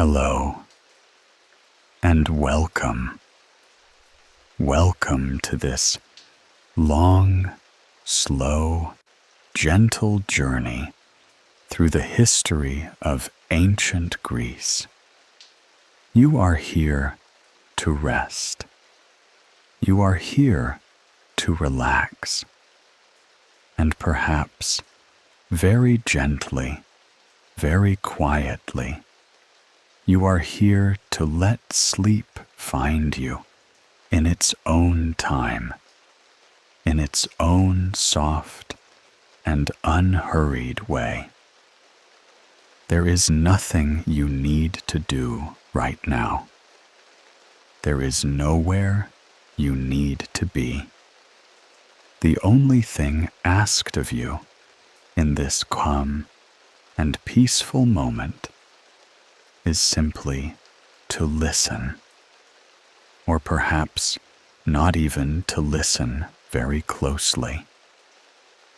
Hello, and welcome. Welcome to this long, slow, gentle journey through the history of ancient Greece. You are here to rest. You are here to relax. And perhaps very gently, very quietly, you are here to let sleep find you in its own time, in its own soft and unhurried way. There is nothing you need to do right now. There is nowhere you need to be. The only thing asked of you in this calm and peaceful moment is simply to listen, or perhaps not even to listen very closely.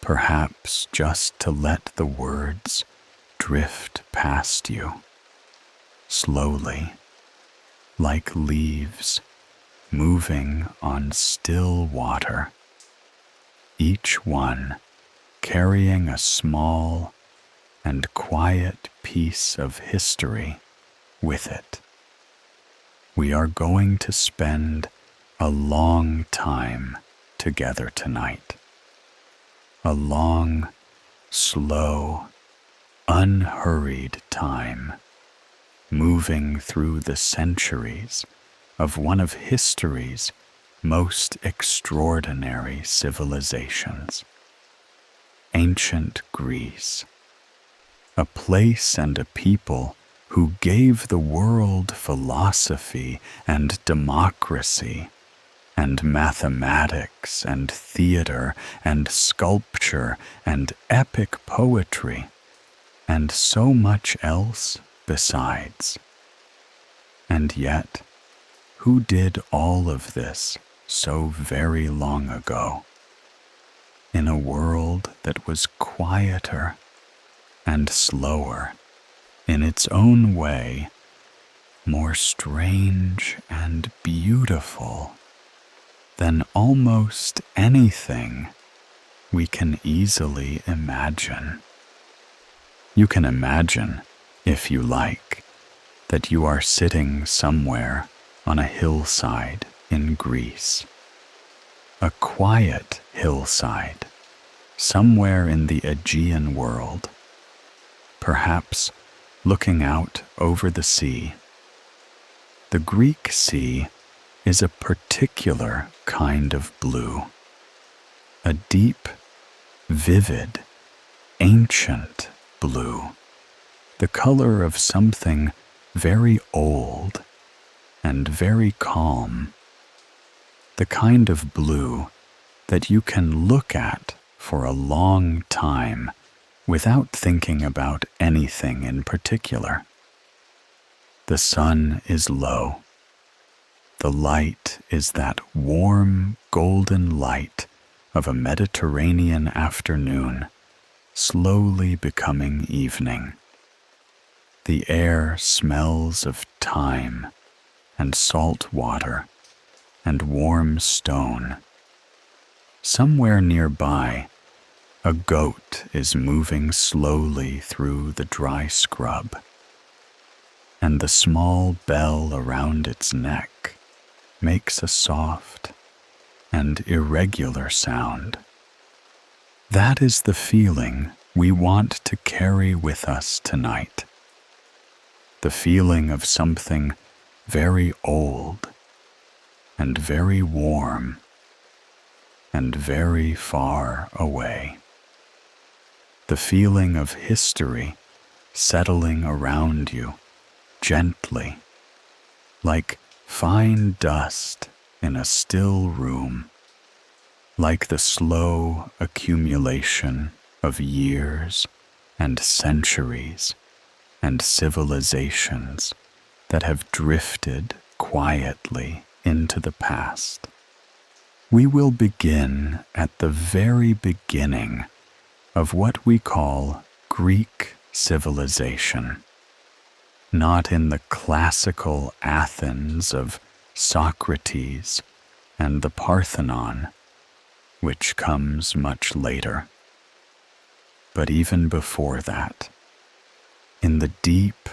Perhaps just to let the words drift past you, slowly, like leaves moving on still water, each one carrying a small and quiet piece of history with it. We are going to spend a long time together tonight. A long, slow, unhurried time, moving through the centuries of one of history's most extraordinary civilizations, ancient Greece, a place and a people who gave the world philosophy and democracy and mathematics and theater and sculpture and epic poetry and so much else besides. And yet, who did all of this so very long ago, in a world that was quieter and slower, in its own way, more strange and beautiful than almost anything we can easily imagine. You can imagine, if you like, that you are sitting somewhere on a hillside in Greece, a quiet hillside, somewhere in the Aegean world, perhaps looking out over the sea. The Greek sea is a particular kind of blue, a deep, vivid, ancient blue, the color of something very old and very calm, the kind of blue that you can look at for a long time without thinking about anything in particular. The sun is low. The light is that warm, golden light of a Mediterranean afternoon, slowly becoming evening. The air smells of thyme and salt water and warm stone. Somewhere nearby, a goat is moving slowly through the dry scrub, and the small bell around its neck makes a soft and irregular sound. That is the feeling we want to carry with us tonight. The feeling of something very old and very warm and very far away. The feeling of history settling around you gently, like fine dust in a still room, like the slow accumulation of years and centuries and civilizations that have drifted quietly into the past. We will begin at the very beginning of what we call Greek civilization. not in the classical Athens of Socrates and the Parthenon, which comes much later, but even before that, in the deep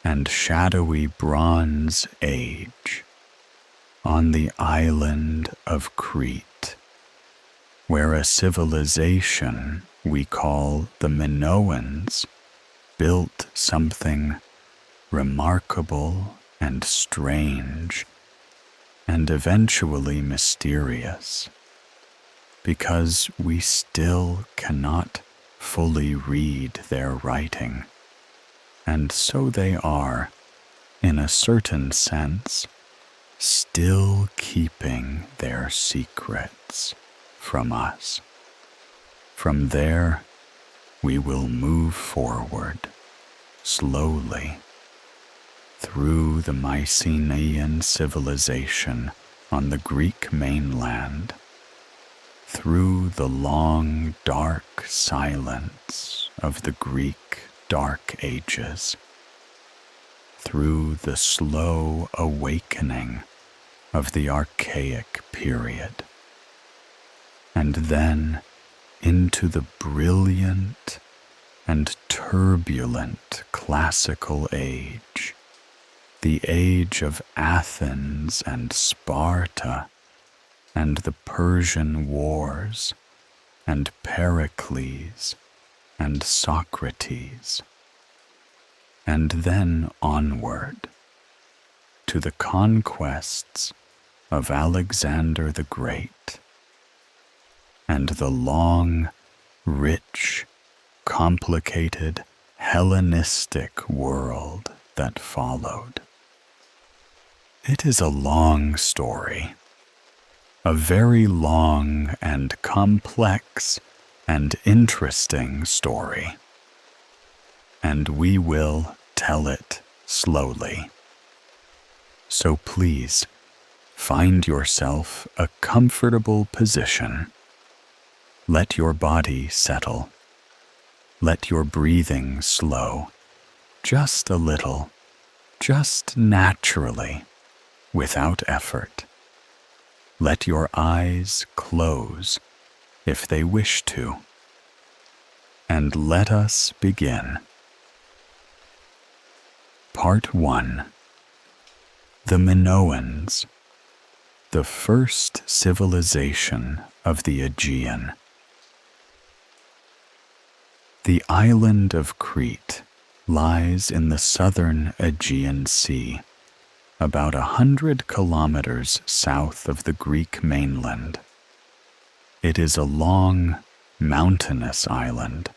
and shadowy Bronze Age, on the island of Crete, where a civilization we call the Minoans built something remarkable and strange and eventually mysterious, because we still cannot fully read their writing, and so they are, in a certain sense, still keeping their secrets from us. From there, we will move forward, slowly, through the Mycenaean civilization on the Greek mainland, through the long, dark silence of the Greek Dark Ages, through the slow awakening of the Archaic period, and then into the brilliant and turbulent classical age, the age of Athens and Sparta, and the Persian Wars, and Pericles, and Socrates, and then onward to the conquests of Alexander the Great, and the long, rich, complicated Hellenistic world that followed. It is a long story, a very long and complex and interesting story, and we will tell it slowly. So please, find yourself a comfortable position. Let your body settle. Let your breathing slow, just a little, just naturally, without effort. Let your eyes close if they wish to. And let us begin. Part 1. The Minoans, the first civilization of the Aegean. The island of Crete lies in the southern Aegean Sea, about 100 kilometers south of the Greek mainland. It is a long, mountainous island,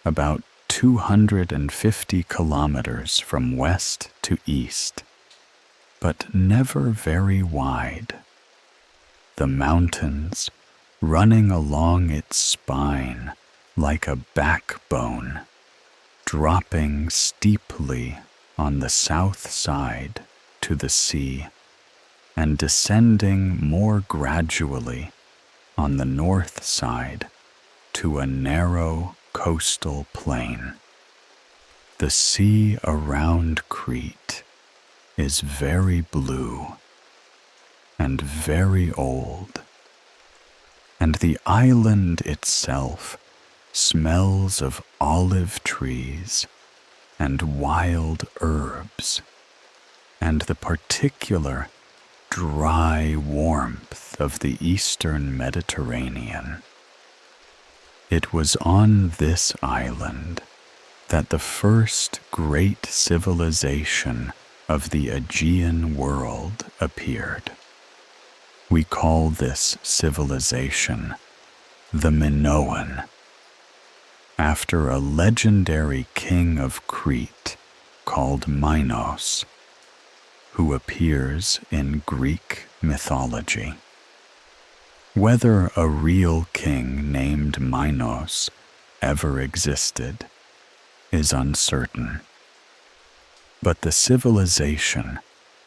about 250 kilometers from west to east, but never very wide. The mountains running along its spine like a backbone, dropping steeply on the south side to the sea, and descending more gradually on the north side to a narrow coastal plain. The sea around Crete is very blue and very old, and the island itself smells of olive trees and wild herbs, and the particular dry warmth of the eastern Mediterranean. It was on this island that the first great civilization of the Aegean world appeared. We call this civilization the Minoan, after a legendary king of Crete called Minos, who appears in Greek mythology. Whether a real king named Minos ever existed is uncertain, but the civilization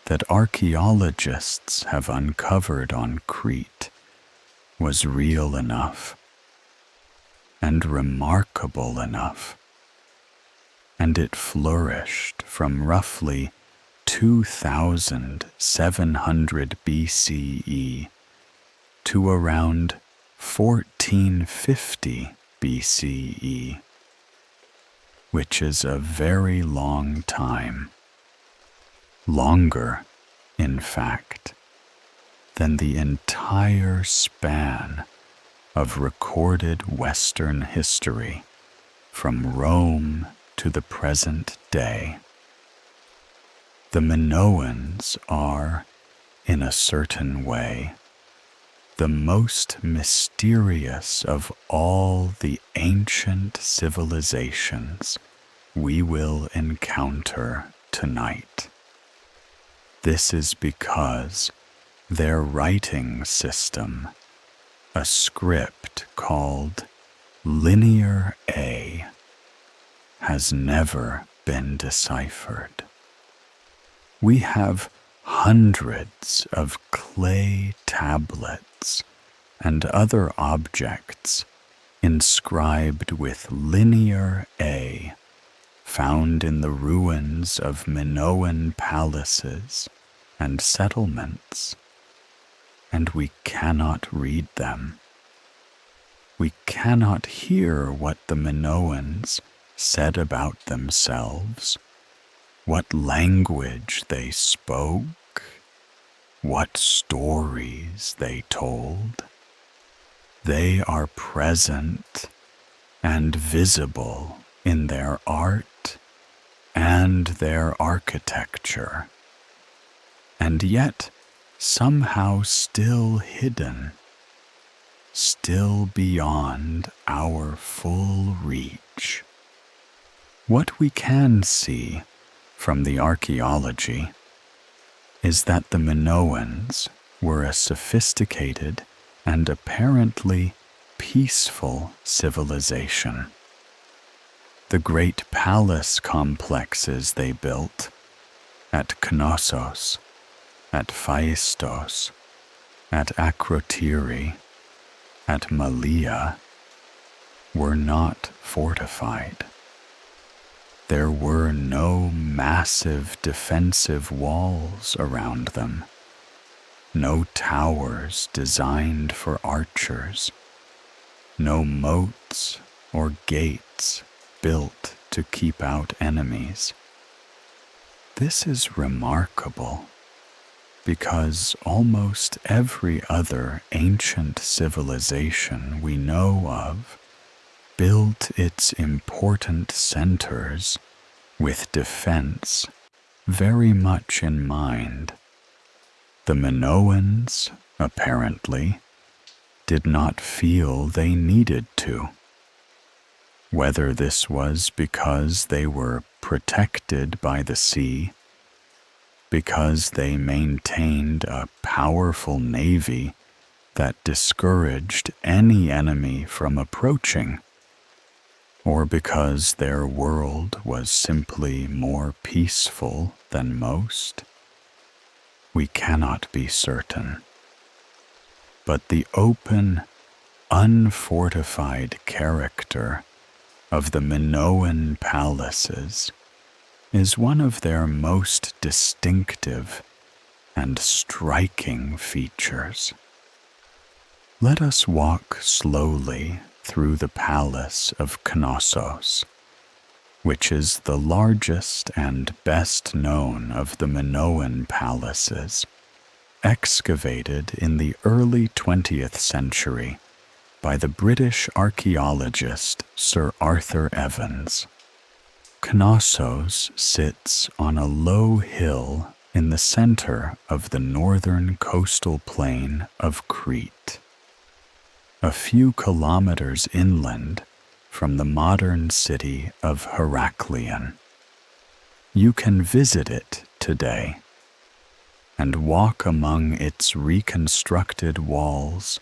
that archaeologists have uncovered on Crete was real enough and remarkable enough. and it flourished from roughly 2700 BCE to around 1450 BCE, which is a very long time. Longer, in fact, than the entire span of recorded Western history from Rome to the present day. The Minoans are, in a certain way, the most mysterious of all the ancient civilizations we will encounter tonight. This is because their writing system, a script called Linear A, has never been deciphered. We have hundreds of clay tablets and other objects inscribed with Linear A found in the ruins of Minoan palaces and settlements, and we cannot read them. We cannot hear what the Minoans said about themselves, what language they spoke, what stories they told. They are present and visible in their art and their architecture, and yet somehow still hidden, still beyond our full reach. What we can see from the archaeology is that the Minoans were a sophisticated and apparently peaceful civilization. The great palace complexes they built at Knossos, at Phaistos, at Akrotiri, at Malea, were not fortified. There were no massive defensive walls around them, no towers designed for archers, no moats or gates built to keep out enemies. This is remarkable because almost every other ancient civilization we know of built its important centers with defense very much in mind. The Minoans, apparently, did not feel they needed to. Whether this was because they were protected by the sea, because they maintained a powerful navy that discouraged any enemy from approaching, or because their world was simply more peaceful than most, we cannot be certain. But the open, unfortified character of the Minoan palaces is one of their most distinctive and striking features. Let us walk slowly through the palace of Knossos, which is the largest and best known of the Minoan palaces, excavated in the early 20th century by the British archaeologist Sir Arthur Evans. Knossos sits on a low hill in the center of the northern coastal plain of Crete. A few kilometers inland from the modern city of Heraklion. You can visit it today and walk among its reconstructed walls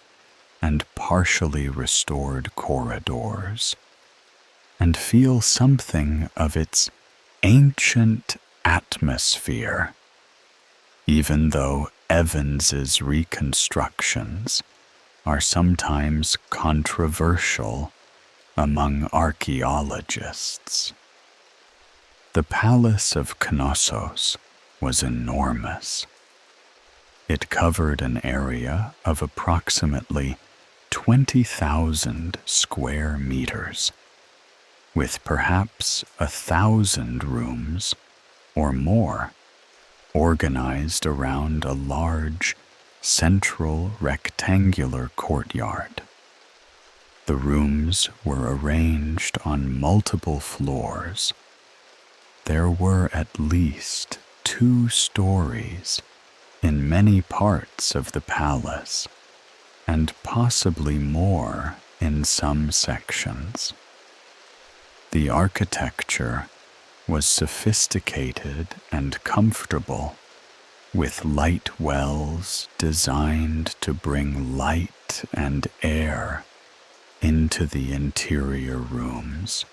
and partially restored corridors, and feel something of its ancient atmosphere, even though Evans's reconstructions are sometimes controversial among archaeologists. The palace of Knossos was enormous. It covered an area of approximately 20,000 square meters, with perhaps 1,000 rooms or more organized around a large, central rectangular courtyard. The rooms were arranged on multiple floors. There were at least 2 stories in many parts of the palace, and possibly more in some sections. The architecture was sophisticated and comfortable, with light wells designed to bring light and air into the interior rooms,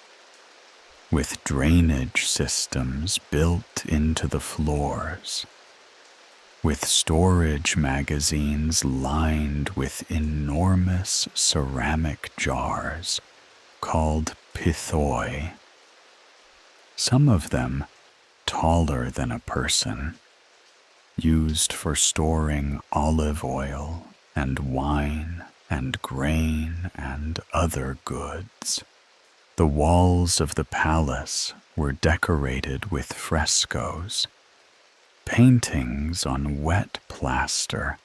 with drainage systems built into the floors, with storage magazines lined with enormous ceramic jars called pithoi, some of them taller than a person, used for storing olive oil and wine and grain and other goods. The walls of the palace were decorated with frescoes, paintings on wet plaster,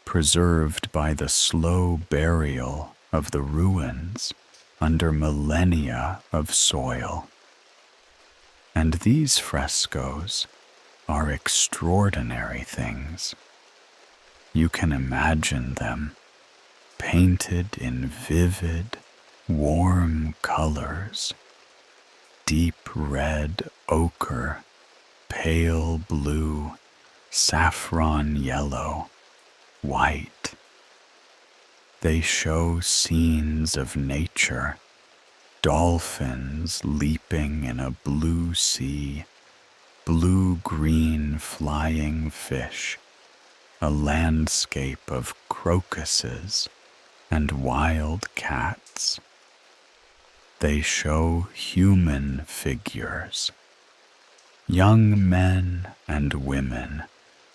preserved by the slow burial of the ruins under millennia of soil. And these frescoes are extraordinary things. You can imagine them painted in vivid, warm colors, deep red ochre, pale blue, saffron yellow, white. They show scenes of nature, dolphins leaping in a blue sea, blue-green flying fish, a landscape of crocuses and wild cats. They show human figures, young men and women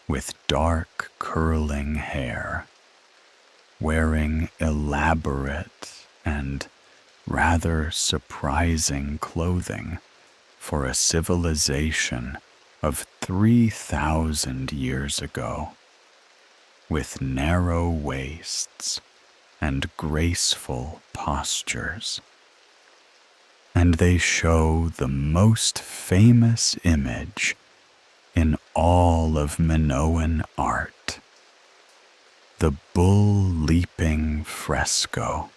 with dark curling hair, wearing elaborate and rather surprising clothing for a civilization of 3,000 years ago, with narrow waists and graceful postures. And they show the most famous image in all of Minoan art, the bull-leaping fresco,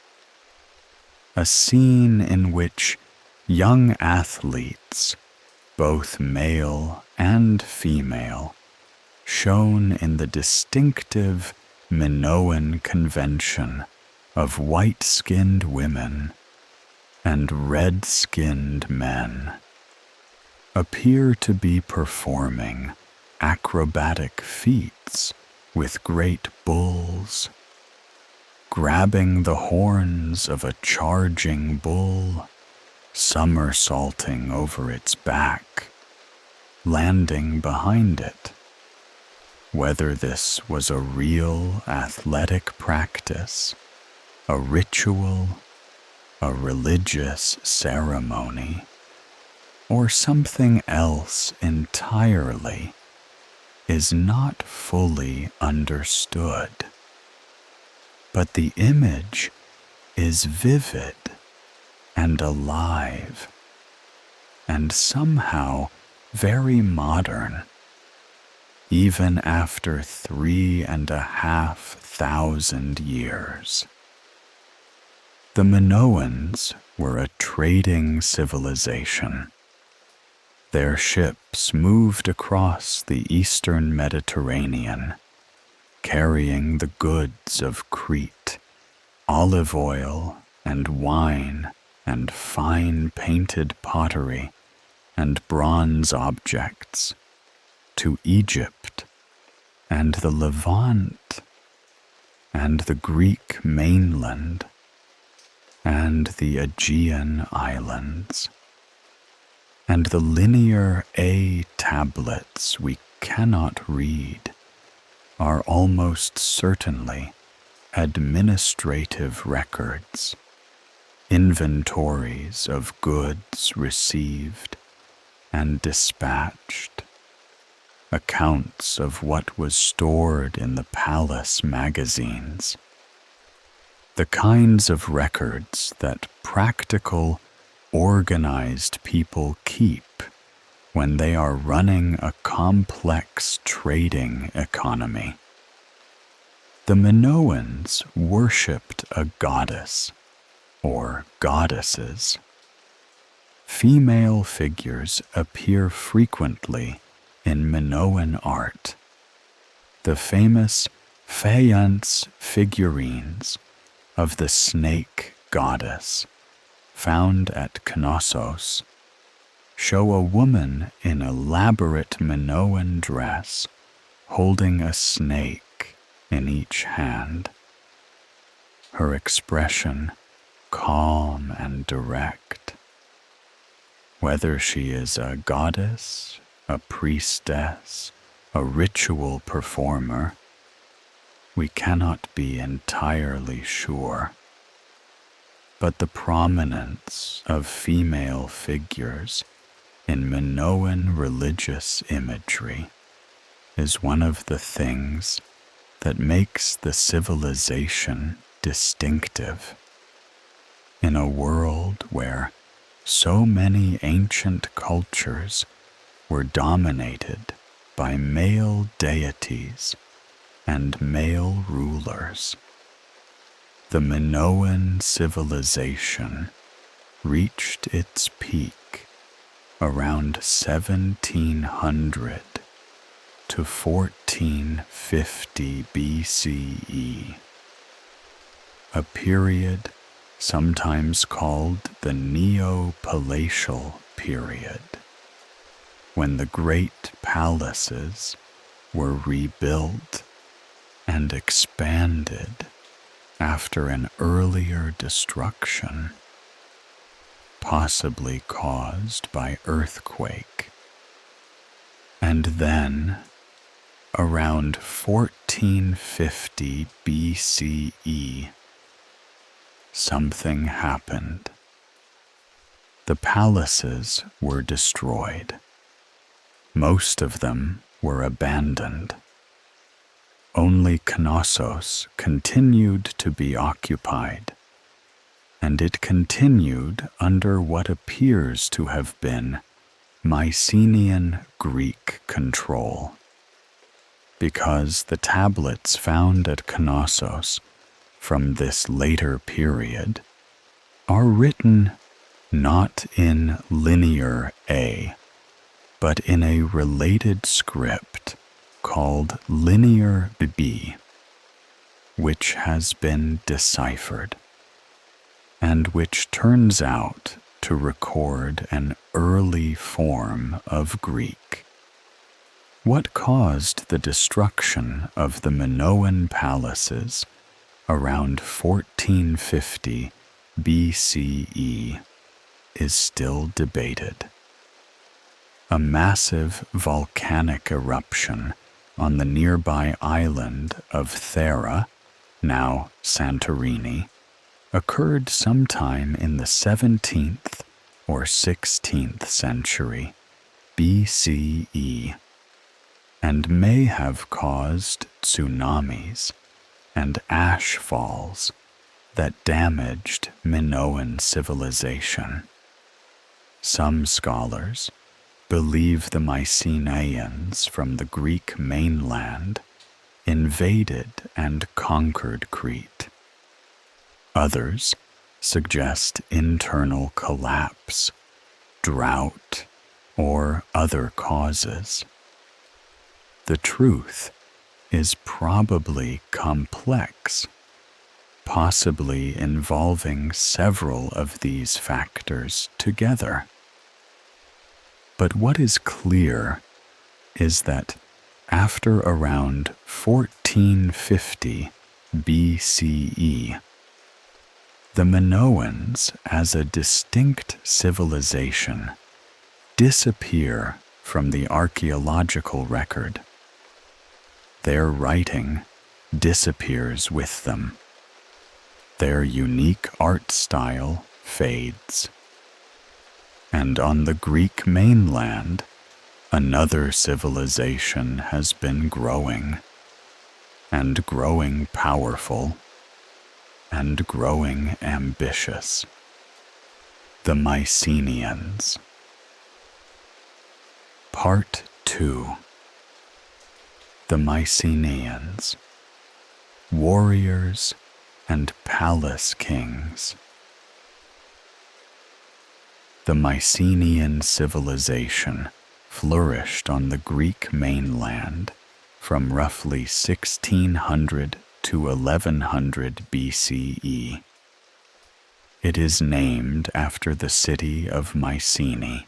a scene in which young athletes, both male and female, shone in the distinctive Minoan convention of white-skinned women and red-skinned men, appear to be performing acrobatic feats with great bulls, grabbing the horns of a charging bull, somersaulting over its back, landing behind it. Whether this was a real athletic practice, a ritual, a religious ceremony, or something else entirely, is not fully understood. But the image is vivid and alive, and somehow very modern, even after 3,500 years. The Minoans were a trading civilization. Their ships moved across the eastern Mediterranean, carrying the goods of Crete, olive oil and wine and fine painted pottery and bronze objects, to Egypt and the Levant and the Greek mainland and the Aegean islands. and the linear A tablets we cannot read are almost certainly administrative records, inventories of goods received and dispatched, accounts of what was stored in the palace magazines, the kinds of records that practical, organized people keep when they are running a complex trading economy. The Minoans worshipped a goddess or goddesses. Female figures appear frequently in Minoan art. The famous faience figurines of the snake goddess, found at Knossos, show a woman in elaborate Minoan dress holding a snake in each hand. Her expression calm and direct. Whether she is a goddess, a priestess, a ritual performer, we cannot be entirely sure. But the prominence of female figures in Minoan religious imagery is one of the things that makes the civilization distinctive. In a world where so many ancient cultures were dominated by male deities and male rulers, the Minoan civilization reached its peak around 1700 to 1450 BCE, a period sometimes called the Neo-Palatial period, when the great palaces were rebuilt and expanded after an earlier destruction, possibly caused by earthquake. And then, around 1450 BCE, something happened. The palaces were destroyed. Most of them were abandoned. Only Knossos continued to be occupied, and it continued under what appears to have been Mycenaean Greek control, because the tablets found at Knossos from this later period are written not in linear A, but in a related script called linear B, which has been deciphered, and which turns out to record an early form of Greek. What caused the destruction of the Minoan palaces around 1450 BCE is still debated. A massive volcanic eruption on the nearby island of Thera, now Santorini, occurred sometime in the 17th or 16th century BCE, and may have caused tsunamis and ash falls that damaged Minoan civilization. Some scholars believe the Mycenaeans from the Greek mainland invaded and conquered Crete. Others suggest internal collapse, drought, or other causes. The truth is probably complex, possibly involving several of these factors together. But what is clear is that after around 1450 BCE, the Minoans as a distinct civilization disappear from the archaeological record. Their writing disappears with them. Their unique art style fades. And on the Greek mainland, another civilization has been growing, and growing powerful, and growing ambitious. The Mycenaeans. Part 2. The Mycenaeans, warriors and palace kings. The Mycenaean civilization flourished on the Greek mainland from roughly 1600 to 1100 BCE. It is named after the city of Mycenae,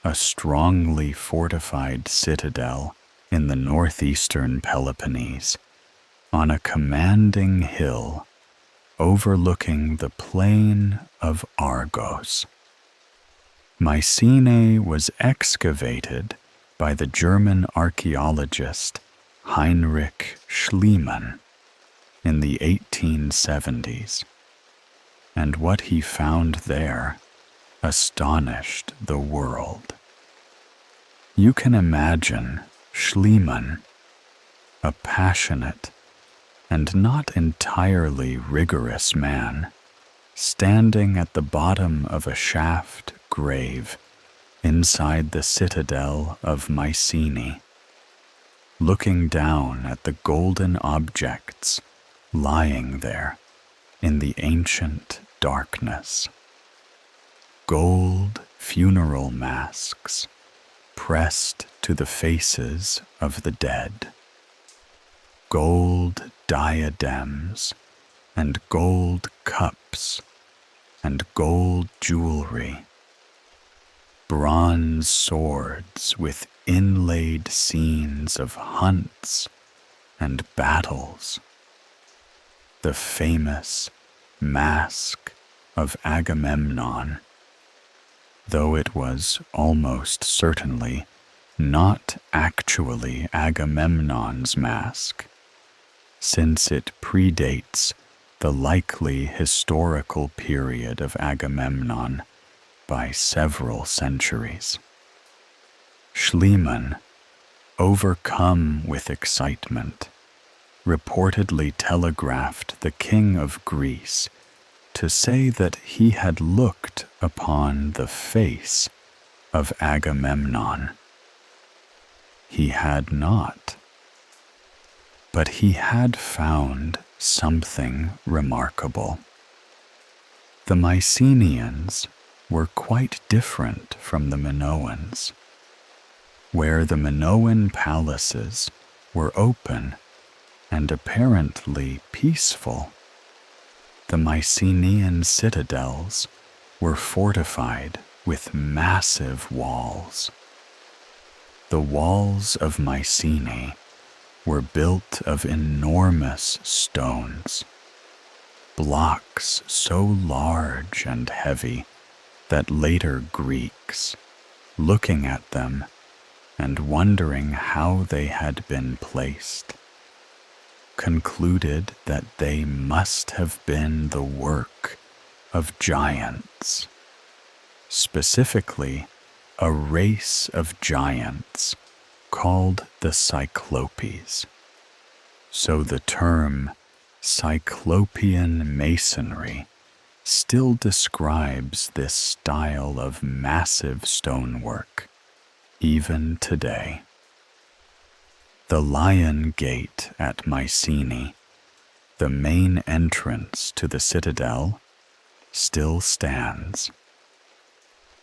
a strongly fortified citadel in the northeastern Peloponnese, on a commanding hill overlooking the plain of Argos. Mycenae was excavated by the German archaeologist Heinrich Schliemann in the 1870s, and what he found there astonished the world. You can imagine Schliemann, a passionate and not entirely rigorous man, standing at the bottom of a shaft grave inside the citadel of Mycenae, looking down at the golden objects lying there in the ancient darkness. Gold funeral masks pressed to the faces of the dead. Gold diadems and gold cups and gold jewelry. Bronze swords with inlaid scenes of hunts and battles. The famous Mask of Agamemnon, though it was almost certainly not actually Agamemnon's mask, since it predates the likely historical period of Agamemnon by several centuries. Schliemann, overcome with excitement, reportedly telegraphed the king of Greece to say that he had looked upon the face of Agamemnon. He had not, but he had found something remarkable. The Mycenaeans were quite different from the Minoans. Where the Minoan palaces were open and apparently peaceful, the Mycenaean citadels were fortified with massive walls. The walls of Mycenae were built of enormous stones, blocks so large and heavy that later Greeks, looking at them and wondering how they had been placed, concluded that they must have been the work of giants, specifically a race of giants called the Cyclopes. So the term Cyclopean masonry still describes this style of massive stonework, even today. The Lion Gate at Mycenae, the main entrance to the citadel, still stands.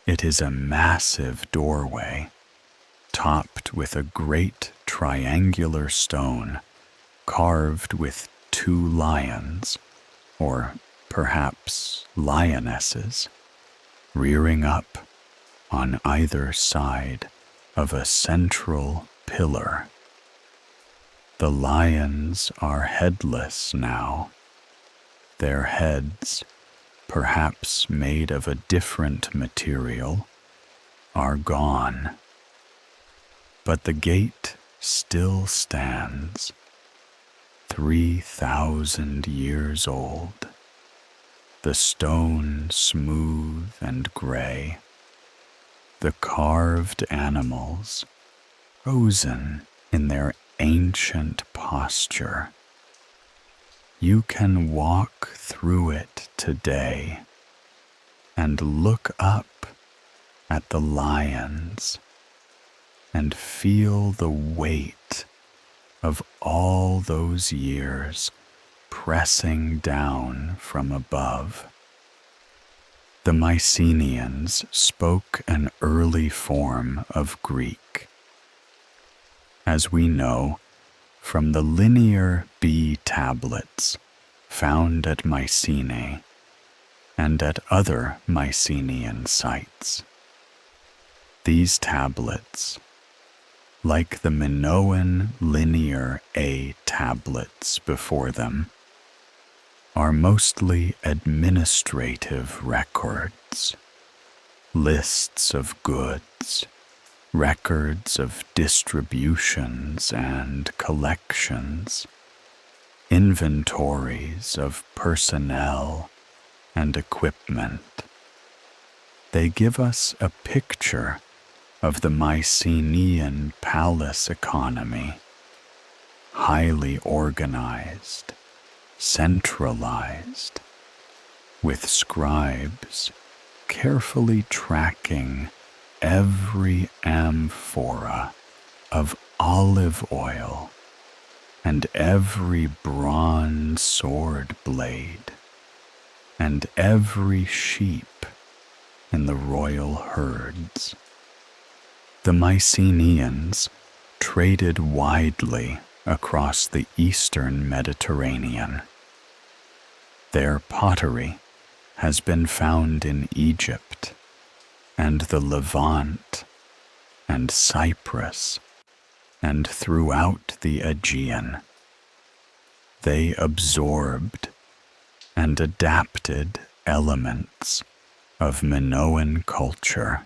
It is a massive doorway, topped with a great triangular stone carved with 2 lions, or perhaps lionesses, rearing up on either side of a central pillar. The lions are headless now, their heads, perhaps made of a different material, are gone, but the gate still stands, 3,000 years old, the stone smooth and gray, the carved animals frozen in their ancient posture. You can walk through it today and look up at the lions and feel the weight of all those years pressing down from above. The Mycenaeans spoke an early form of Greek. As we know from the linear B tablets found at Mycenae and at other Mycenaean sites. These tablets, like the Minoan linear A tablets before them, are mostly administrative records, lists of goods, records of distributions and collections, inventories of personnel and equipment. They give us a picture of the Mycenaean palace economy, highly organized, centralized, with scribes carefully tracking every amphora of olive oil and every bronze sword blade and every sheep in the royal herds. The Mycenaeans traded widely across the eastern Mediterranean. Their pottery has been found in Egypt and the Levant and Cyprus and throughout the Aegean. They absorbed and adapted elements of Minoan culture.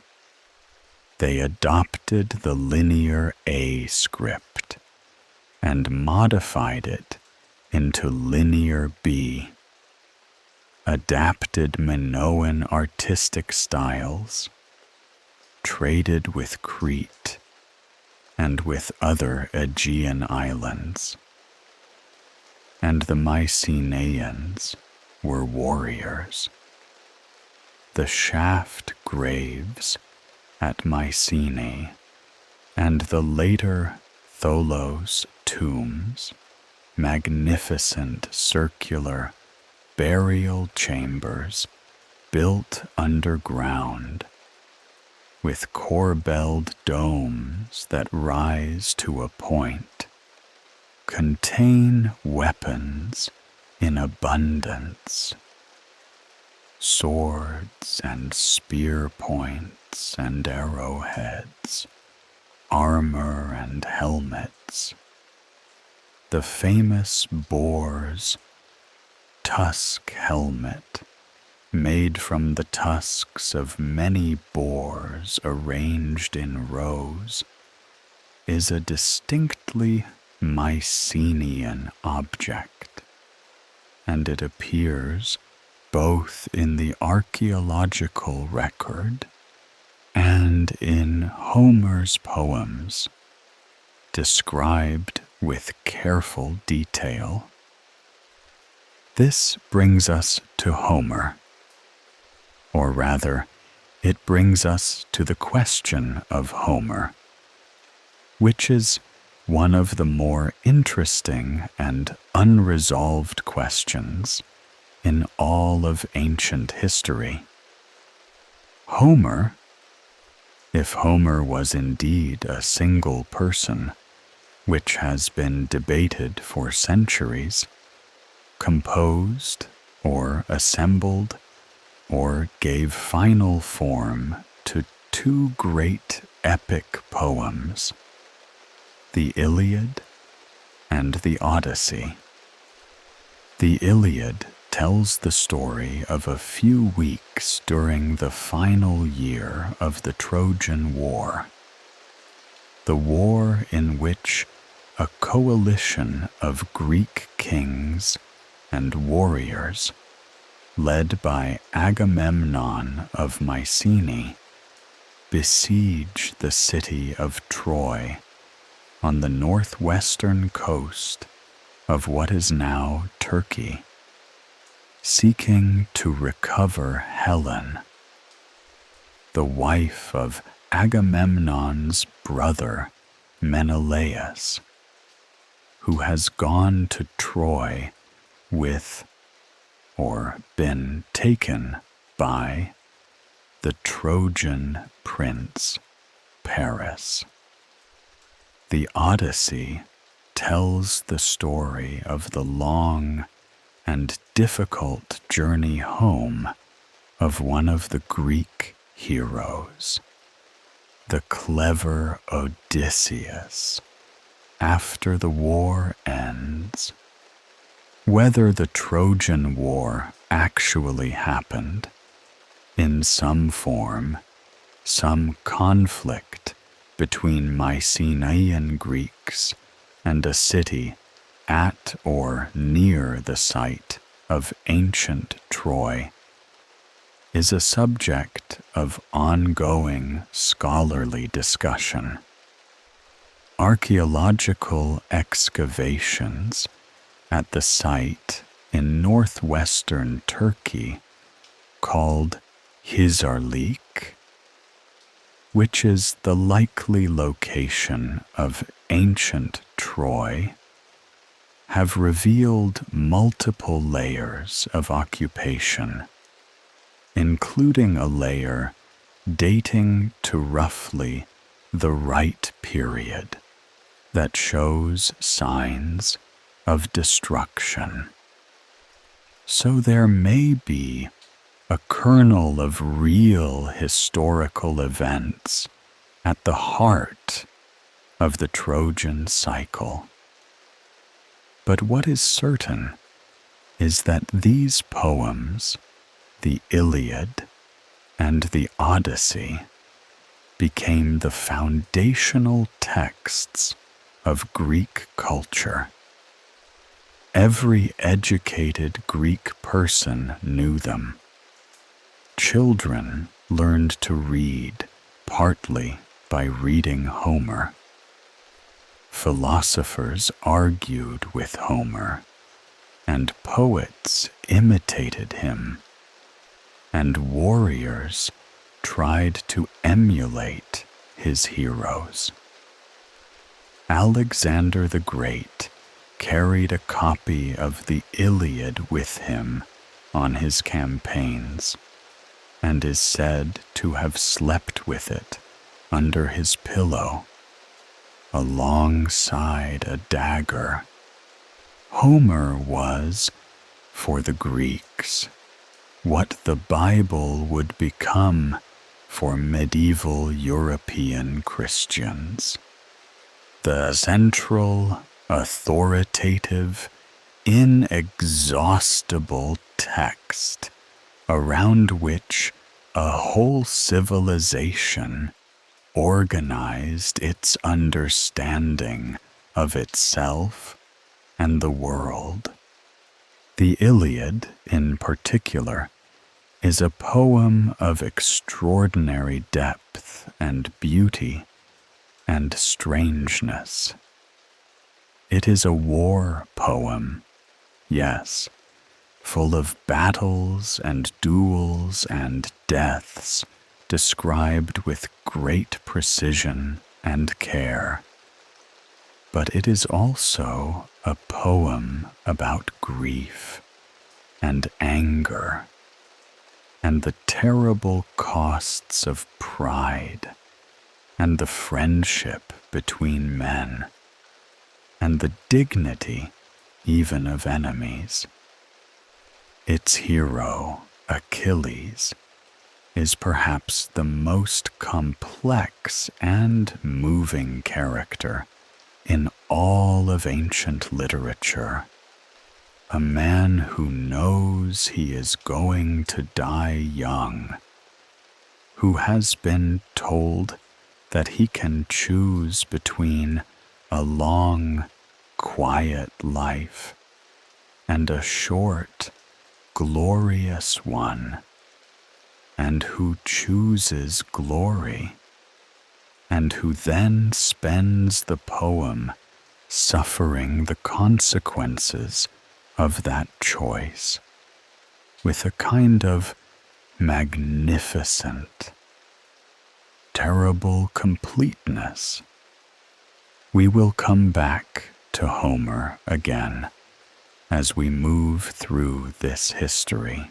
They adopted the linear A script and modified it into linear B, adapted Minoan artistic styles, traded with Crete and with other Aegean islands. And the Mycenaeans were warriors. The shaft graves at Mycenae and the later Tholos tombs, magnificent circular burial chambers built underground with corbelled domes that rise to a point, contain weapons in abundance, swords and spear points and arrowheads, armor and helmets. The famous boar's tusk helmet, made from the tusks of many boars arranged in rows, is a distinctly Mycenaean object, and it appears both in the archaeological record and in Homer's poems, described with careful detail. This brings us to Homer, or rather, it brings us to the question of Homer, which is one of the more interesting and unresolved questions in all of ancient history. Homer, if Homer was indeed a single person, which has been debated for centuries, composed or assembled or gave final form to two great epic poems, the Iliad and the Odyssey. The Iliad tells the story of a few weeks during the final year of the Trojan War, the war in which a coalition of Greek kings and warriors, led by Agamemnon of Mycenae, besiege the city of Troy on the northwestern coast of what is now Turkey, seeking to recover Helen, the wife of Agamemnon's brother Menelaus, who has gone to Troy with, or been taken by, the Trojan prince Paris. The Odyssey tells the story of the long and difficult journey home of one of the Greek heroes, the clever Odysseus, after the war ends. Whether the Trojan War actually happened, in some form, some conflict between Mycenaean Greeks and a city at or near the site of ancient Troy, is a subject of ongoing scholarly discussion. Archaeological excavations at the site in northwestern Turkey called Hisarlik, which is the likely location of ancient Troy, have revealed multiple layers of occupation, including a layer dating to roughly the right period that shows signs of destruction. So there may be a kernel of real historical events at the heart of the Trojan cycle. But what is certain is that these poems, the Iliad and the Odyssey, became the foundational texts of Greek culture. Every educated Greek person knew them. Children learned to read partly by reading Homer. Philosophers argued with Homer, and poets imitated him, and warriors tried to emulate his heroes. Alexander the Great carried a copy of the Iliad with him on his campaigns, and is said to have slept with it under his pillow, alongside a dagger. Homer was, for the Greeks, what the Bible would become for medieval European Christians. The central, authoritative, inexhaustible text around which a whole civilization organized its understanding of itself and the world. The Iliad, in particular, is a poem of extraordinary depth and beauty and strangeness. It is a war poem, yes, full of battles and duels and deaths described with great precision and care. But it is also a poem about grief and anger and the terrible costs of pride and the friendship between men and the dignity even of enemies. Its hero, Achilles, is perhaps the most complex and moving character in all of ancient literature. a man who knows he is going to die young, who has been told that he can choose between a long, quiet life and a short, glorious one, and who chooses glory, and who then spends the poem suffering the consequences of that choice with a kind of magnificent, terrible completeness. We will come back to Homer again as we move through this history,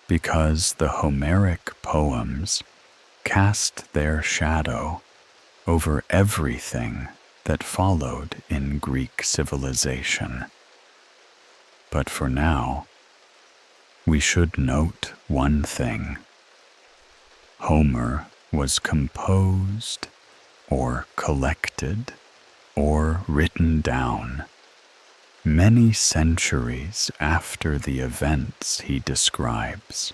because the Homeric poems cast their shadow over everything that followed in Greek civilization. But for now, we should note one thing. Homer was composed, or collected, or written down many centuries after the events he describes.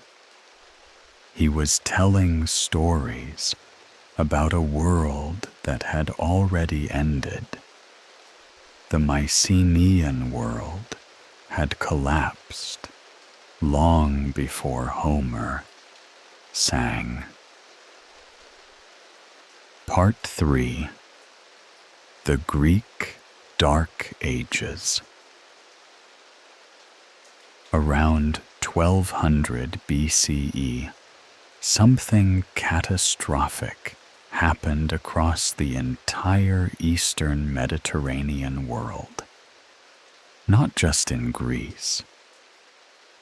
He was telling stories about a world that had already ended. The Mycenaean world had collapsed long before Homer sang. Part 3. The Greek Dark Ages. Around 1200 BCE, something catastrophic happened across the entire eastern Mediterranean world. Not just in Greece,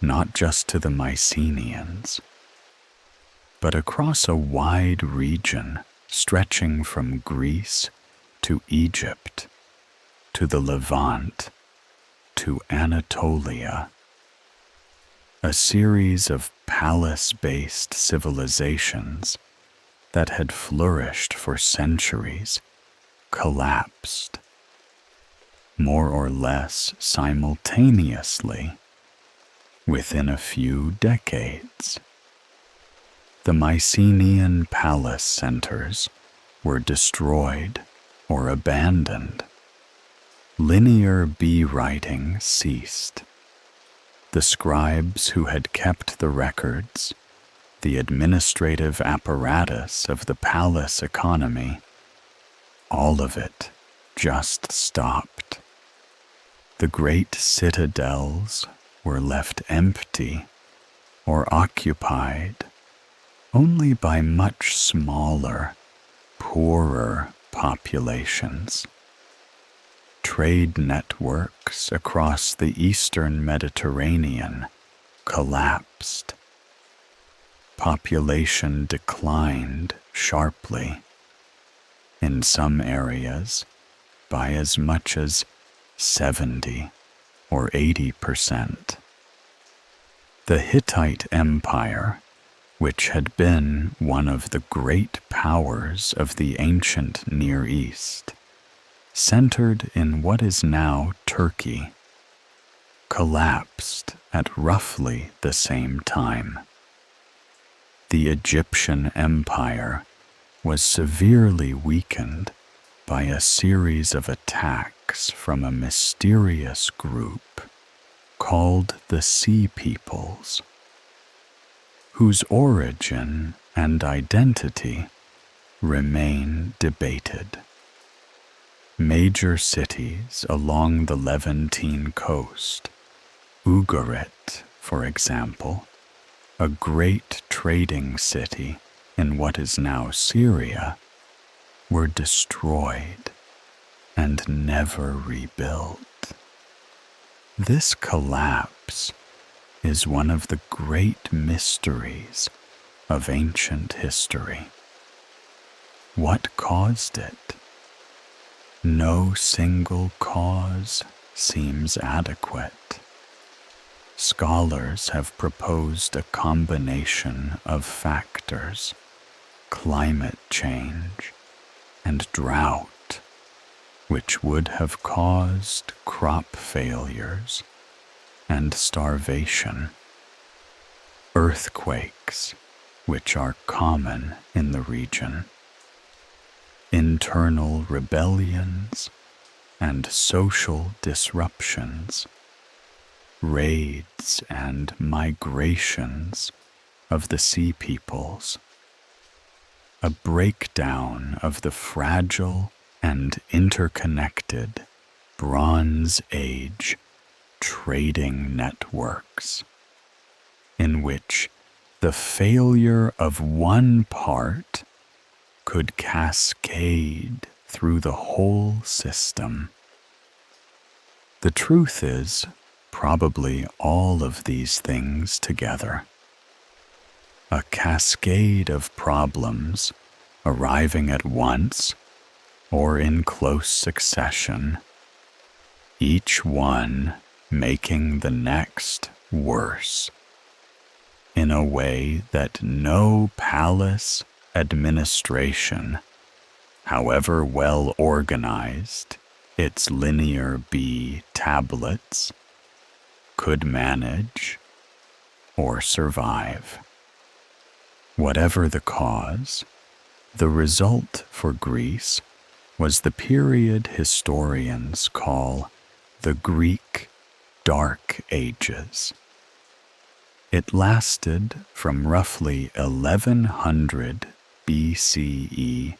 not just to the Mycenaeans, but across a wide region stretching from Greece to Egypt, to the Levant, to Anatolia. A series of palace-based civilizations that had flourished for centuries collapsed, more or less simultaneously, within a few decades. The Mycenaean palace centers were destroyed or abandoned. Linear bee-writing ceased. The scribes who had kept the records, the administrative apparatus of the palace economy, all of it just stopped. The great citadels were left empty or occupied only by much smaller, poorer populations. Trade networks across the eastern Mediterranean collapsed. Population declined sharply, in some areas by as much as 70 or 80%. The Hittite Empire, which had been one of the great powers of the ancient Near East, centered in what is now Turkey, collapsed at roughly the same time. The Egyptian Empire was severely weakened by a series of attacks from a mysterious group called the Sea Peoples, whose origin and identity remain debated. Major cities along the Levantine coast, Ugarit, for example, a great trading city in what is now Syria, were destroyed and never rebuilt. This collapse is one of the great mysteries of ancient history. What caused it? No single cause seems adequate. Scholars have proposed a combination of factors: climate change and drought, which would have caused crop failures and starvation, earthquakes, which are common in the region, internal rebellions and social disruptions, raids and migrations of the sea peoples, a breakdown of the fragile and interconnected Bronze Age trading networks, in which the failure of one part could cascade through the whole system. The truth is, probably all of these things together. A cascade of problems arriving at once or in close succession, each one making the next worse, in a way that no palace administration, however well organized its linear B tablets, could manage or survive. Whatever the cause, the result for Greece was the period historians call the Greek Dark Ages. It lasted from roughly 1100 BCE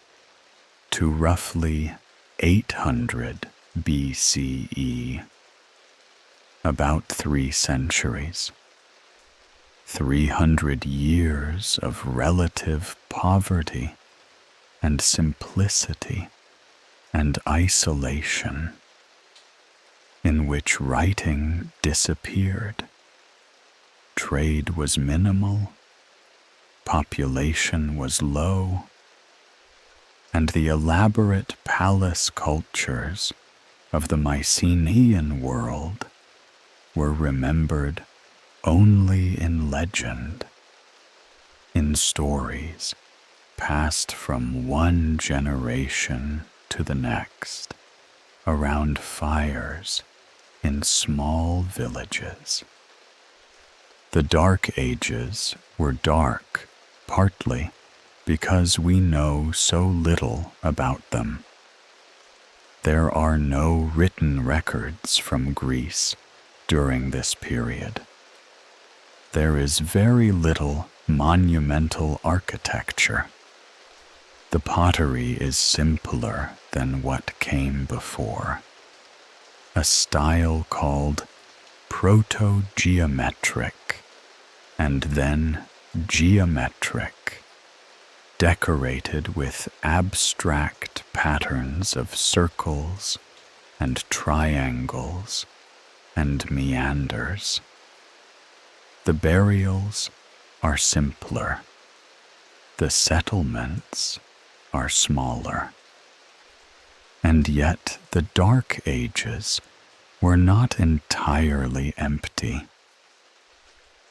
to roughly 800 BCE, about 3 centuries. 300 years of relative poverty and simplicity and isolation, in which writing disappeared, trade was minimal, population was low, and the elaborate palace cultures of the Mycenaean world were remembered only in legend, in stories passed from one generation to the next around fires in small villages. The Dark Ages were dark partly because we know so little about them. There are no written records from Greece during this period. There is very little monumental architecture. The pottery is simpler than what came before, a style called proto-geometric and then geometric, decorated with abstract patterns of circles and triangles and meanders. The burials are simpler. The settlements are smaller. And yet the Dark Ages were not entirely empty.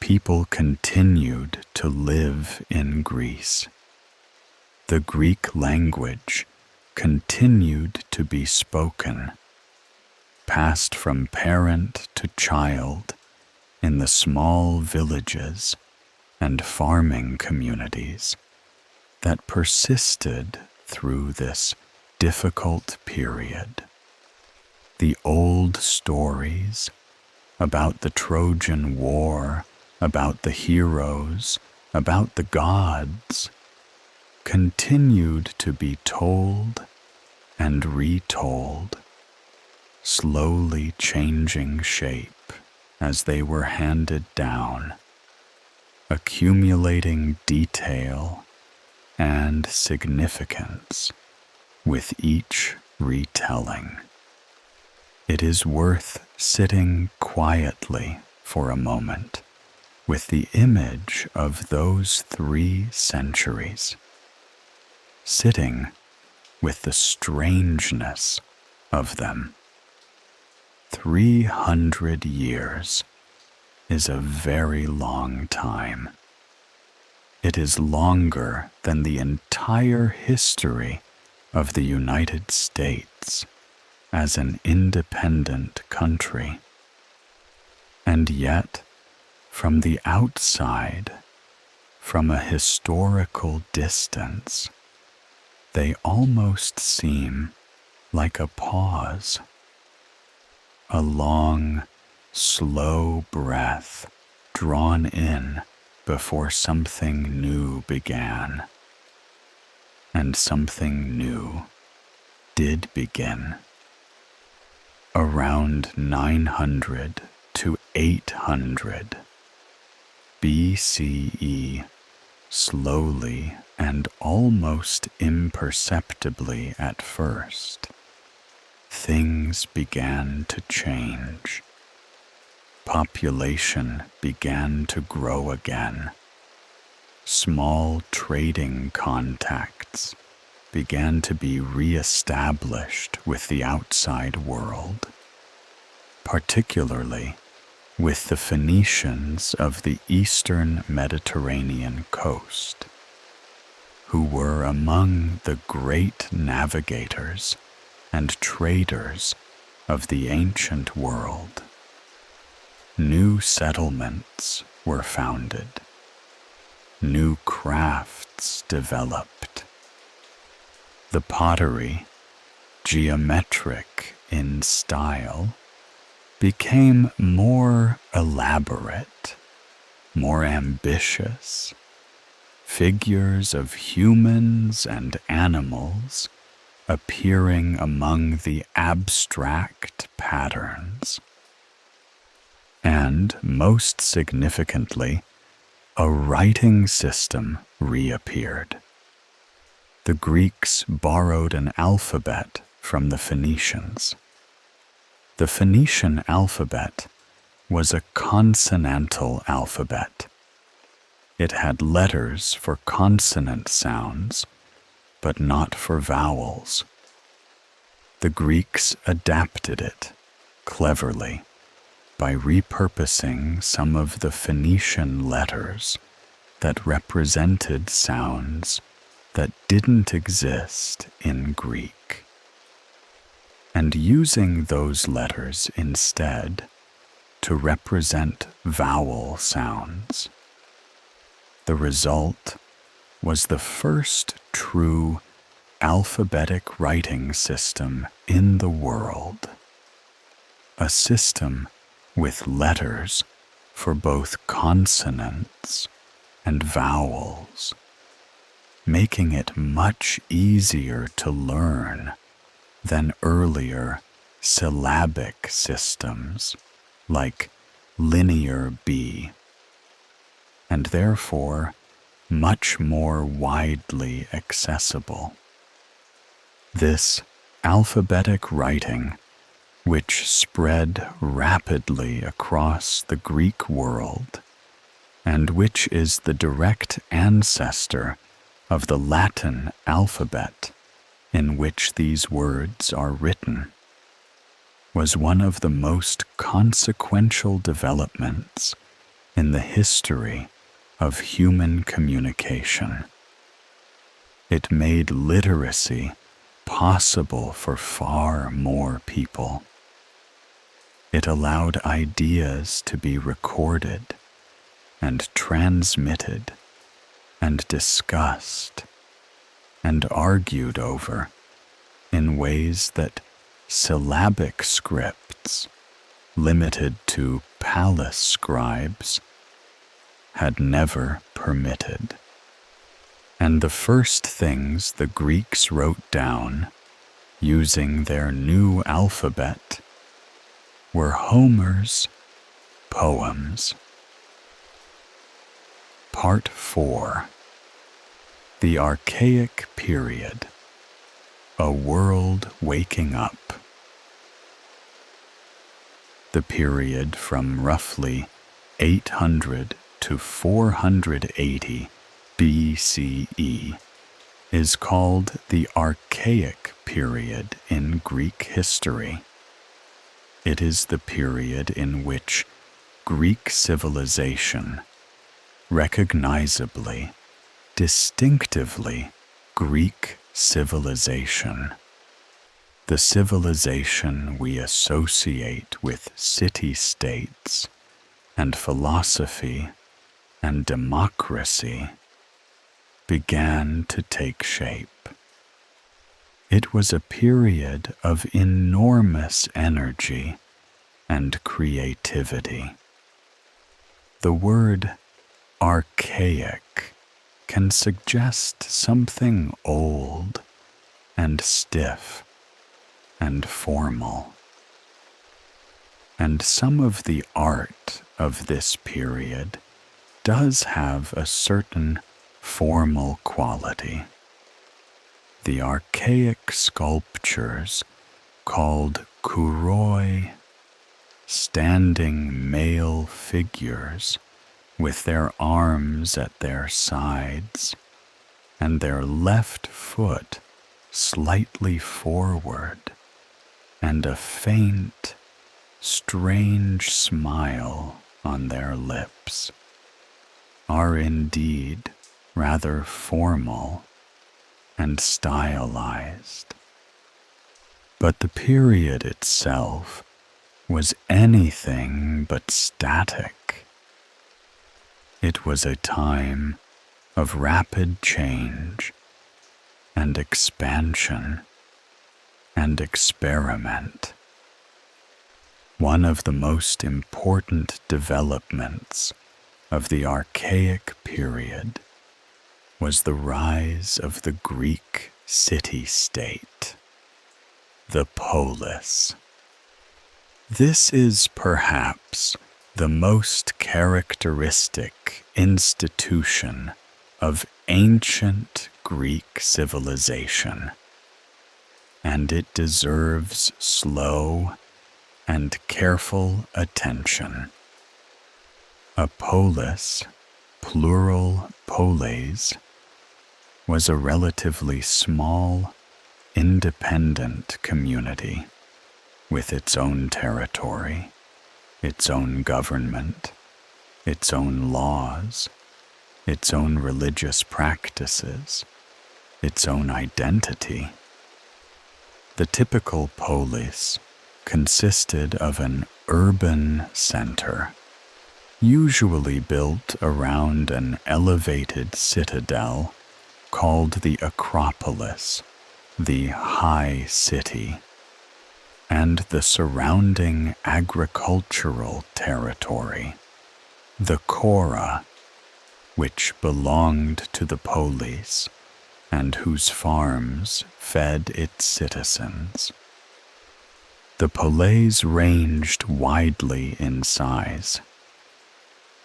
People continued to live in Greece. The Greek language continued to be spoken, passed from parent to child in the small villages and farming communities that persisted through this difficult period. The old stories about the Trojan War, about the heroes, about the gods, continued to be told and retold, slowly changing shape as they were handed down, accumulating detail and significance with each retelling. It is worth sitting quietly for a moment with the image of those 3 centuries, sitting with the strangeness of them. 300 years is a very long time. It is longer than the entire history of the United States as an independent country. And yet, from the outside, from a historical distance, they almost seem like a pause, a long, slow breath drawn in before something new began. And something new did begin. Around 900 to 800 BCE, slowly and almost imperceptibly at first, things began to change. Population began to grow again. Small trading contacts began to be re-established with the outside world, particularly with the Phoenicians of the eastern Mediterranean coast, who were among the great navigators and traders of the ancient world. New settlements were founded. New crafts developed. The pottery, geometric in style, became more elaborate, more ambitious. Figures of humans and animals appearing among the abstract patterns. And, most significantly, a writing system reappeared. The Greeks borrowed an alphabet from the Phoenicians. The Phoenician alphabet was a consonantal alphabet. It had letters for consonant sounds, but not for vowels. The Greeks adapted it cleverly by repurposing some of the Phoenician letters that represented sounds that didn't exist in Greek, and using those letters instead to represent vowel sounds. The result was the first true alphabetic writing system in the world, a system with letters for both consonants and vowels, making it much easier to learn than earlier syllabic systems like Linear B, and therefore much more widely accessible. This alphabetic writing, which spread rapidly across the Greek world, and which is the direct ancestor of the Latin alphabet in which these words are written, was one of the most consequential developments in the history of human communication. It made literacy possible for far more people. It allowed ideas to be recorded and transmitted and discussed and argued over in ways that syllabic scripts, limited to palace scribes, had never permitted. And the first things the Greeks wrote down using their new alphabet were Homer's poems. Part 4. The Archaic Period. A World Waking Up. The period from roughly 800 to 480 BCE is called the Archaic period in Greek history. It is the period in which Greek civilization, recognizably, distinctively Greek civilization, the civilization we associate with city-states and philosophy and democracy began to take shape. It was a period of enormous energy and creativity. The word archaic can suggest something old and stiff and formal. And some of the art of this period does have a certain formal quality. The archaic sculptures called kouroi, standing male figures with their arms at their sides and their left foot slightly forward and a faint, strange smile on their lips, are indeed rather formal and stylized. But the period itself was anything but static. It was a time of rapid change and expansion and experiment. One of the most important developments of the Archaic period was the rise of the Greek city-state, the polis. This is perhaps the most characteristic institution of ancient Greek civilization, and it deserves slow and careful attention. A polis, plural poles, was a relatively small, independent community with its own territory, its own government, its own laws, its own religious practices, its own identity. The typical polis consisted of an urban center, usually built around an elevated citadel called the Acropolis, the high city, and the surrounding agricultural territory, the Chora, which belonged to the polis and whose farms fed its citizens. The polis ranged widely in size.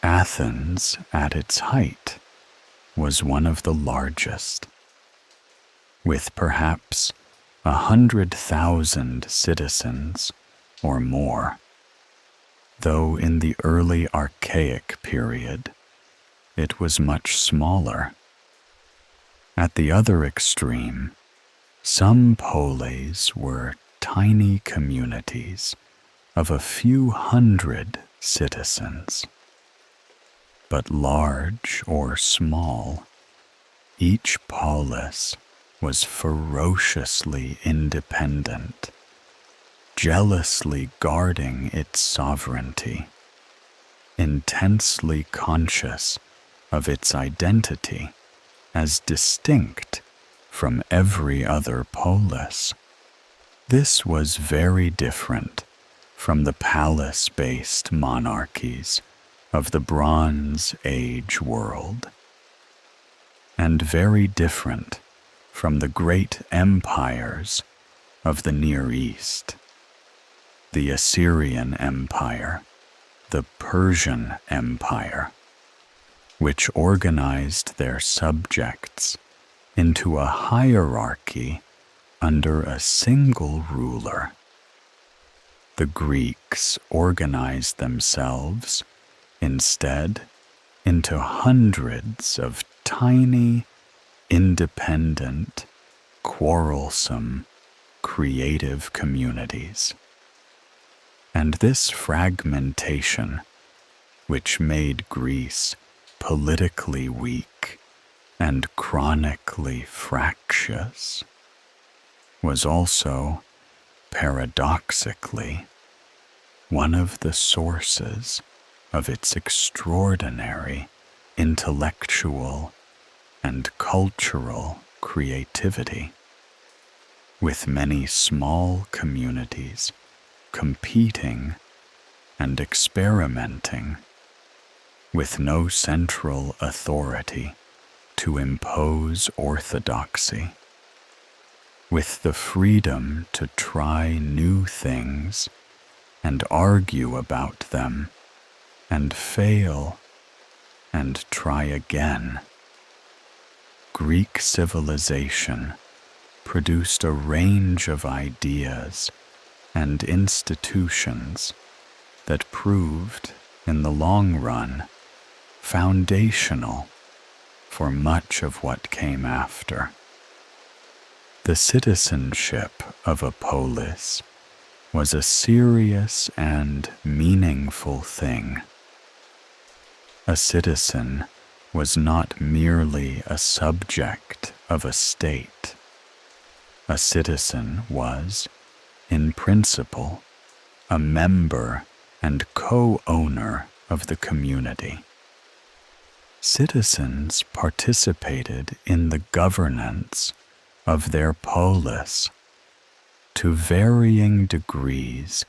Athens, at its height, was one of the largest, with perhaps 100,000 citizens or more, though in the early Archaic period it was much smaller. At the other extreme, some polis were tiny communities of a few hundred citizens. But large or small, each polis was ferociously independent, jealously guarding its sovereignty, intensely conscious of its identity as distinct from every other polis. This was very different from the palace-based monarchies of the Bronze Age world, and very different from the great empires of the Near East, the Assyrian Empire, the Persian Empire, which organized their subjects into a hierarchy under a single ruler. The Greeks organized themselves instead into hundreds of tiny, independent, quarrelsome, creative communities. And this fragmentation, which made Greece politically weak and chronically fractious, was also, paradoxically, one of the sources of its extraordinary intellectual and cultural creativity, with many small communities competing and experimenting, with no central authority to impose orthodoxy, with the freedom to try new things and argue about them and fail and try again. Greek civilization produced a range of ideas and institutions that proved, in the long run, foundational for much of what came after. The citizenship of a polis was a serious and meaningful thing. A citizen was not merely a subject of a state. A citizen was, in principle, a member and co-owner of the community. Citizens participated in the governance of their polis to varying degrees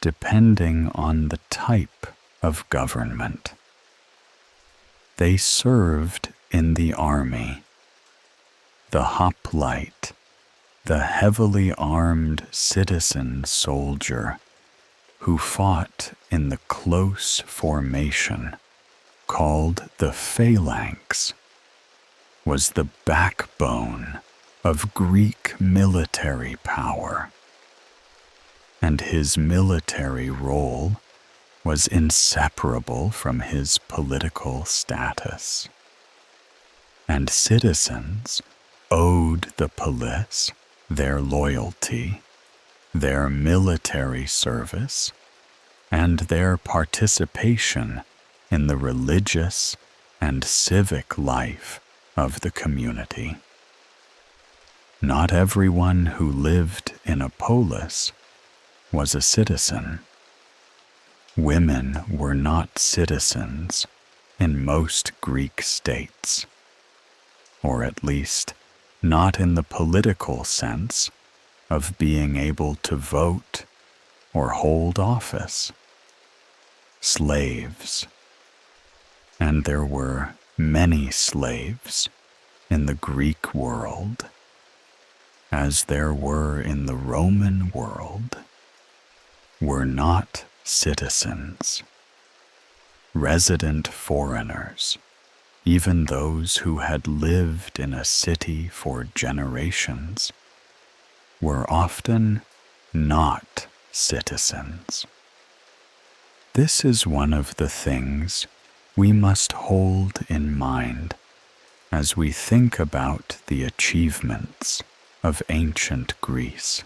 depending on the type of government. They served in the army. The hoplite, the heavily armed citizen soldier who fought in the close formation called the phalanx, was the backbone of Greek military power, and his military role was inseparable from his political status. And citizens owed the polis their loyalty, their military service, and their participation in the religious and civic life of the community. Not everyone who lived in a polis was a citizen. Women were not citizens in most Greek states, or at least not in the political sense of being able to vote or hold office. Slaves, and there were many slaves in the Greek world, as there were in the Roman world, were not citizens. Resident foreigners, even those who had lived in a city for generations, were often not citizens. This is one of the things we must hold in mind as we think about the achievements of ancient Greece.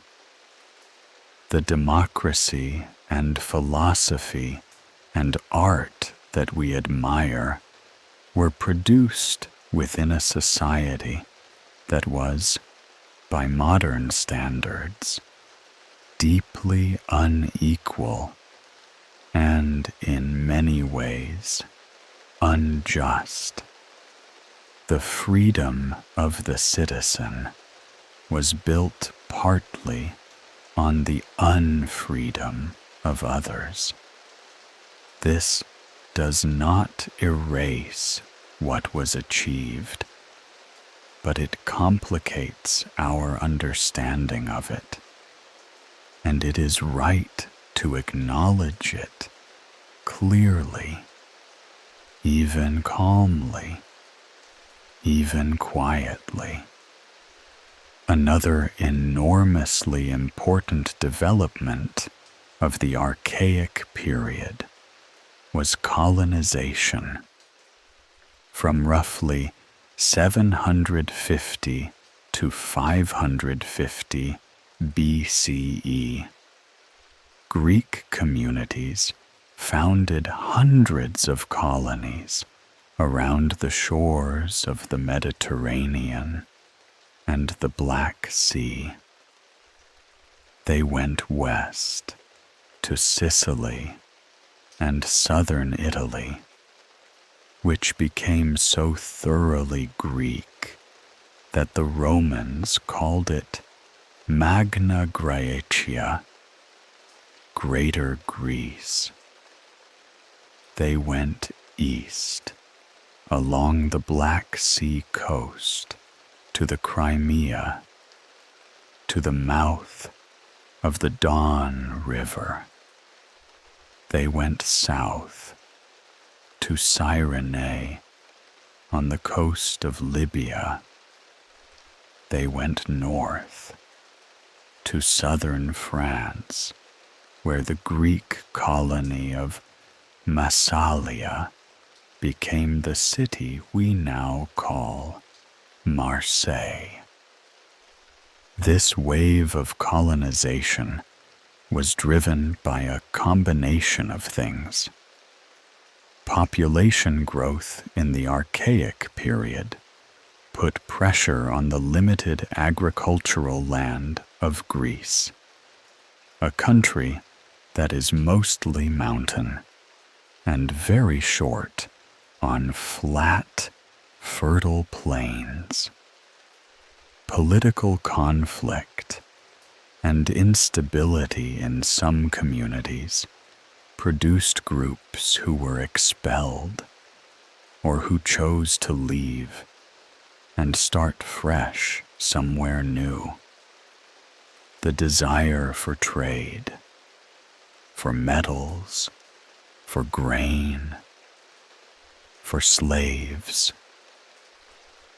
The democracy and philosophy and art that we admire were produced within a society that was, by modern standards, deeply unequal and, in many ways, unjust. The freedom of the citizen was built partly on the unfreedom of others. This does not erase what was achieved, but it complicates our understanding of it, and it is right to acknowledge it clearly, even calmly, even quietly. Another enormously important development of the Archaic period was colonization. From roughly 750 to 550 BCE, Greek communities founded hundreds of colonies around the shores of the Mediterranean and the Black Sea. They went west to Sicily, and southern Italy, which became so thoroughly Greek that the Romans called it Magna Graecia, Greater Greece. They went east, along the Black Sea coast, to the Crimea, to the mouth of the Don River. They went south, to Cyrene, on the coast of Libya. They went north, to southern France, where the Greek colony of Massalia became the city we now call Marseille. This wave of colonization was driven by a combination of things. Population growth in the Archaic period put pressure on the limited agricultural land of Greece, a country that is mostly mountain and very short on flat, fertile plains. Political conflict and instability in some communities produced groups who were expelled or who chose to leave and start fresh somewhere new. The desire for trade, for metals, for grain, for slaves,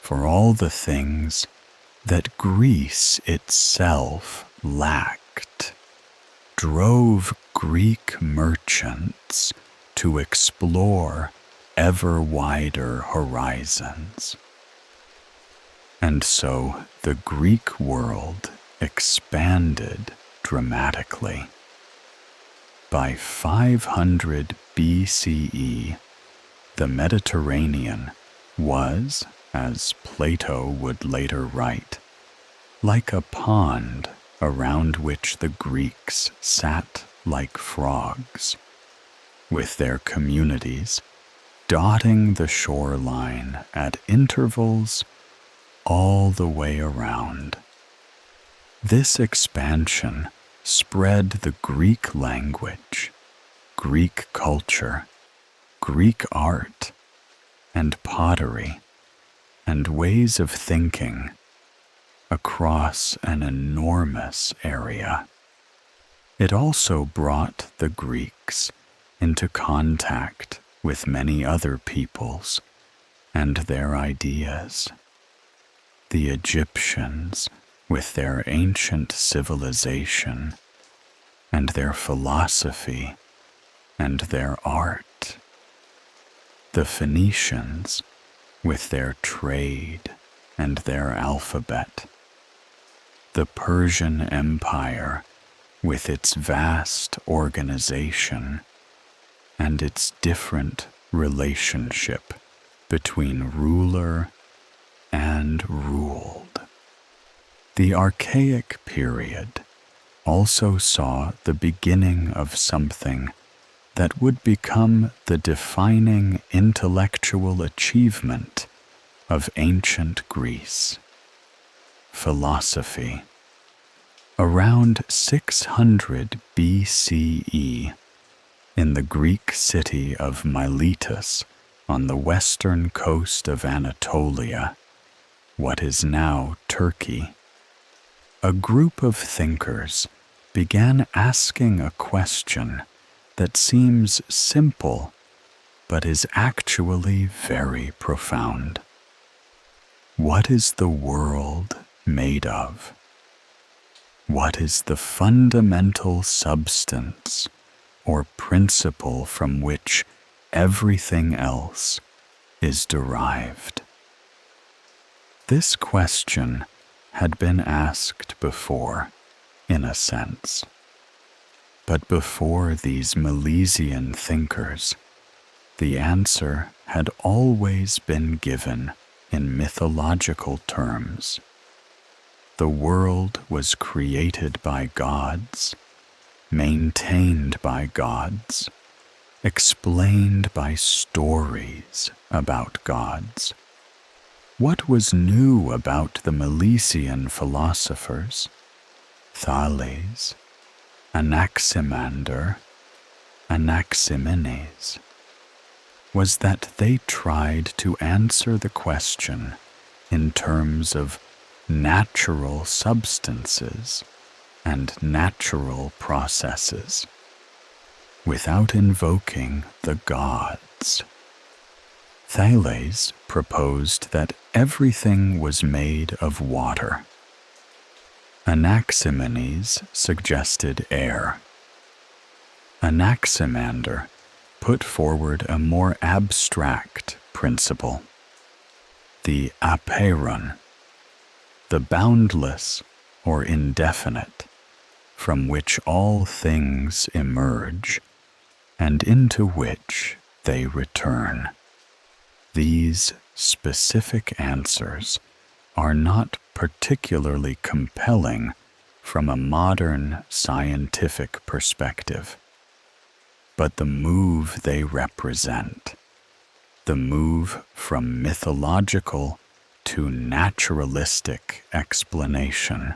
for all the things that Greece itself lacked, drove Greek merchants to explore ever wider horizons. And so the Greek world expanded dramatically. By 500 BCE, the Mediterranean was, as Plato would later write, like a pond around which the Greeks sat like frogs, with their communities dotting the shoreline at intervals all the way around. This expansion spread the Greek language, Greek culture, Greek art, and pottery, and ways of thinking across an enormous area. It also brought the Greeks into contact with many other peoples and their ideas. The Egyptians, with their ancient civilization and their philosophy and their art. The Phoenicians, with their trade and their alphabet. The Persian Empire, with its vast organization and its different relationship between ruler and ruled. The Archaic period also saw the beginning of something that would become the defining intellectual achievement of ancient Greece: philosophy. Around 600 BCE, in the Greek city of Miletus on the western coast of Anatolia, what is now Turkey, a group of thinkers began asking a question that seems simple but is actually very profound. What is the world made of? What is the fundamental substance or principle from which everything else is derived? This question had been asked before, in a sense. But before these Milesian thinkers, the answer had always been given in mythological terms. The world was created by gods, maintained by gods, explained by stories about gods. What was new about the Milesian philosophers, Thales, Anaximander, Anaximenes, was that they tried to answer the question in terms of natural substances and natural processes, without invoking the gods. Thales proposed that everything was made of water. Anaximenes suggested air. Anaximander put forward a more abstract principle, the apeiron, the boundless or indefinite, from which all things emerge and into which they return. These specific answers are not particularly compelling from a modern scientific perspective, but the move they represent, the move from mythological to naturalistic explanation,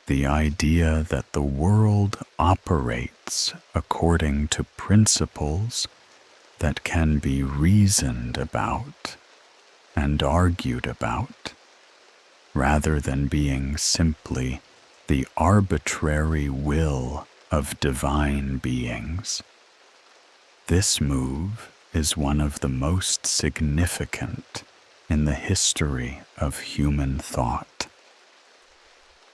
the idea that the world operates according to principles that can be reasoned about and argued about, rather than being simply the arbitrary will of divine beings. This move is one of the most significant in the history of human thought.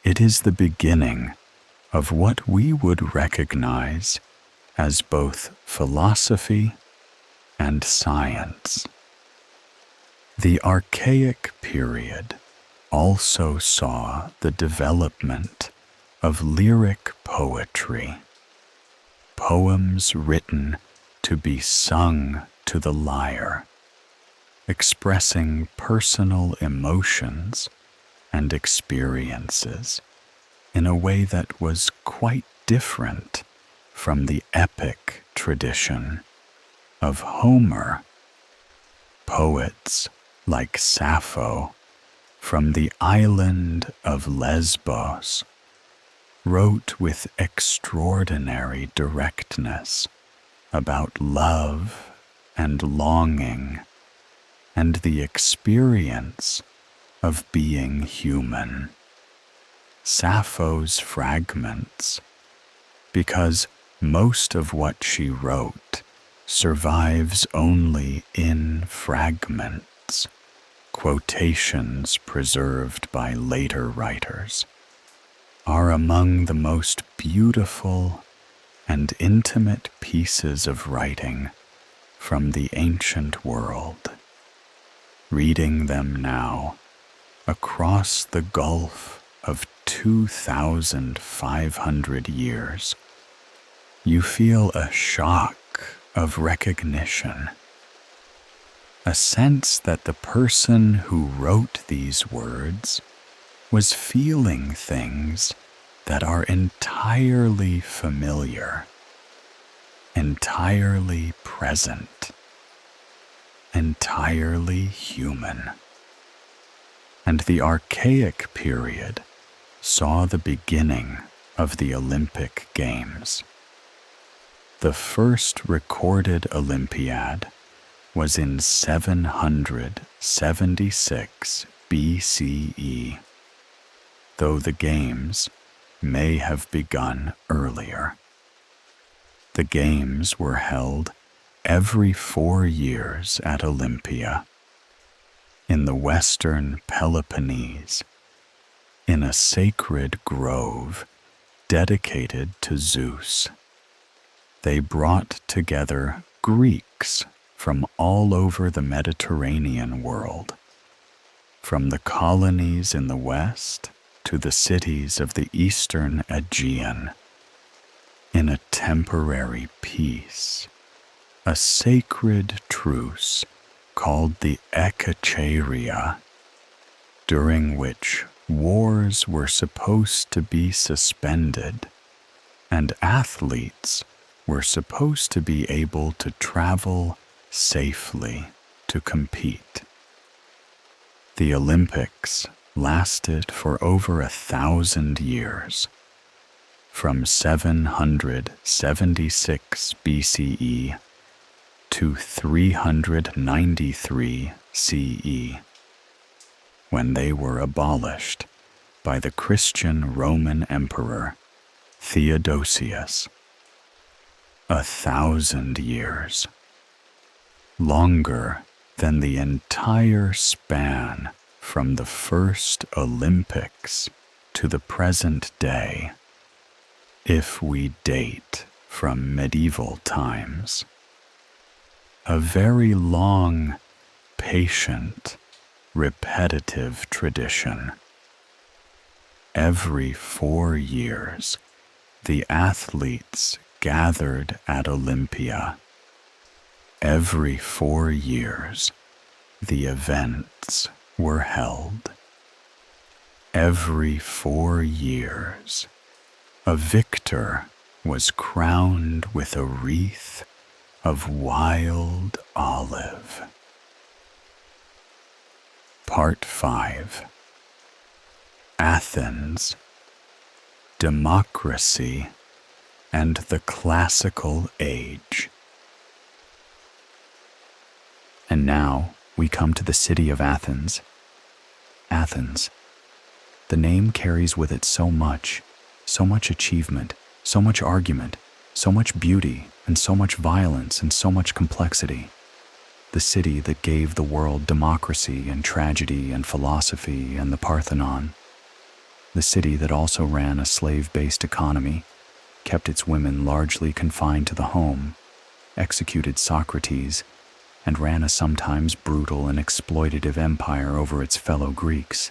It is the beginning of what we would recognize as both philosophy and science. The Archaic period also saw the development of lyric poetry, poems written to be sung to the lyre, expressing personal emotions and experiences in a way that was quite different from the epic tradition of Homer. Poets like Sappho from the island of Lesbos wrote with extraordinary directness about love and longing and the experience of being human. Sappho's fragments, because most of what she wrote survives only in fragments, quotations preserved by later writers, are among the most beautiful and intimate pieces of writing from the ancient world. Reading them now, across the gulf of 2,500 years, you feel a shock of recognition, a sense that the person who wrote these words was feeling things that are entirely familiar, entirely present, entirely human. And the Archaic period saw the beginning of the Olympic Games. The first recorded Olympiad was in 776 BCE, though the Games may have begun earlier. The Games were held every 4 years at Olympia, in the western Peloponnese, in a sacred grove dedicated to Zeus. They brought together Greeks from all over the Mediterranean world, from the colonies in the west to the cities of the eastern Aegean, in a temporary peace, a sacred truce called the Ekacheria, during which wars were supposed to be suspended and athletes were supposed to be able to travel safely to compete. The Olympics lasted for over 1,000 years, from 776 BCE to 393 CE, when they were abolished by the Christian Roman Emperor Theodosius. 1,000 years, longer than the entire span from the first Olympics to the present day, if we date from medieval times. A very long, patient, repetitive tradition. Every 4 years, the athletes gathered at Olympia. Every 4 years, the events were held. Every 4 years, a victor was crowned with a wreath of wild olive. Part 5. Athens, Democracy, and the Classical Age. And now we come to the city of Athens. Athens. The name carries with it so much achievement, so much argument, so much beauty, and so much violence and so much complexity. The city that gave the world democracy and tragedy and philosophy and the Parthenon. The city that also ran a slave-based economy, kept its women largely confined to the home, executed Socrates, and ran a sometimes brutal and exploitative empire over its fellow Greeks.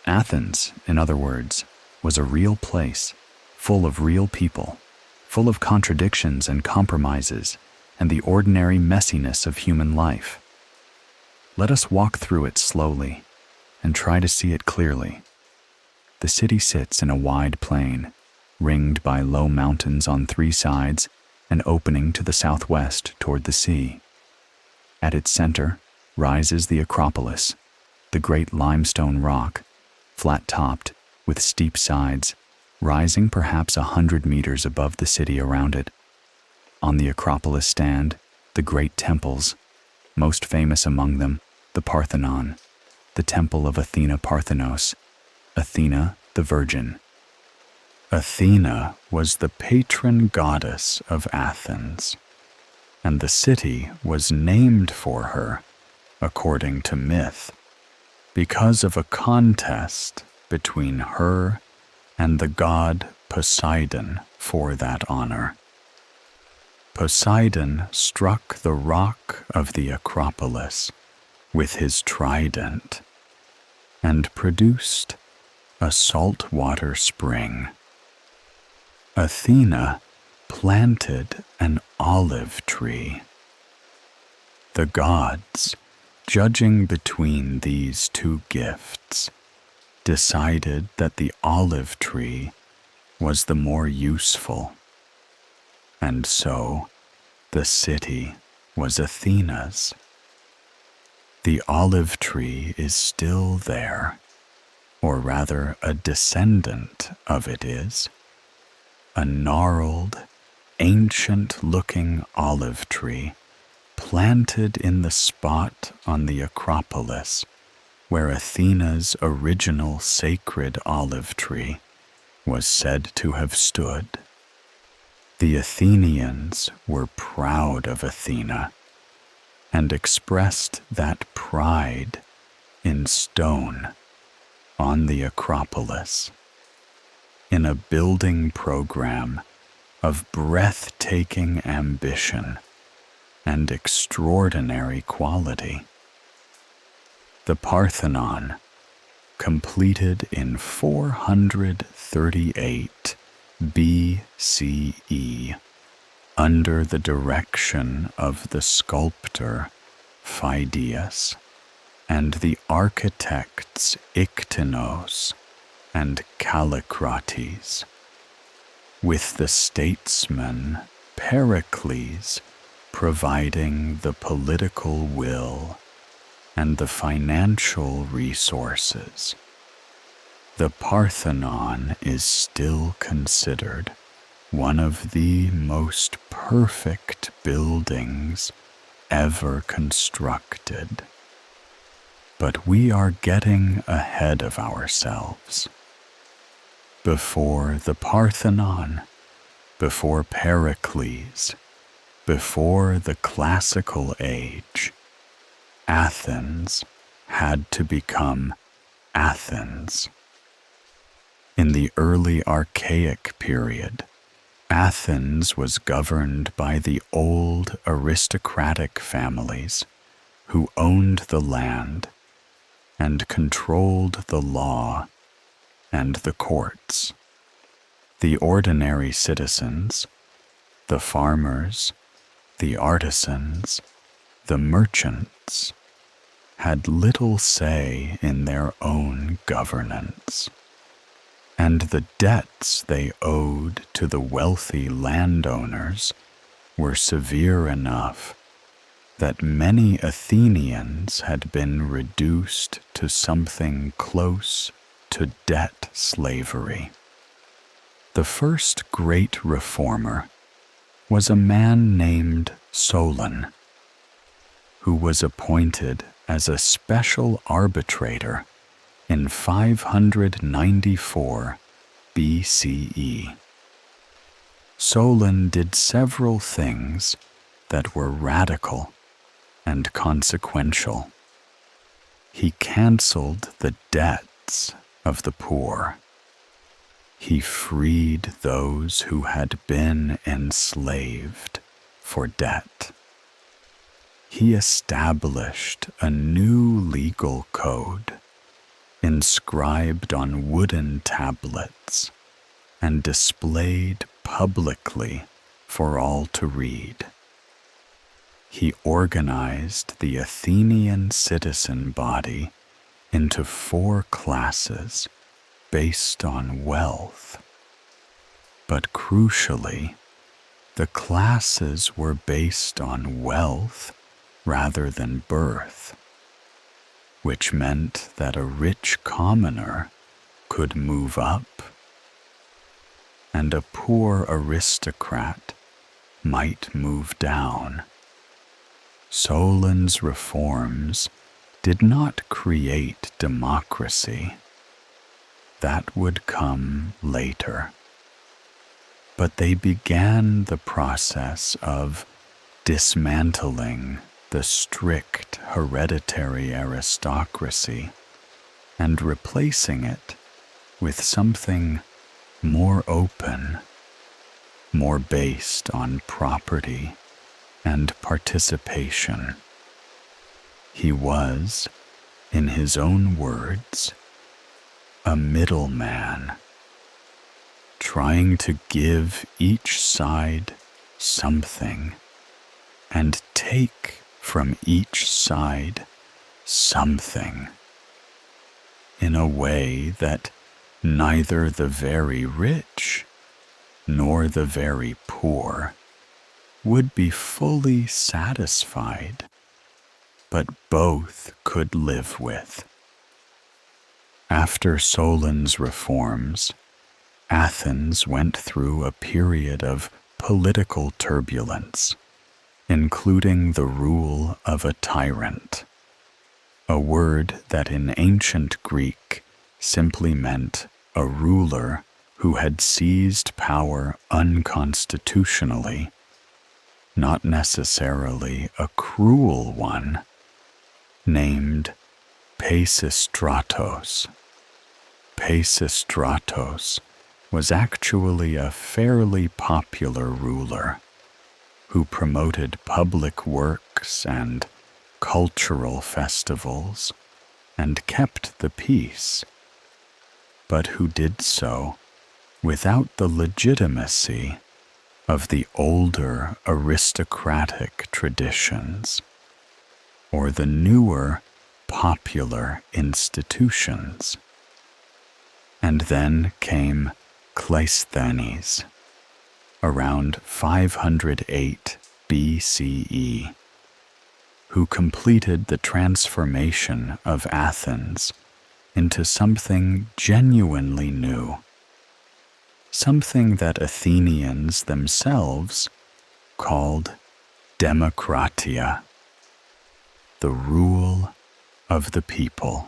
Athens, in other words, was a real place, full of real people, full of contradictions and compromises, and the ordinary messiness of human life. Let us walk through it slowly and try to see it clearly. The city sits in a wide plain, ringed by low mountains on 3 sides and opening to the southwest toward the sea. At its center rises the Acropolis, the great limestone rock, flat-topped, with steep sides, rising perhaps 100 meters above the city around it. On the Acropolis stand the great temples, most famous among them the Parthenon, the temple of Athena Parthenos, Athena the Virgin. Athena was the patron goddess of Athens, and the city was named for her, according to myth, because of a contest between her and the god Poseidon for that honor. Poseidon struck the rock of the Acropolis with his trident and produced a saltwater spring. Athena planted an olive tree. The gods, judging between these 2 gifts, decided that the olive tree was the more useful, and so the city was Athena's. The olive tree is still there, or rather a descendant of it is, a gnarled, ancient-looking olive tree planted in the spot on the Acropolis where Athena's original sacred olive tree was said to have stood. The Athenians were proud of Athena and expressed that pride in stone on the Acropolis, in a building program of breathtaking ambition and extraordinary quality. The Parthenon, completed in 438 BCE under the direction of the sculptor Phidias and the architects Iktinos and Callicrates. with the statesman Pericles providing the political will and the financial resources. The Parthenon is still considered one of the most perfect buildings ever constructed. But we are getting ahead of ourselves. Before the Parthenon, before Pericles, before the classical age, Athens had to become Athens. In the early Archaic period, Athens was governed by the old aristocratic families who owned the land and controlled the law and the courts. The ordinary citizens, the farmers, the artisans, the merchants, had little say in their own governance, and the debts they owed to the wealthy landowners were severe enough that many Athenians had been reduced to something close to debt slavery. The first great reformer was a man named Solon, who was appointed as a special arbitrator in 594 BCE. Solon did several things that were radical and consequential. He canceled the debts of the poor. He freed those who had been enslaved for debt. He established a new legal code, inscribed on wooden tablets and displayed publicly for all to read. He organized the Athenian citizen body into 4 classes based on wealth. But crucially, the classes were based on wealth rather than birth, which meant that a rich commoner could move up, and a poor aristocrat might move down. Solon's reforms did not create democracy. That would come later. But they began the process of dismantling the strict hereditary aristocracy and replacing it with something more open, more based on property and participation. He was, in his own words, a middleman, trying to give each side something and take from each side something, in a way that neither the very rich nor the very poor would be fully satisfied, but both could live with. After Solon's reforms, Athens went through a period of political turbulence, including the rule of a tyrant, a word that in ancient Greek simply meant a ruler who had seized power unconstitutionally, not necessarily a cruel one, named Pisistratos. Pisistratos was actually a fairly popular ruler who promoted public works and cultural festivals and kept the peace, but who did so without the legitimacy of the older aristocratic traditions or the newer popular institutions. And then came Cleisthenes, around 508 BCE, who completed the transformation of Athens into something genuinely new, something that Athenians themselves called demokratia, the rule of the people.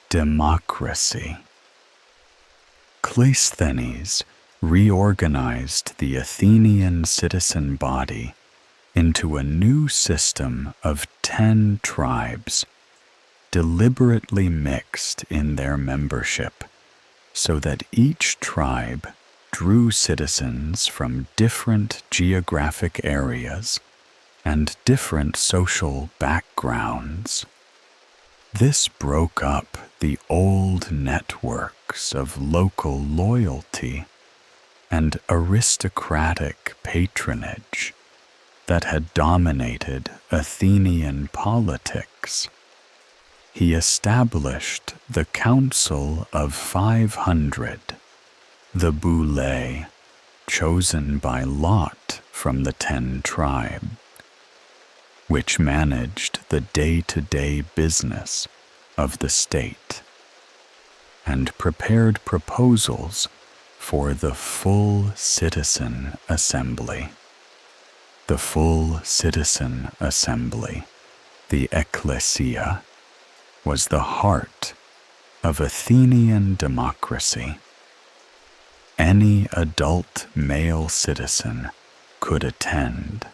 Democracy. Cleisthenes reorganized the Athenian citizen body into a new system of 10 tribes, deliberately mixed in their membership, so that each tribe drew citizens from different geographic areas and different social backgrounds. This broke up the old networks of local loyalty and aristocratic patronage that had dominated Athenian politics. He established the Council of 500, the Boule, chosen by lot from the 10 tribes, which managed the day-to-day business of the state and prepared proposals for the full citizen assembly. The full citizen assembly, the ecclesia, was the heart of Athenian democracy. Any adult male citizen could attend,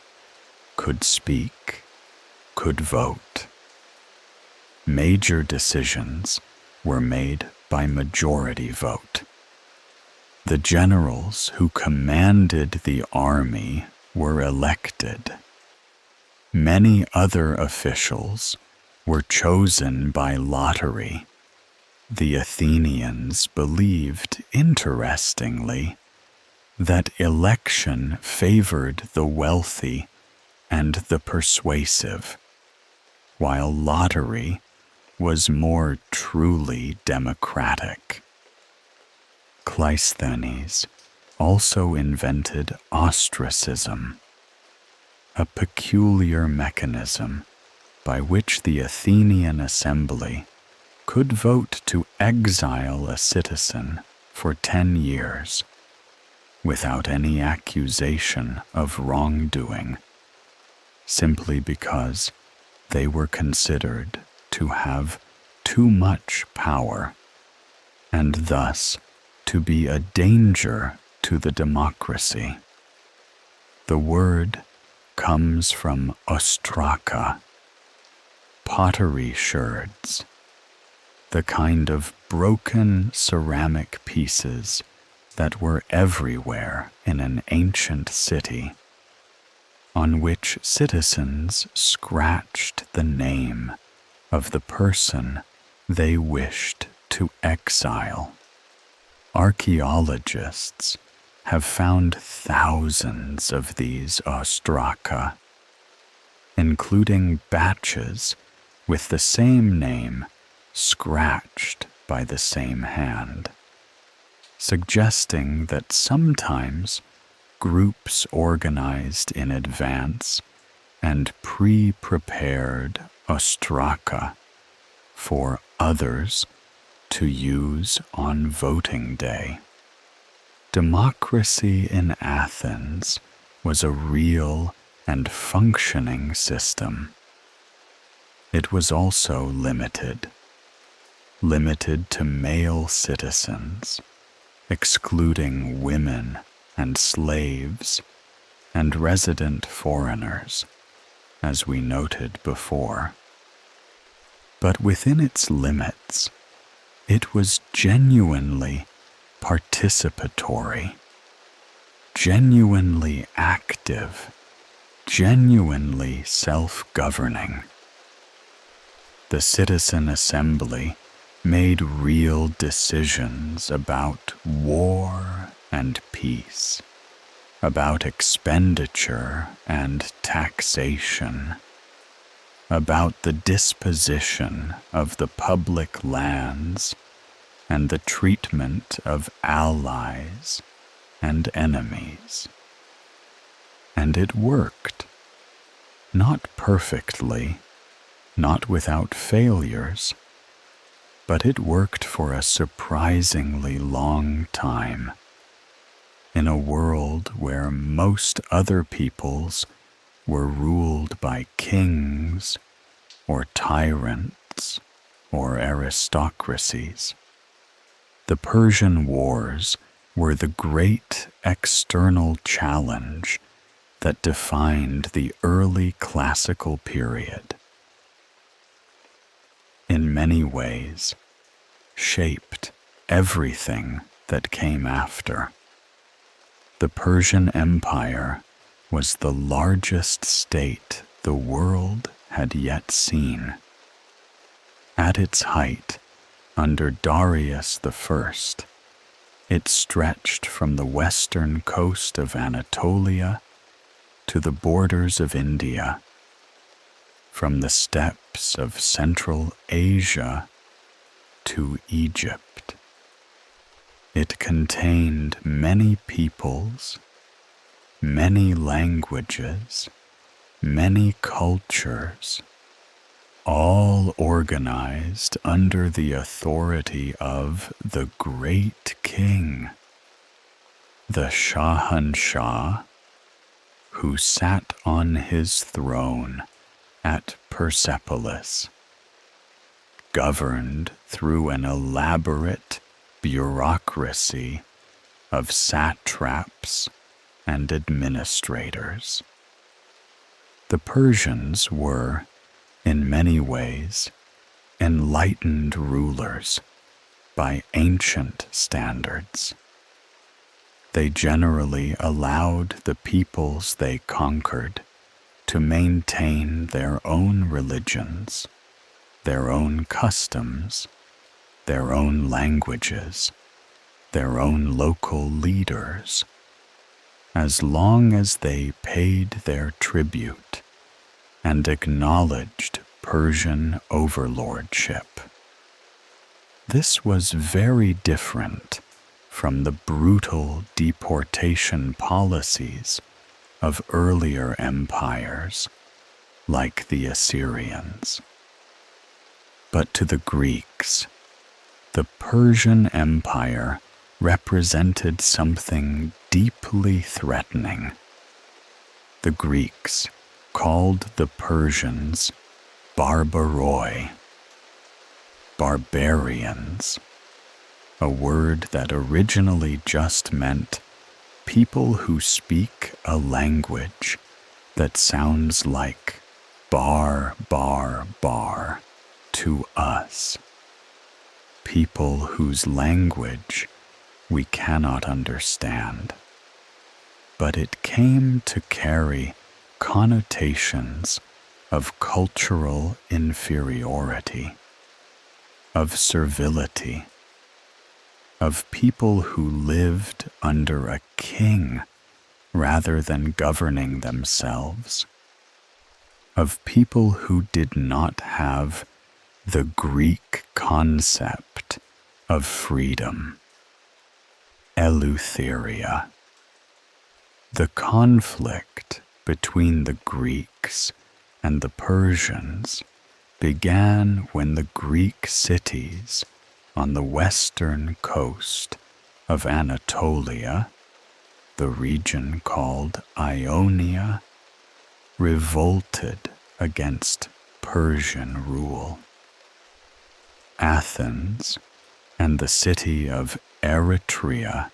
could speak, could vote. Major decisions were made by majority vote. The generals who commanded the army were elected. Many other officials were chosen by lottery. The Athenians believed, interestingly, that election favored the wealthy and the persuasive, while lottery was more truly democratic. Cleisthenes also invented ostracism, a peculiar mechanism by which the Athenian assembly could vote to exile a citizen for 10 years without any accusation of wrongdoing, simply because they were considered to have too much power and thus to be a danger to the democracy. The word comes from ostraka, pottery sherds, the kind of broken ceramic pieces that were everywhere in an ancient city, on which citizens scratched the name of the person they wished to exile. Archaeologists have found thousands of these ostraka, including batches with the same name scratched by the same hand, suggesting that sometimes groups organized in advance and pre-prepared ostraka for others to use on voting day. Democracy in Athens was a real and functioning system. It was also limited to male citizens, excluding women and slaves and resident foreigners, as we noted before. But within its limits, it was genuinely participatory, genuinely active, genuinely self-governing. The citizen assembly made real decisions about war and peace, about expenditure and taxation, about the disposition of the public lands and the treatment of allies and enemies. And it worked. Not perfectly, not without failures, but it worked for a surprisingly long time, in a world where most other peoples were ruled by kings or tyrants or aristocracies. The Persian Wars were the great external challenge that defined the early classical period. In many ways, shaped everything that came after. The Persian Empire was the largest state the world had yet seen. At its height, under Darius I, it stretched from the western coast of Anatolia to the borders of India, from the steppes of Central Asia to Egypt. It contained many peoples, many languages, many cultures, all organized under the authority of the great king, the Shahanshah, who sat on his throne at Persepolis, governed through an elaborate bureaucracy of satraps and administrators. The Persians were, in many ways, enlightened rulers by ancient standards. They generally allowed the peoples they conquered to maintain their own religions, their own customs, their own languages, their own local leaders, as long as they paid their tribute and acknowledged Persian overlordship. This was very different from the brutal deportation policies of earlier empires, like the Assyrians. But to the Greeks, the Persian Empire represented something deeply threatening. The Greeks called the Persians barbaroi, barbarians, a word that originally just meant people who speak a language that sounds like bar, bar, bar to us. People whose language we cannot understand. But it came to carry connotations of cultural inferiority, of servility, of people who lived under a king rather than governing themselves, of people who did not have the Greek concept of freedom, eleutheria. The conflict between the Greeks and the Persians began when the Greek cities on the western coast of Anatolia, the region called Ionia, revolted against Persian rule. Athens and the city of Eretria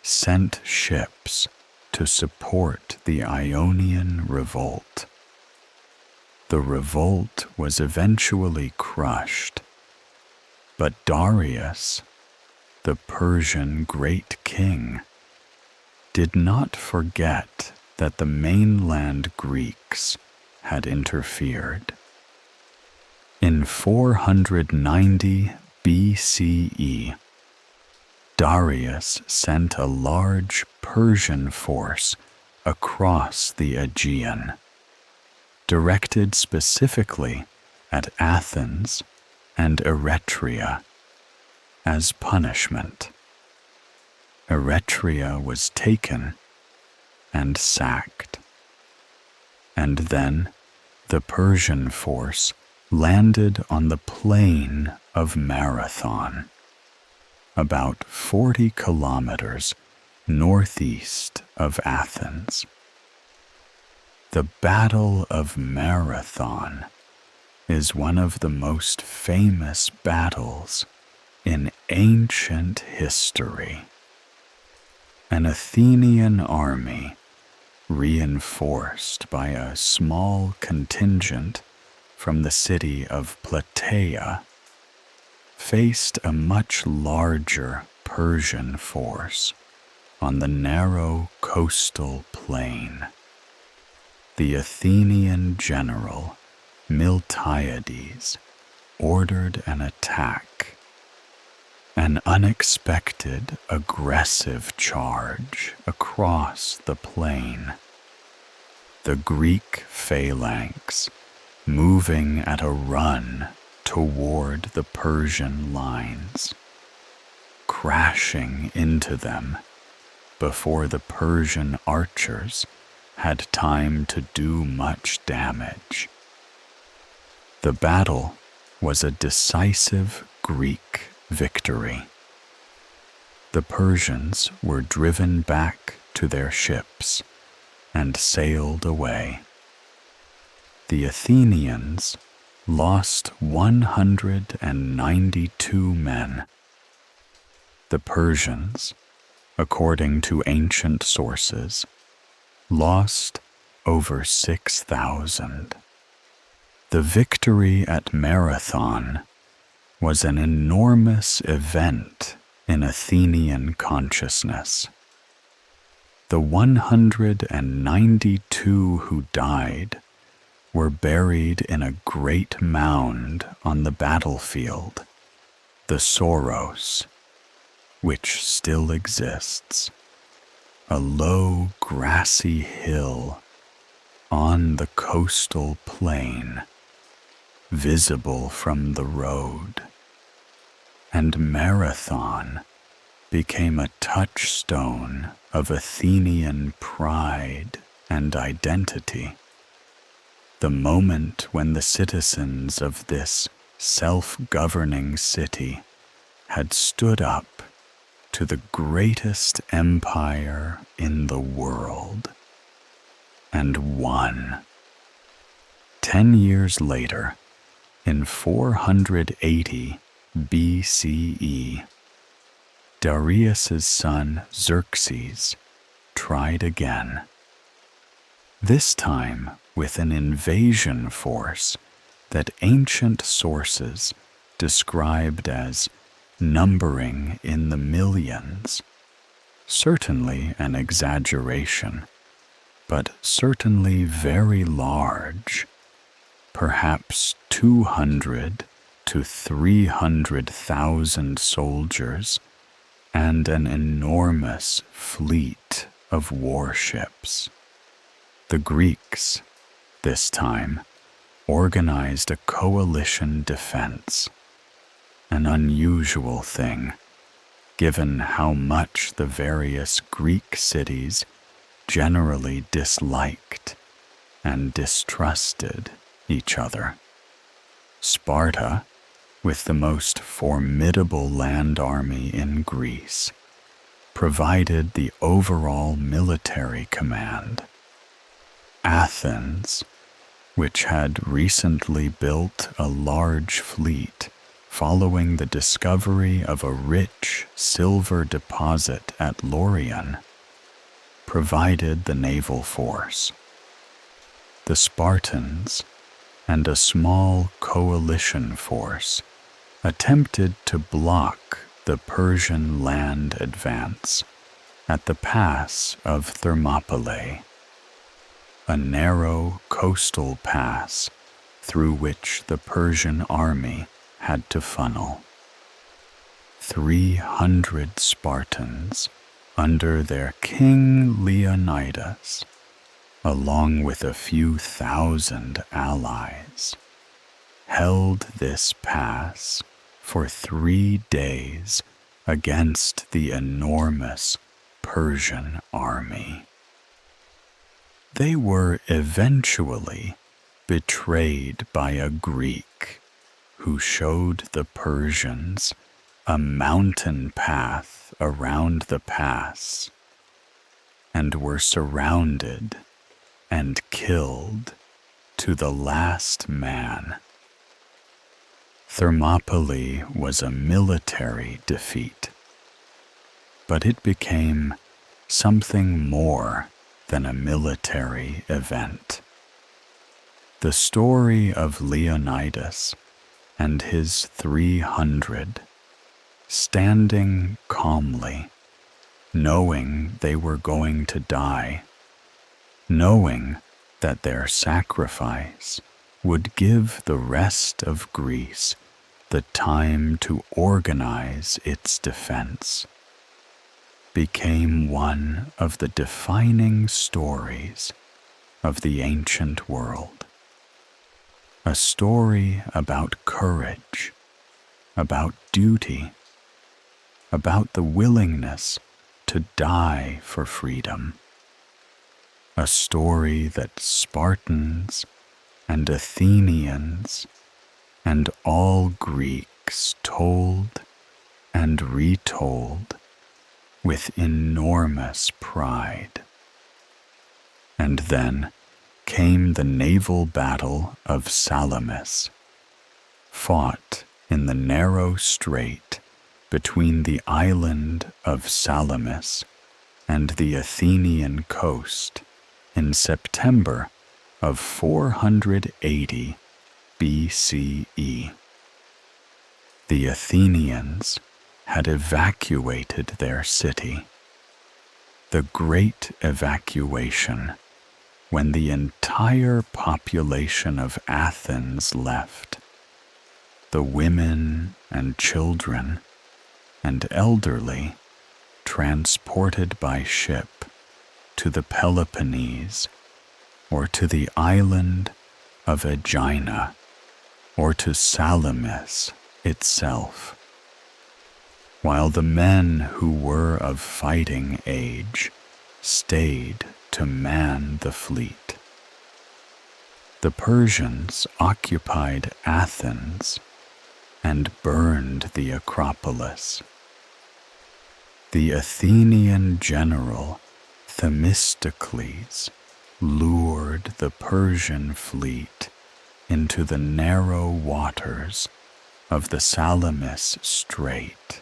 sent ships to support the Ionian revolt. The revolt was eventually crushed, but Darius, the Persian great king, did not forget that the mainland Greeks had interfered. In 490 BCE, Darius sent a large Persian force across the Aegean, directed specifically at Athens and Eretria as punishment. Eretria was taken and sacked, and then the Persian force landed on the plain of Marathon, about 40 kilometers northeast of Athens. The Battle of Marathon is one of the most famous battles in ancient history. An Athenian army, reinforced by a small contingent from the city of Plataea, faced a much larger Persian force on the narrow coastal plain. The Athenian general Miltiades ordered an attack, an unexpected, aggressive charge across the plain. The Greek phalanx moving at a run toward the Persian lines, crashing into them before the Persian archers had time to do much damage. The battle was a decisive Greek victory. The Persians were driven back to their ships and sailed away. The Athenians lost 192 men. The Persians, according to ancient sources, lost over 6,000. The victory at Marathon was an enormous event in Athenian consciousness. The 192 who died were buried in a great mound on the battlefield, the Soros, which still exists, a low grassy hill on the coastal plain, visible from the road. And Marathon became a touchstone of Athenian pride and identity. The moment when the citizens of this self-governing city had stood up to the greatest empire in the world and won. 10 years later, in 480 BCE, Darius's son Xerxes tried again, this time with an invasion force that ancient sources described as numbering in the millions. Certainly an exaggeration, but certainly very large, perhaps 200 to 300,000 soldiers and an enormous fleet of warships. The Greeks, this time, organized a coalition defense, an unusual thing, given how much the various Greek cities generally disliked and distrusted each other. Sparta, with the most formidable land army in Greece, provided the overall military command. Athens, which had recently built a large fleet following the discovery of a rich silver deposit at Laurion, provided the naval force. The Spartans and a small coalition force attempted to block the Persian land advance at the pass of Thermopylae, a narrow coastal pass through which the Persian army had to funnel. 300 Spartans under their king Leonidas, along with a few thousand allies, held this pass for 3 days against the enormous Persian army. They were eventually betrayed by a Greek who showed the Persians a mountain path around the pass, and were surrounded and killed to the last man. Thermopylae was a military defeat, but it became something more than a military event. The story of Leonidas and his 300 standing calmly, knowing they were going to die, knowing that their sacrifice would give the rest of Greece the time to organize its defense, became one of the defining stories of the ancient world. A story about courage, about duty, about the willingness to die for freedom. A story that Spartans and Athenians and all Greeks told and retold with enormous pride. And then came the naval battle of Salamis, fought in the narrow strait between the island of Salamis and the Athenian coast in September of 480 BCE. The Athenians had evacuated their city. The great evacuation, when the entire population of Athens left, the women and children and elderly transported by ship to the Peloponnese or to the island of Aegina or to Salamis itself, while the men who were of fighting age stayed to man the fleet. The Persians occupied Athens and burned the Acropolis. The Athenian general Themistocles lured the Persian fleet into the narrow waters of the Salamis Strait,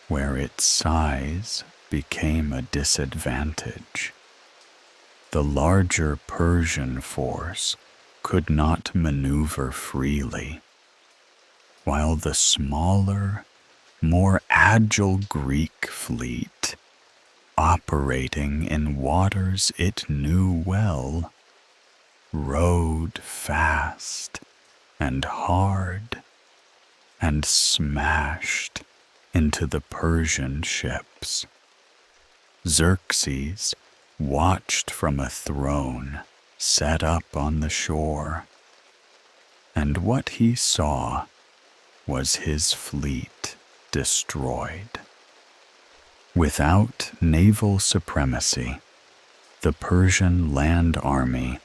where its size became a disadvantage. The larger Persian force could not maneuver freely, while the smaller, more agile Greek fleet, operating in waters it knew well, rowed fast and hard and smashed into the Persian ships. Xerxes watched from a throne set up on the shore, and what he saw was his fleet destroyed. Without naval supremacy, the Persian land army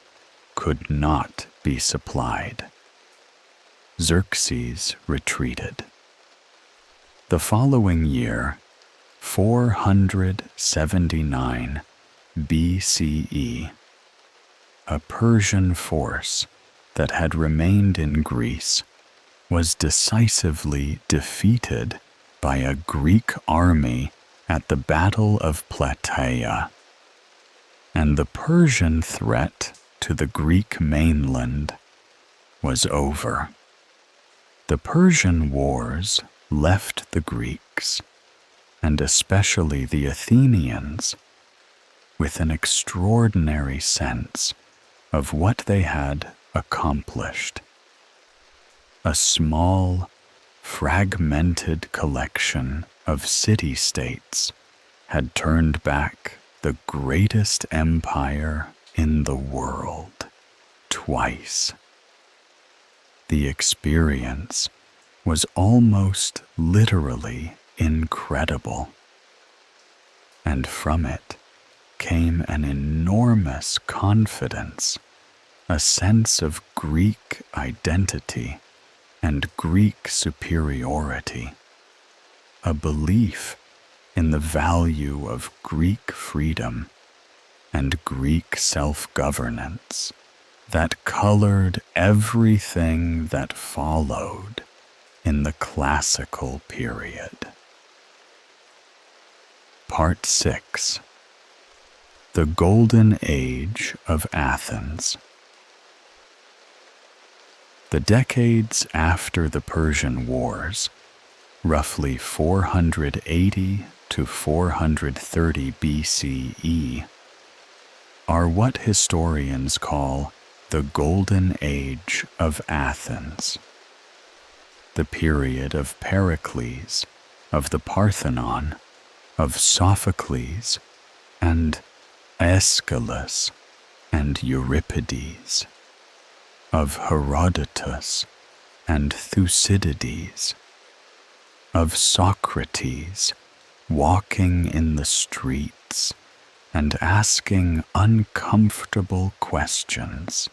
could not be supplied. Xerxes retreated. The following year, 479 BCE, a Persian force that had remained in Greece was decisively defeated by a Greek army at the Battle of Plataea, and the Persian threat to the Greek mainland was over. The Persian wars left the Greeks, and especially the Athenians, with an extraordinary sense of what they had accomplished. A small, fragmented collection of city-states had turned back the greatest empire in the world twice. The experience was almost literally incredible. And from it came an enormous confidence, a sense of Greek identity and Greek superiority, a belief in the value of Greek freedom and Greek self-governance that colored everything that followed in the classical period. Part 6. The Golden Age of Athens. The decades after the Persian Wars, roughly 480 to 430 BCE, are what historians call the Golden Age of Athens. The period of Pericles, of the Parthenon, of Sophocles, and Aeschylus and Euripides, of Herodotus and Thucydides, of Socrates walking in the streets and asking uncomfortable questions.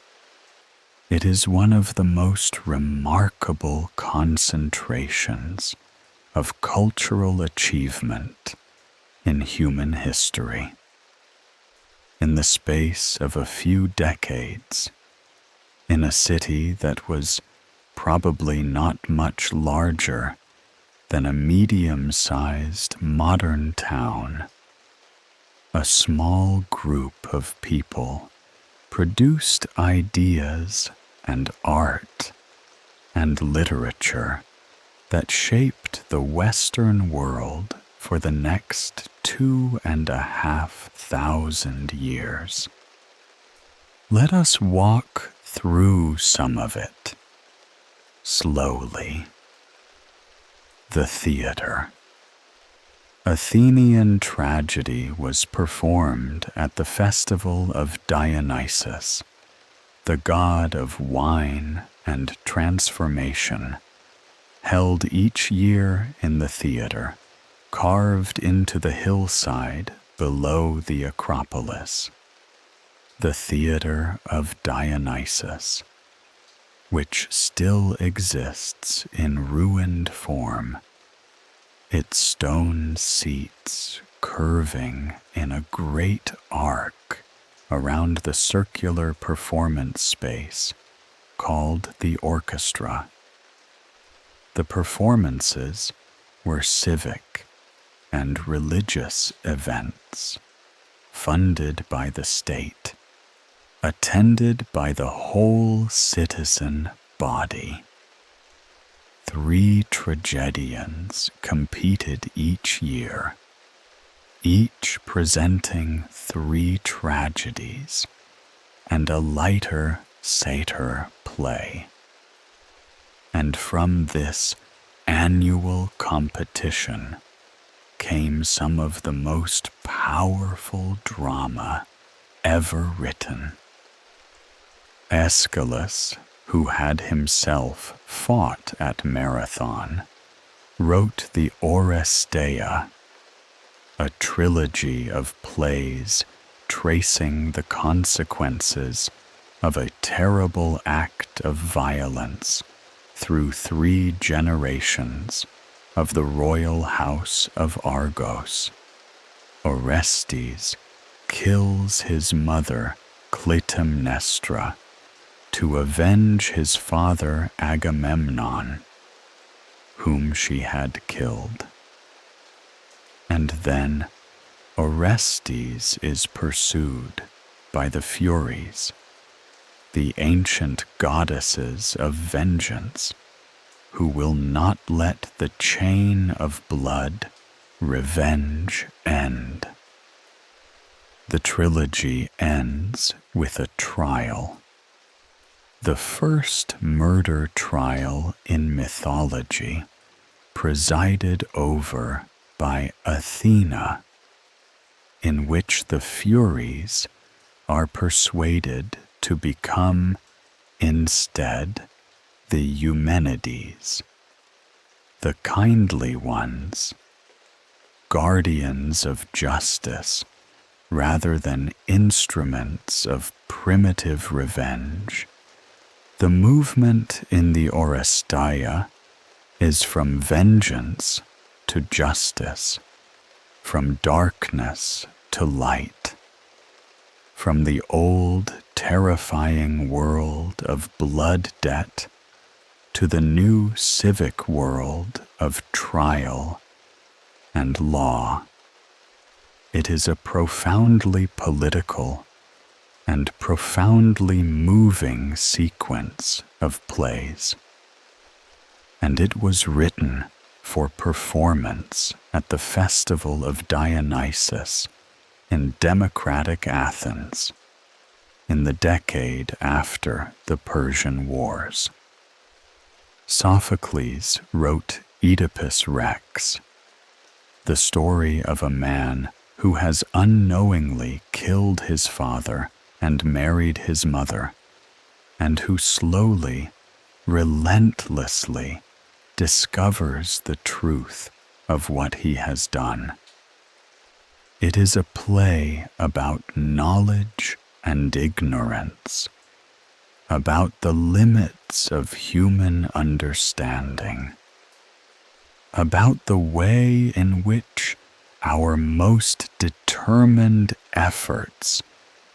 It is one of the most remarkable concentrations of cultural achievement in human history. In the space of a few decades, in a city that was probably not much larger than a medium-sized modern town, a small group of people produced ideas and art and literature that shaped the Western world for the next 2,500 years. Let us walk through some of it, slowly. The theater. Athenian tragedy was performed at the festival of Dionysus, the god of wine and transformation, held each year in the theater, carved into the hillside below the Acropolis. The theater of Dionysus, which still exists in ruined form, its stone seats curving in a great arc around the circular performance space called the orchestra. The performances were civic and religious events, funded by the state, attended by the whole citizen body. 3 tragedians competed each year, each presenting 3 tragedies and a lighter satyr play. And from this annual competition came some of the most powerful drama ever written. Aeschylus, who had himself fought at Marathon, wrote the Oresteia, a trilogy of plays tracing the consequences of a terrible act of violence through 3 generations of the royal house of Argos. Orestes kills his mother Clytemnestra to avenge his father Agamemnon, whom she had killed. And then Orestes is pursued by the Furies, the ancient goddesses of vengeance, who will not let the chain of blood, revenge, end. The trilogy ends with a trial. The first murder trial in mythology, presided over by Athena, in which the Furies are persuaded to become, instead, the Eumenides, the kindly ones guardians of justice rather than instruments of primitive revenge. The movement in the Oresteia is from vengeance to justice, from darkness to light, from the old terrifying world of blood debt to the new civic world of trial and law. It is a profoundly political and profoundly moving sequence of plays, and it was written for performance at the festival of Dionysus in democratic Athens in the decade after the Persian Wars. Sophocles wrote Oedipus Rex, the story of a man who has unknowingly killed his father and married his mother, and who slowly, relentlessly discovers the truth of what he has done. It is a play about knowledge and ignorance, about the limits of human understanding, about the way in which our most determined efforts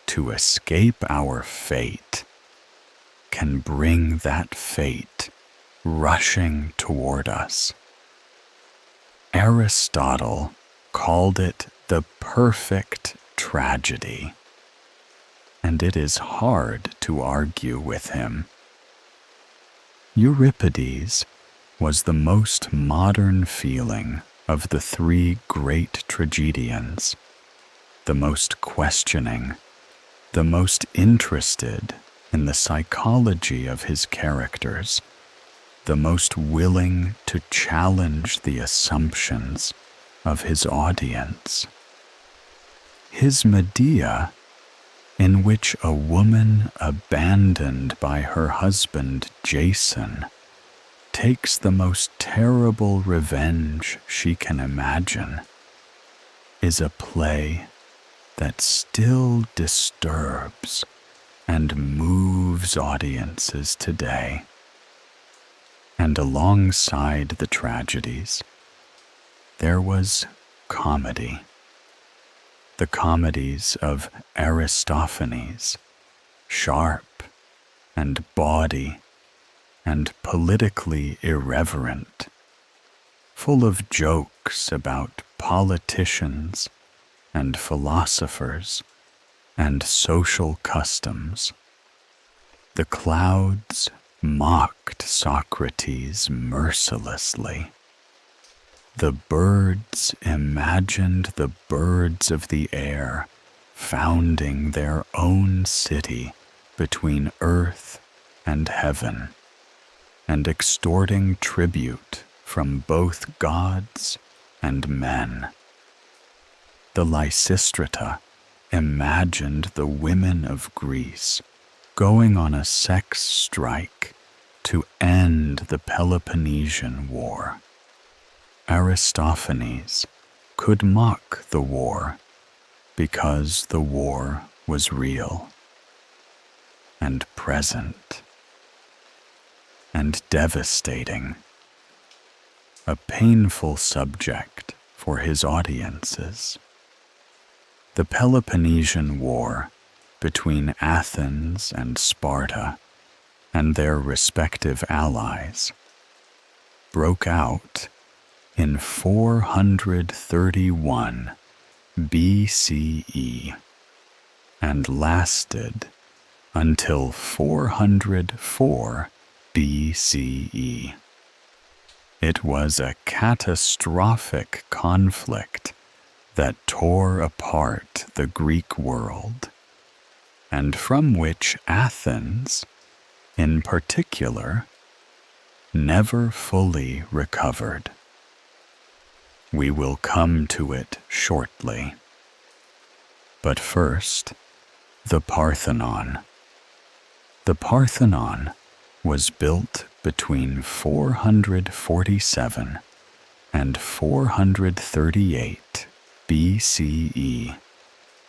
to escape our fate can bring that fate rushing toward us. Aristotle called it the perfect tragedy, and it is hard to argue with him. Euripides was the most modern feeling of the three great tragedians, the most questioning, the most interested in the psychology of his characters, the most willing to challenge the assumptions of his audience. His Medea, in which a woman abandoned by her husband Jason takes the most terrible revenge she can imagine, is a play that still disturbs and moves audiences today. And alongside the tragedies, there was comedy. The comedies of Aristophanes, sharp and bawdy and politically irreverent, full of jokes about politicians and philosophers and social customs. The clouds mocked Socrates mercilessly. The birds imagined the birds of the air founding their own city between earth and heaven, and extorting tribute from both gods and men. The Lysistrata imagined the women of Greece going on a sex strike to end the Peloponnesian War. Aristophanes could mock the war because the war was real and present and devastating, a painful subject for his audiences. The Peloponnesian War between Athens and Sparta and their respective allies broke out in 431 BCE and lasted until 404 BCE. It was a catastrophic conflict that tore apart the Greek world, and from which Athens, in particular, never fully recovered. We will come to it shortly. But first, the Parthenon. The Parthenon was built between 447 and 438 BCE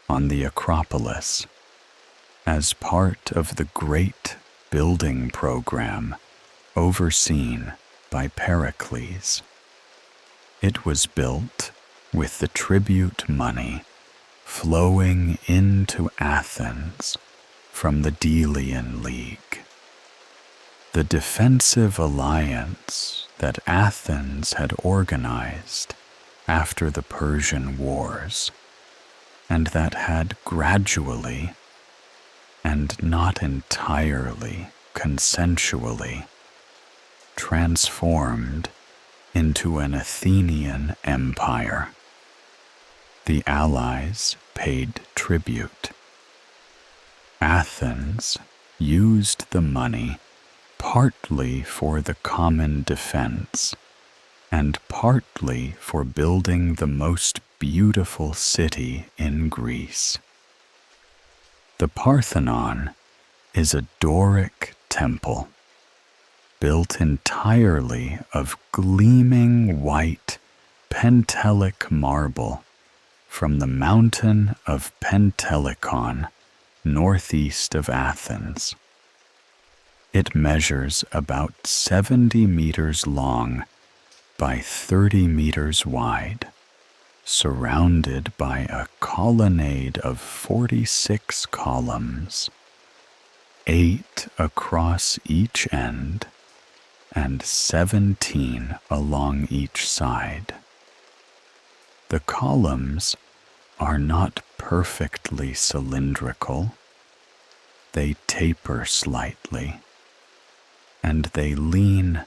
on the Acropolis as part of the great building program overseen by Pericles. It was built with the tribute money flowing into Athens from the Delian League. The defensive alliance that Athens had organized after the Persian Wars, and that had gradually, and not entirely consensually, transformed into an Athenian empire. The allies paid tribute. Athens used the money partly for the common defense and partly for building the most beautiful city in Greece. The Parthenon is a Doric temple built entirely of gleaming white Pentelic marble from the mountain of Pentelicon, northeast of Athens. It measures about 70 meters long by 30 meters wide, surrounded by a colonnade of 46 columns, 8 across each end and 17 along each side. The columns are not perfectly cylindrical. They taper slightly, and they lean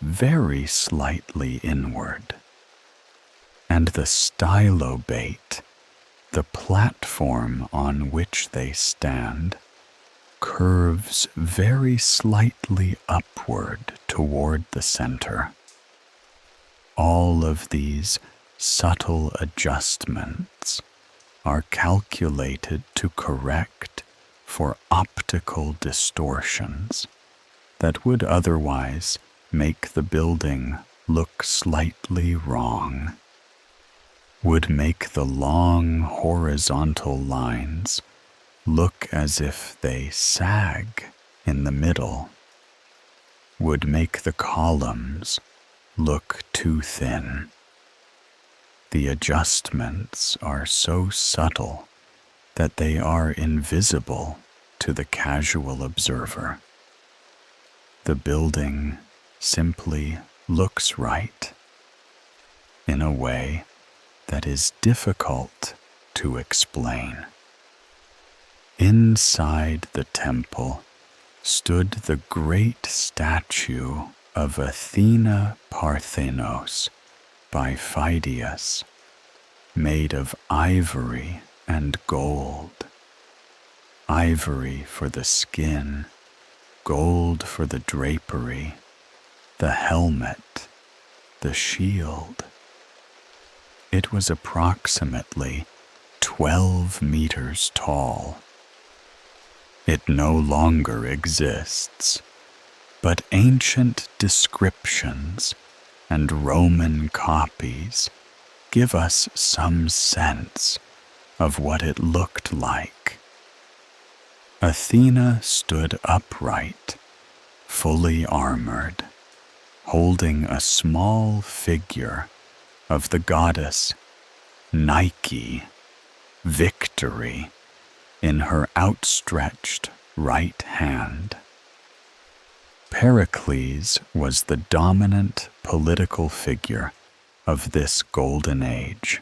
very slightly inward. And the stylobate, the platform on which they stand, curves very slightly upward toward the center. All of these subtle adjustments are calculated to correct for optical distortions that would otherwise make the building look slightly wrong, would make the long horizontal lines look as if they sag in the middle, would make the columns look too thin. The adjustments are so subtle that they are invisible to the casual observer. The building simply looks right in a way that is difficult to explain. Inside the temple stood the great statue of Athena Parthenos by Phidias, made of ivory and gold. Ivory for the skin, gold for the drapery, the helmet, the shield. It was approximately 12 meters tall. It no longer exists, but ancient descriptions and Roman copies give us some sense of what it looked like. Athena stood upright, fully armored, holding a small figure of the goddess Nike, Victory, in her outstretched right hand. Pericles was the dominant political figure of this golden age.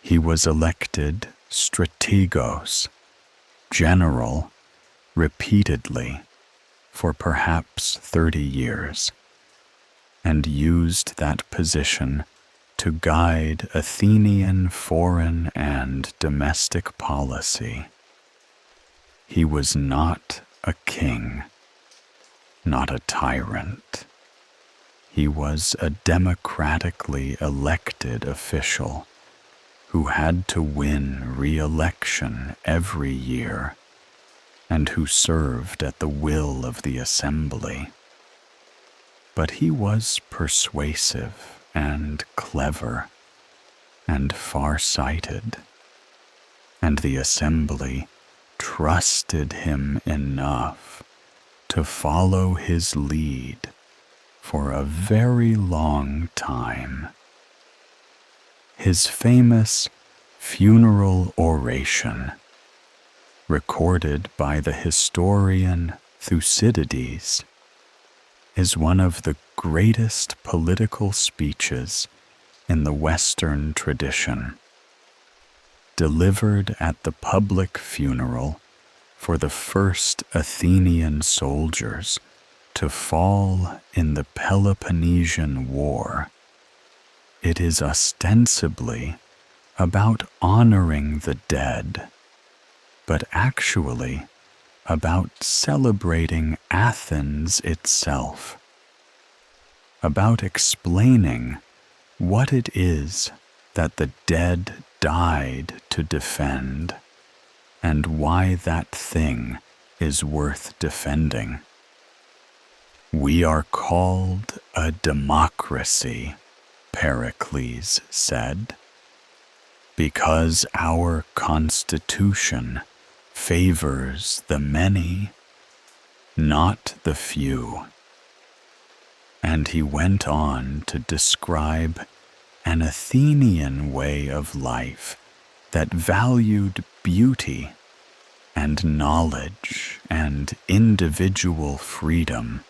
He was elected strategos, general, repeatedly for perhaps 30 years, and used that position to guide Athenian foreign and domestic policy. He was not a king, not a tyrant. He was a democratically elected official who had to win re-election every year and who served at the will of the assembly. But he was persuasive and clever and far-sighted, and the assembly trusted him enough to follow his lead for a very long time. His famous funeral oration, recorded by the historian Thucydides, is one of the greatest political speeches in the Western tradition, delivered at the public funeral for the first Athenian soldiers to fall in the Peloponnesian War. It is ostensibly about honoring the dead, but actually about celebrating Athens itself, about explaining what it is that the dead died to defend, and why that thing is worth defending. We are called a democracy, Pericles said, because our constitution favors the many, not the few. And he went on to describe an Athenian way of life that valued beauty and knowledge and individual freedom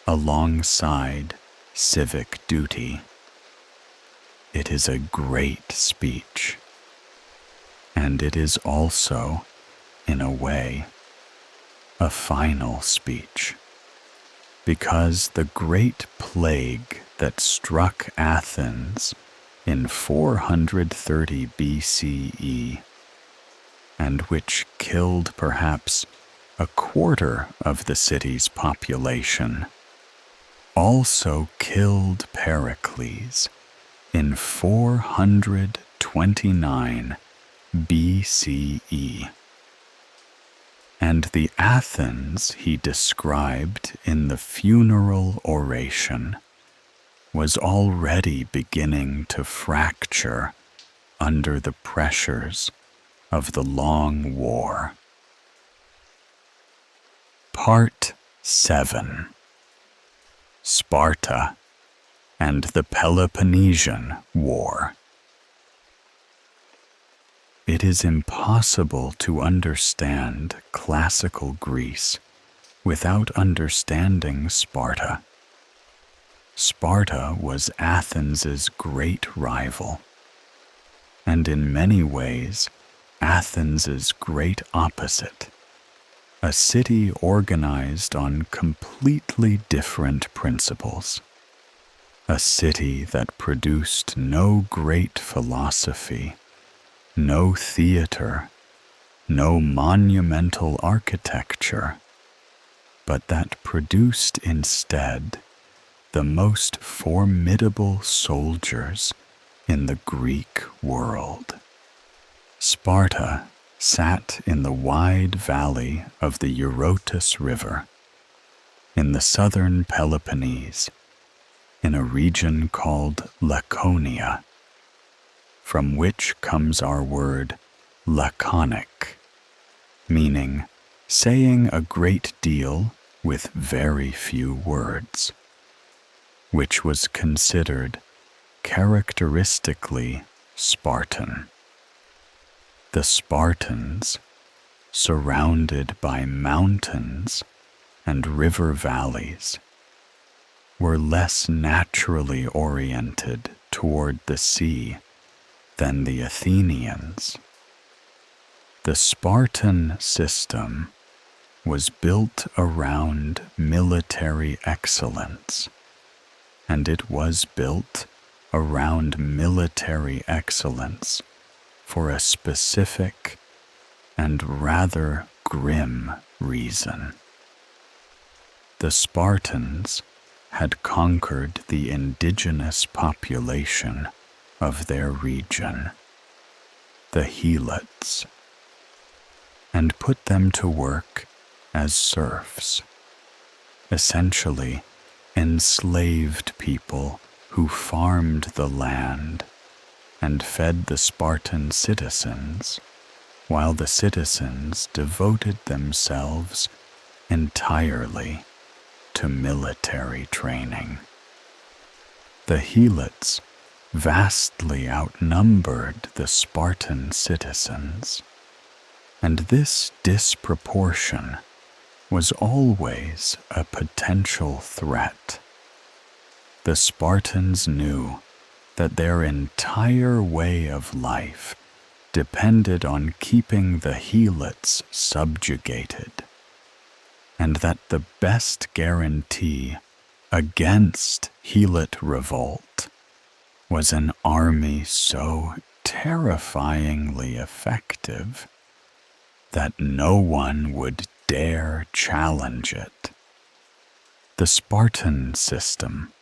alongside civic duty. It is a great speech, and it is also, in a way, a final speech, because the great plague that struck Athens in 430 BCE, and which killed perhaps a quarter of the city's population, also killed Pericles in 429 BCE. And the Athens he described in the funeral oration was already beginning to fracture under the pressures of the long war. Part 7. Sparta and the Peloponnesian War. It is impossible to understand classical Greece without understanding Sparta. Sparta was Athens's great rival, and in many ways Athens's great opposite, a city organized on completely different principles, a city that produced no great philosophy, no theater, no monumental architecture, but that produced instead the most formidable soldiers in the Greek world. Sparta sat in the wide valley of the Eurotas River, in the southern Peloponnese, in a region called Laconia, from which comes our word laconic, meaning saying a great deal with very few words, which was considered characteristically Spartan. The Spartans, surrounded by mountains and river valleys, were less naturally oriented toward the sea than the Athenians. The Spartan system was built around military excellence, and it was built around military excellence for a specific and rather grim reason. The Spartans had conquered the indigenous population of their region, the Helots, and put them to work as serfs, essentially enslaved people who farmed the land and fed the Spartan citizens, while the citizens devoted themselves entirely to military training. The Helots vastly outnumbered the Spartan citizens, and this disproportion was always a potential threat. The Spartans knew that their entire way of life depended on keeping the Helots subjugated, and that the best guarantee against Helot revolt was an army so terrifyingly effective that no one would dare challenge it. The Spartan system,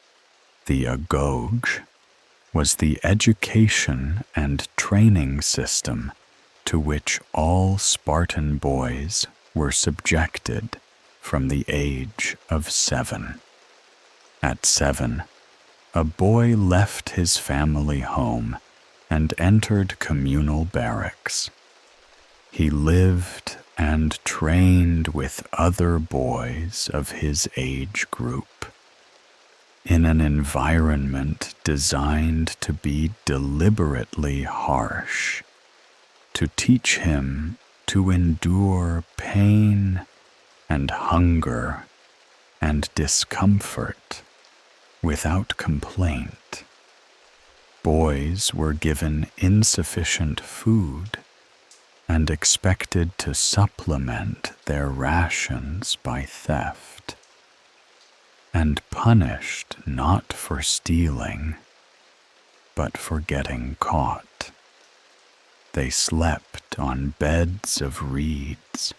the agoge, was the education and training system to which all Spartan boys were subjected from the age of 7. At 7, a boy left his family home and entered communal barracks. He lived and trained with other boys of his age group in an environment designed to be deliberately harsh, to teach him to endure pain and hunger and discomfort without complaint. Boys were given insufficient food and expected to supplement their rations by theft, and punished not for stealing, but for getting caught. They slept on beds of reeds,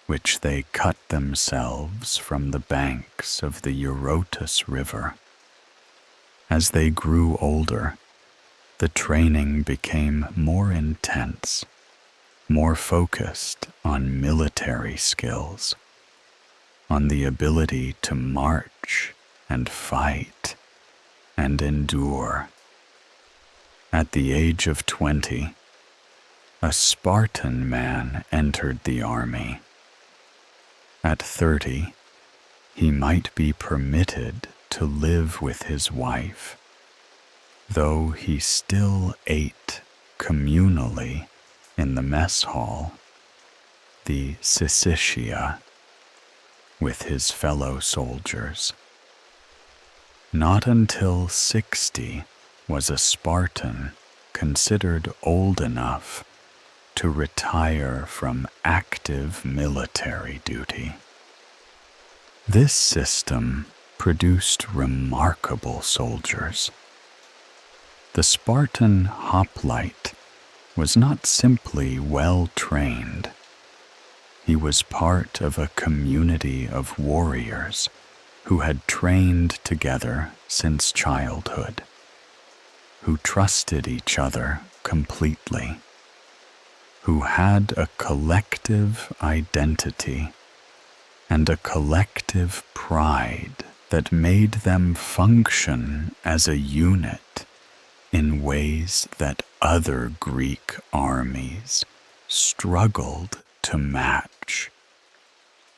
which they cut themselves from the banks of the Eurotas River. As they grew older, the training became more intense, more focused on military skills, on the ability to march and fight and endure. At the age of 20, a Spartan man entered the army. At 30, he might be permitted to live with his wife, though he still ate communally in the mess hall, the syssitia, with his fellow soldiers. Not until 60 was a Spartan considered old enough to retire from active military duty. This system produced remarkable soldiers. The Spartan hoplite was not simply well trained. He was part of a community of warriors who had trained together since childhood, who trusted each other completely, who had a collective identity and a collective pride that made them function as a unit in ways that other Greek armies struggled to match.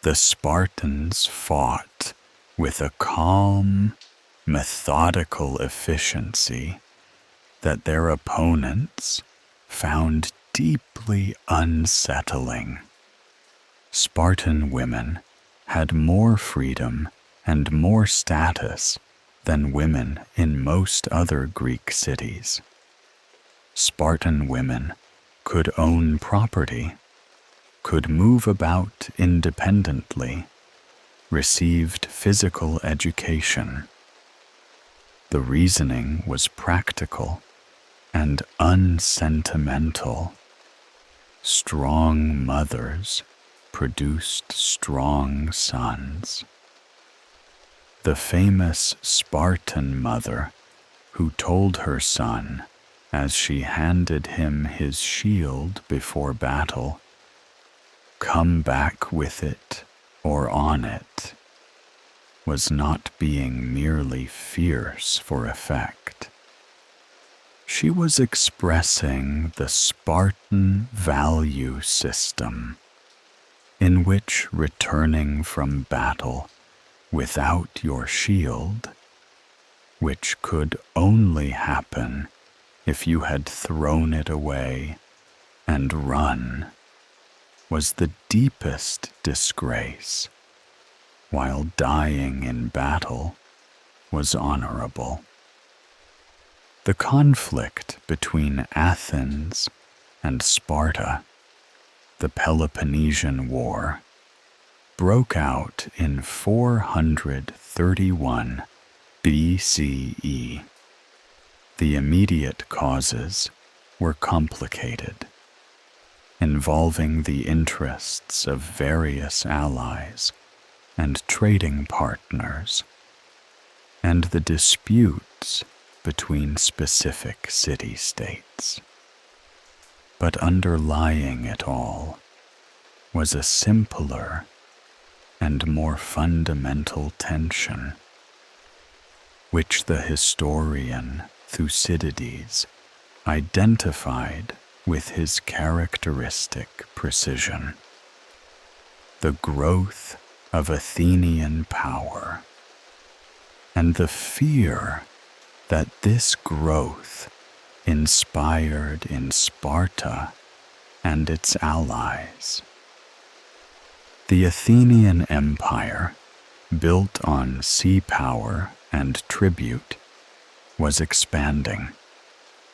The Spartans fought with a calm, methodical efficiency that their opponents found deeply unsettling. Spartan women had more freedom and more status than women in most other Greek cities. Spartan women could own property, could move about independently, received physical education. The reasoning was practical and unsentimental. Strong mothers produced strong sons. The famous Spartan mother who told her son, as she handed him his shield before battle, "Come back with it or on it," was not being merely fierce for effect. She was expressing the Spartan value system, in which returning from battle without your shield, which could only happen if you had thrown it away and run, was the deepest disgrace, while dying in battle was honorable. The conflict between Athens and Sparta, the Peloponnesian War, broke out in 431 BCE. The immediate causes were complicated, involving the interests of various allies and trading partners, and the disputes between specific city-states. But underlying it all was a simpler and more fundamental tension, which the historian Thucydides identified with his characteristic precision: the growth of Athenian power, and the fear that this growth inspired in Sparta and its allies. The Athenian Empire, built on sea power and tribute, was expanding.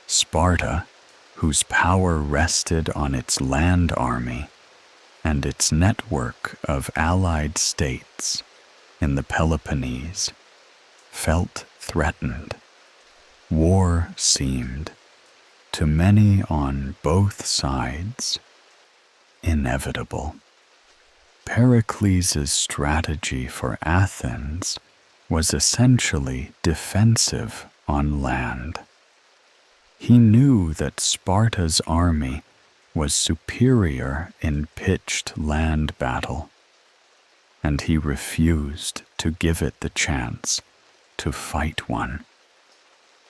Sparta, whose power rested on its land army and its network of allied states in the Peloponnese, felt threatened. War seemed, to many on both sides, inevitable. Pericles' strategy for Athens was essentially defensive on land. He knew that Sparta's army was superior in pitched land battle, and he refused to give it the chance to fight one.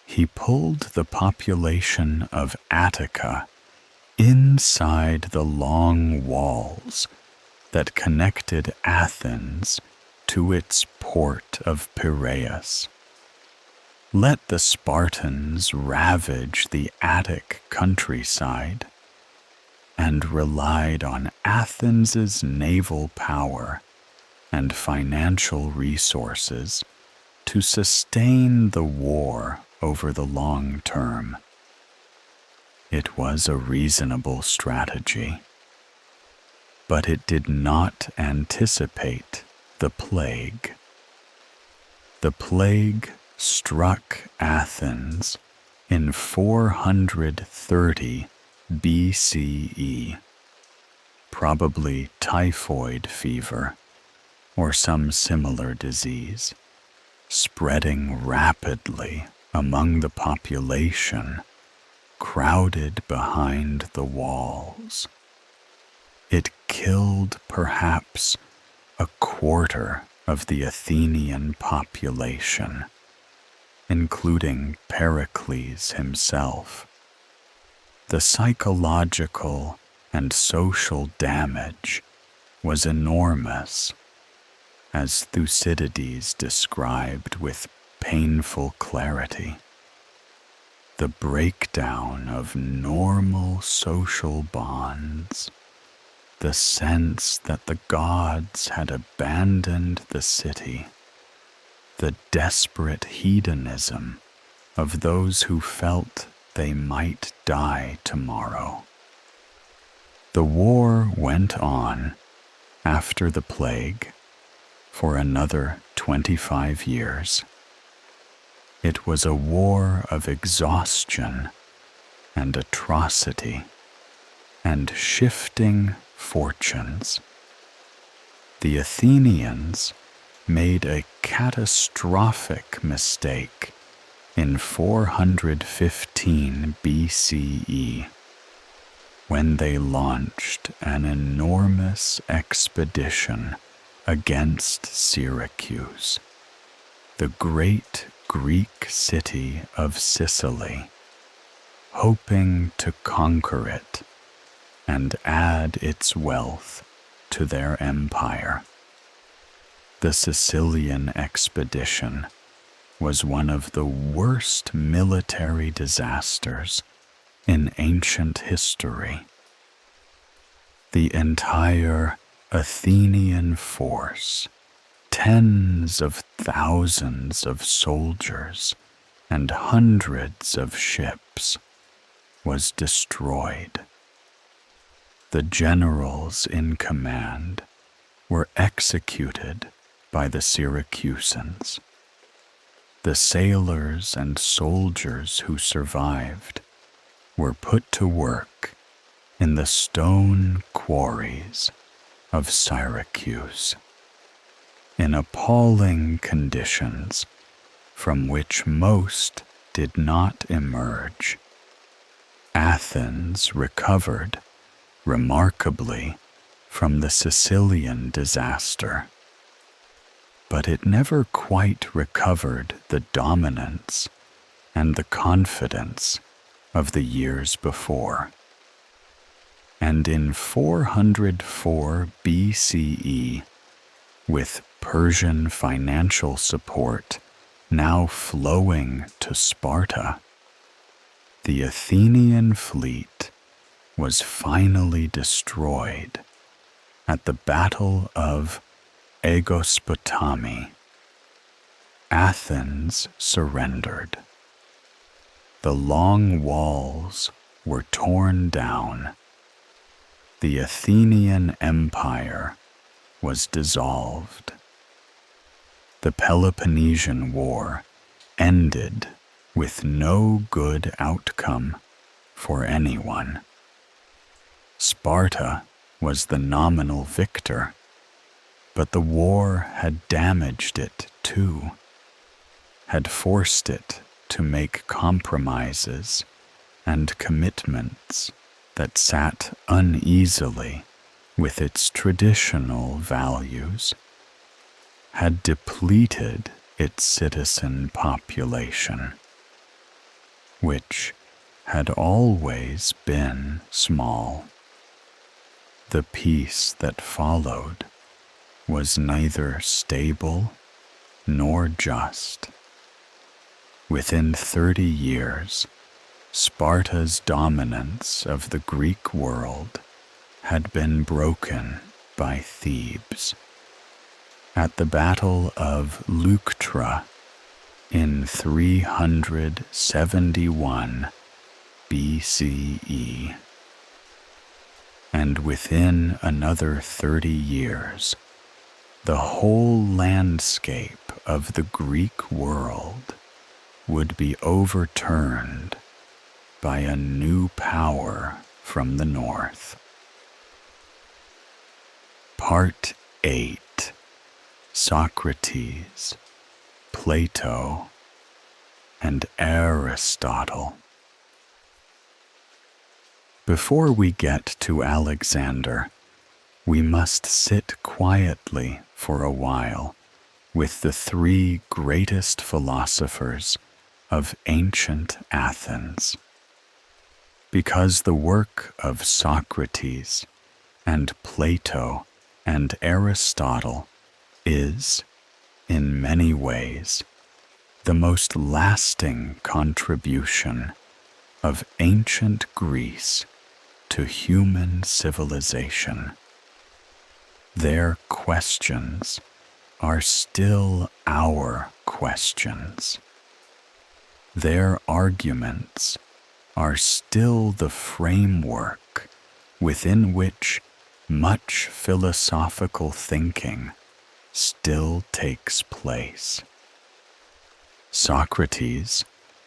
He pulled the population of Attica inside the long walls that connected Athens to its port of Piraeus. Let the Spartans ravage the Attic countryside, and relied on Athens's naval power and financial resources to sustain the war over the long term. It was a reasonable strategy, but it did not anticipate the plague. The plague struck Athens in 430 BCE, probably typhoid fever or some similar disease, spreading rapidly among the population crowded behind the walls. It killed perhaps a quarter of the Athenian population, including Pericles himself. The psychological and social damage was enormous, as Thucydides described with painful clarity. The breakdown of normal social bonds, the sense that the gods had abandoned the city, the desperate hedonism of those who felt they might die tomorrow. The war went on after the plague for another 25 years. It was a war of exhaustion and atrocity and shifting fortunes. The Athenians made a catastrophic mistake in 415 BCE when they launched an enormous expedition against Syracuse. the great Greek city of Sicily, hoping to conquer it and add its wealth to their empire. The Sicilian expedition was one of the worst military disasters in ancient history. The entire Athenian force, tens of thousands of soldiers and hundreds of ships, was destroyed. The generals in command were executed by the Syracusans. The sailors and soldiers who survived were put to work in the stone quarries of Syracuse, in appalling conditions from which most did not emerge. Athens recovered remarkably from the Sicilian disaster, but it never quite recovered the dominance and the confidence of the years before. And in 404 BCE, with Persian financial support now flowing to Sparta, the Athenian fleet was finally destroyed at the Battle of Aegospotami. Athens surrendered. The long walls were torn down. The Athenian Empire was dissolved. The Peloponnesian War ended with no good outcome for anyone. Sparta was the nominal victor, but the war had damaged it too, had forced it to make compromises and commitments that sat uneasily with its traditional values, had depleted its citizen population, which had always been small. The peace that followed was neither stable nor just. Within 30 years, Sparta's dominance of the Greek world had been broken by Thebes. At the Battle of Leuctra in 371 BCE, and within another 30 years, the whole landscape of the Greek world would be overturned by a new power from the north. Part 8. Socrates, Plato, and Aristotle. Before we get to Alexander, we must sit quietly for a while with the three greatest philosophers of ancient Athens, because the work of Socrates and Plato and Aristotle is, in many ways, the most lasting contribution of ancient Greece to human civilization. Their questions are still our questions. Their arguments are still the framework within which much philosophical thinking still takes place. Socrates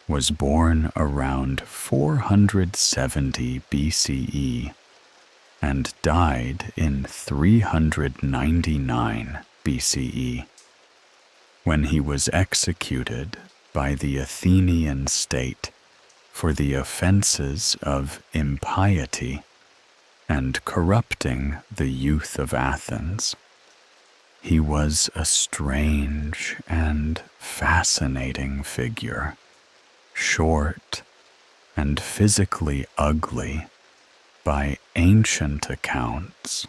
was born around 470 BCE and died in 399 BCE, when he was executed by the Athenian state for the offenses of impiety and corrupting the youth of Athens. He was a strange and fascinating figure, short and physically ugly by ancient accounts,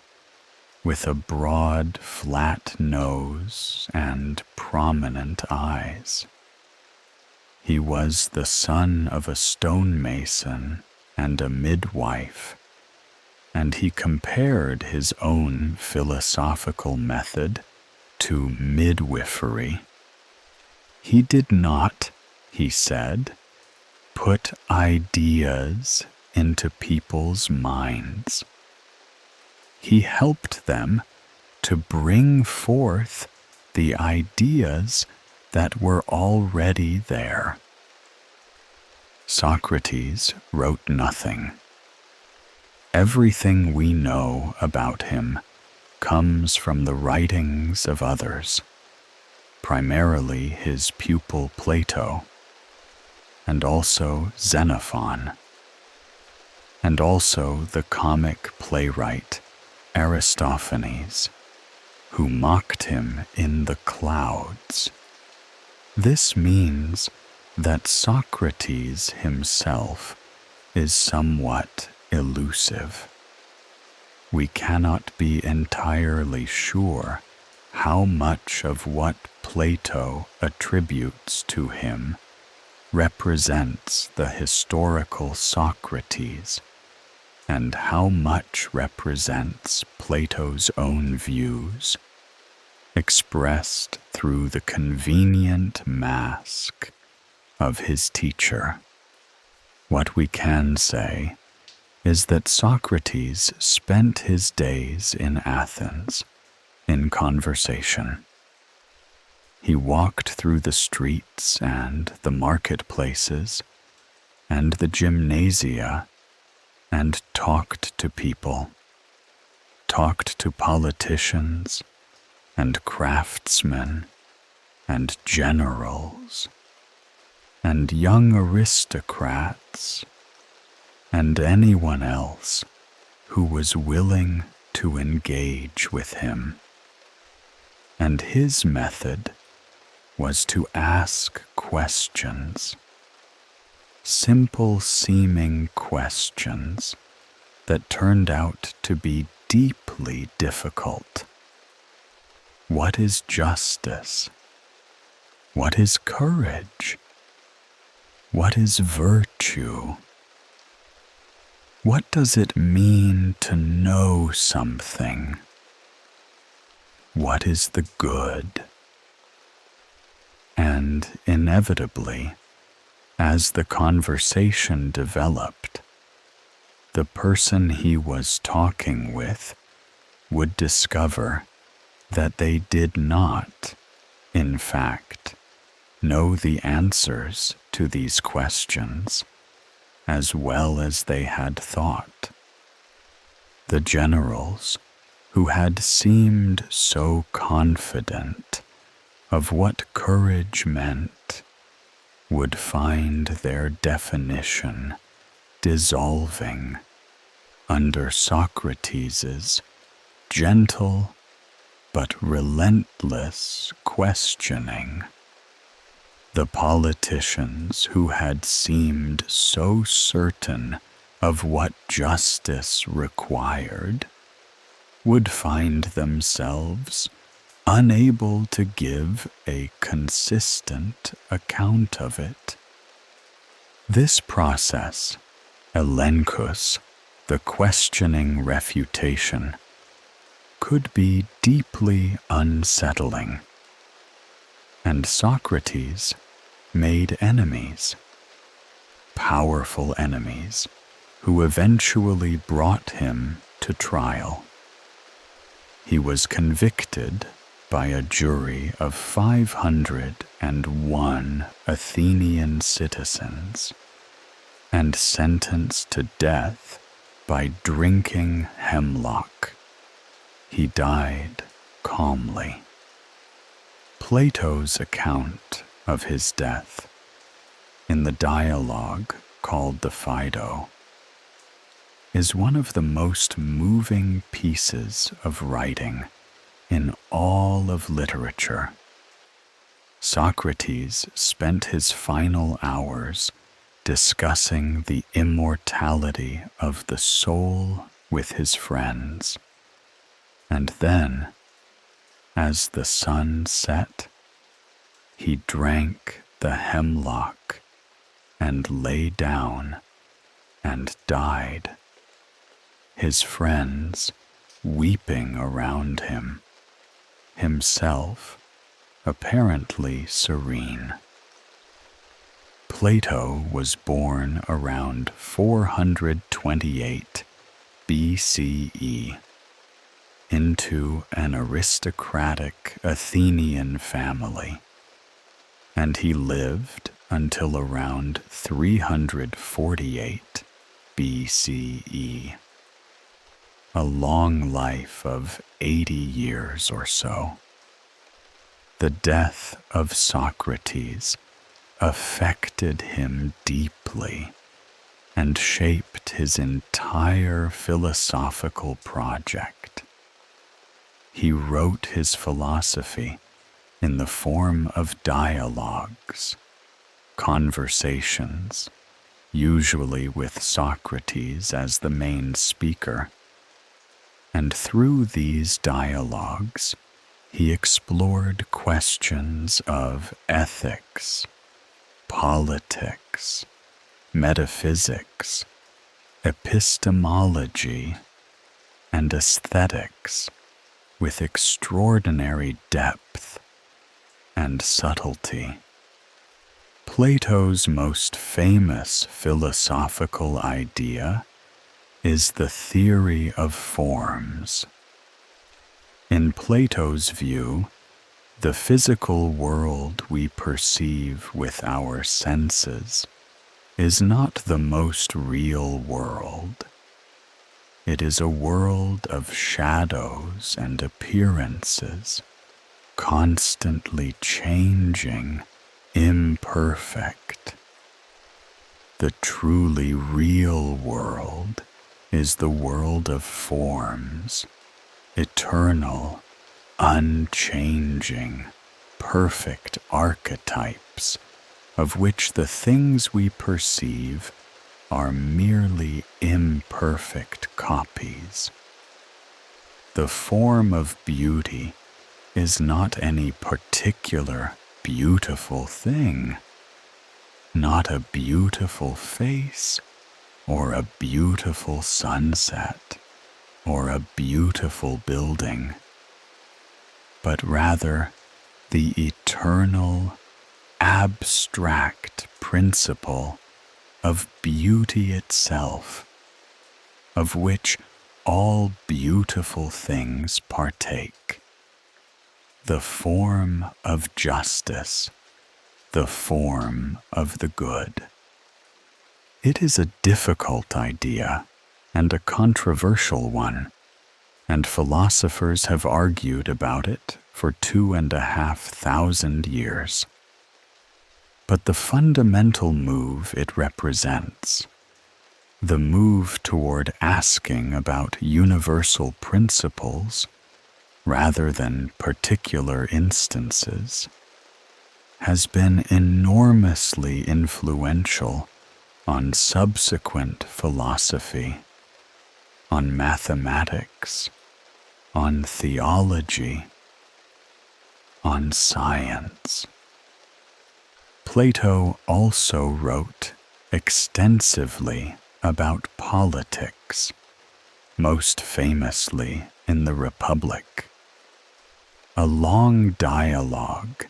with a broad, flat nose and prominent eyes. He was the son of a stonemason and a midwife, and he compared his own philosophical method to midwifery. He did not, he said, put ideas into people's minds. He helped them to bring forth the ideas that were already there. Socrates wrote nothing. Everything we know about him comes from the writings of others, primarily his pupil Plato, and also Xenophon, and also the comic playwright Aristophanes, who mocked him in the clouds. This means that Socrates himself is somewhat elusive. We cannot be entirely sure how much of what Plato attributes to him represents the historical Socrates, and how much represents Plato's own views, expressed through the convenient mask of his teacher. What we can say is that Socrates spent his days in Athens in conversation. He walked through the streets and the marketplaces and the gymnasia and talked to people, talked to politicians and craftsmen and generals and young aristocrats and anyone else who was willing to engage with him. And his method was to ask questions, simple-seeming questions that turned out to be deeply difficult. What is justice? What is courage? What is virtue? What does it mean to know something? What is the good? And inevitably, as the conversation developed, the person he was talking with would discover that they did not, in fact, know the answers to these questions as well as they had thought. The generals, who had seemed so confident of what courage meant, would find their definition dissolving under Socrates's gentle but relentless questioning. The politicians who had seemed so certain of what justice required would find themselves unable to give a consistent account of it. This process, elenchus, the questioning refutation, could be deeply unsettling. And Socrates made enemies, powerful enemies, who eventually brought him to trial. He was convicted by a jury of 501 Athenian citizens and sentenced to death by drinking hemlock. He died calmly. Plato's account of his death, in the dialogue called the Phaedo, is one of the most moving pieces of writing in all of literature. Socrates spent his final hours discussing the immortality of the soul with his friends, and then, as the sun set, he drank the hemlock and lay down and died, his friends weeping around him, himself apparently serene. Plato was born around 428 BCE into an aristocratic Athenian family, and he lived until around 348 BCE. A long life of 80 years or so. The death of Socrates affected him deeply and shaped his entire philosophical project. He wrote his philosophy in the form of dialogues, conversations, usually with Socrates as the main speaker. And through these dialogues, he explored questions of ethics, politics, metaphysics, epistemology, and aesthetics with extraordinary depth and subtlety. Plato's most famous philosophical idea is the theory of forms. In Plato's view, the physical world we perceive with our senses is not the most real world. It is a world of shadows and appearances, constantly changing, imperfect. The truly real world is the world of forms, eternal, unchanging, perfect archetypes, of which the things we perceive are merely imperfect copies. The form of beauty is not any particular beautiful thing, not a beautiful face, or a beautiful sunset, or a beautiful building, but rather the eternal, abstract principle of beauty itself, of which all beautiful things partake. The form of justice, the form of the good. It is a difficult idea and a controversial one, and philosophers have argued about it for 2,500 years. But the fundamental move it represents, the move toward asking about universal principles rather than particular instances, has been enormously influential on subsequent philosophy, on mathematics, on theology, on science. Plato also wrote extensively about politics, most famously in the Republic, a long dialogue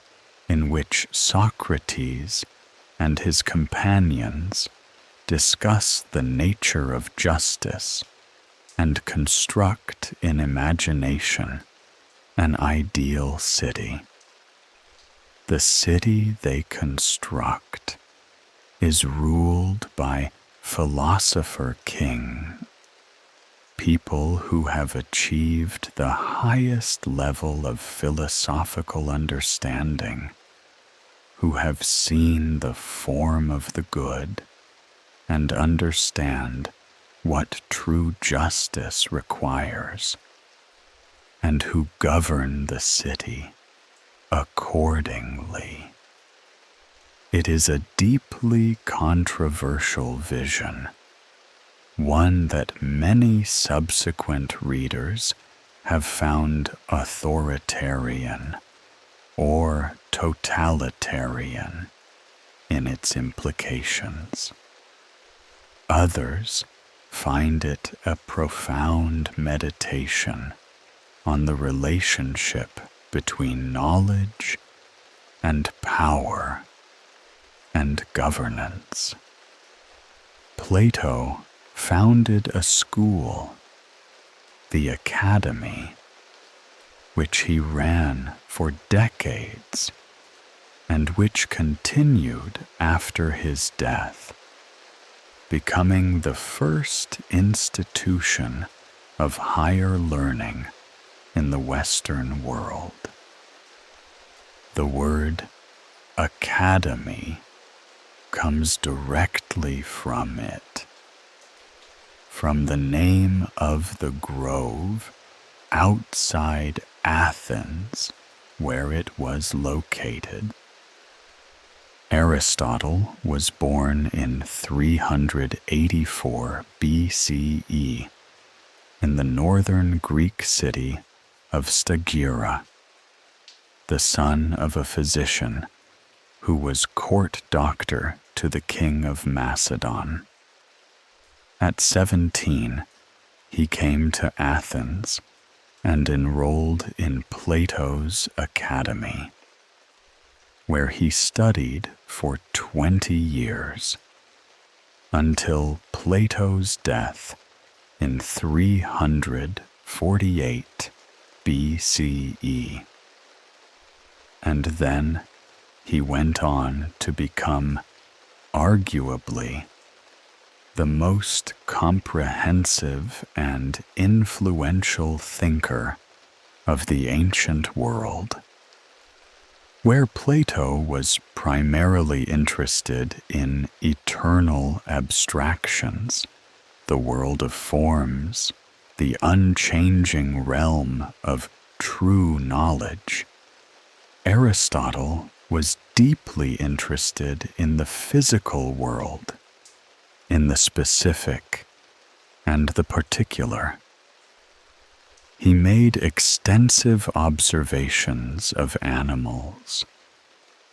in which Socrates and his companions discuss the nature of justice and construct in imagination an ideal city. The city they construct is ruled by philosopher king, people who have achieved the highest level of philosophical understanding, who have seen the form of the good and understand what true justice requires. and who govern the city accordingly. It is a deeply controversial vision, one that many subsequent readers have found authoritarian or totalitarian in its implications. Others find it a profound meditation on the relationship between knowledge and power and governance. Plato founded a school, the Academy, which he ran for decades and which continued after his death, becoming the first institution of higher learning in the Western world. The word academy comes directly from it, from the name of the grove outside Athens where it was located. Aristotle was born in 384 BCE in the northern Greek city of Stagira, the son of a physician who was court doctor to the king of Macedon. At 17, he came to Athens and enrolled in Plato's Academy, where he studied for 20 years, until Plato's death in 348 BCE. And then he went on to become, arguably, the most comprehensive and influential thinker of the ancient world. Where Plato was primarily interested in eternal abstractions, the world of forms, the unchanging realm of true knowledge, Aristotle was deeply interested in the physical world, in the specific and the particular. He made extensive observations of animals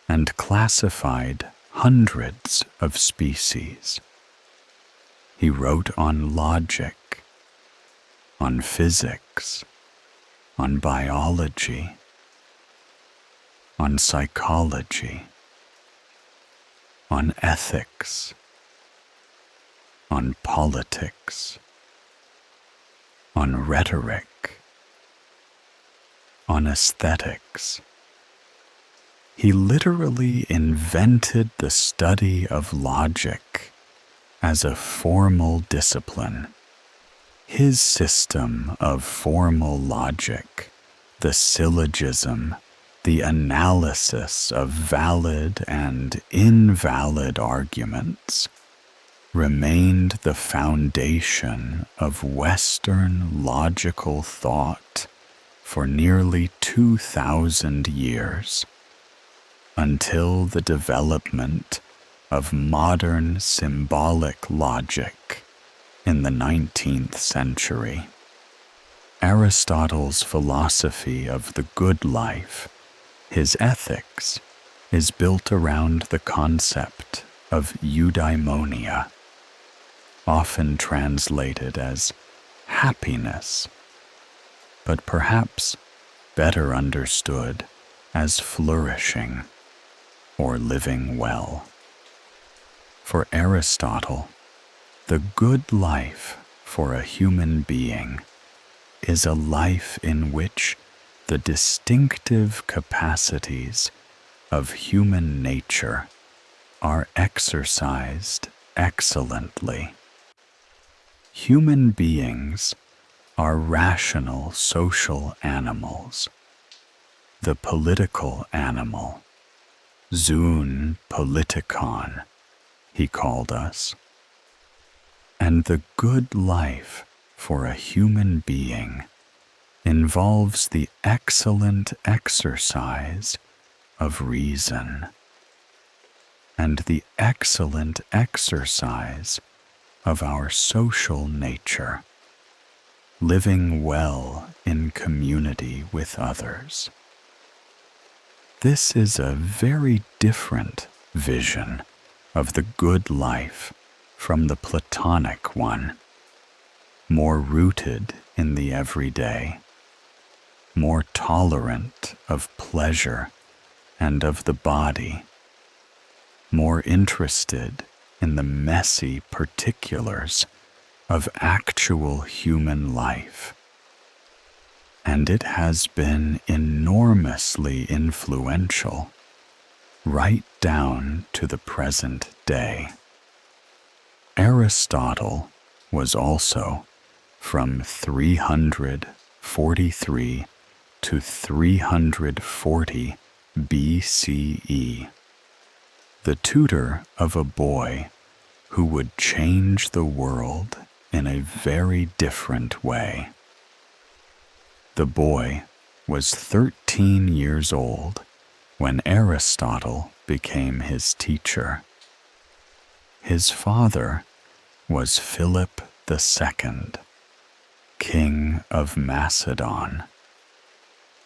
and classified hundreds of species. He wrote on logic, on physics, on biology, on psychology, on ethics, on politics, on rhetoric, on aesthetics. He literally invented the study of logic as a formal discipline. His system of formal logic, the syllogism, the analysis of valid and invalid arguments, remained the foundation of Western logical thought for nearly 2,000 years, until the development of modern symbolic logic in the 19th century. Aristotle's philosophy of the good life, his ethics, is built around the concept of eudaimonia, often translated as happiness, but perhaps better understood as flourishing or living well. For Aristotle, the good life for a human being is a life in which the distinctive capacities of human nature are exercised excellently. Human beings are rational social animals. The political animal, zoon politikon, he called us. And the good life for a human being involves the excellent exercise of reason and the excellent exercise of our social nature, living well in community with others. This is a very different vision of the good life from the Platonic one, more rooted in the everyday, more tolerant of pleasure and of the body, more interested in the messy particulars of actual human life. And it has been enormously influential right down to the present day. Aristotle was also from 343 to 340 BCE, the tutor of a boy who would change the world in a very different way. The boy was 13 years old when Aristotle became his teacher. His father was Philip II, king of Macedon.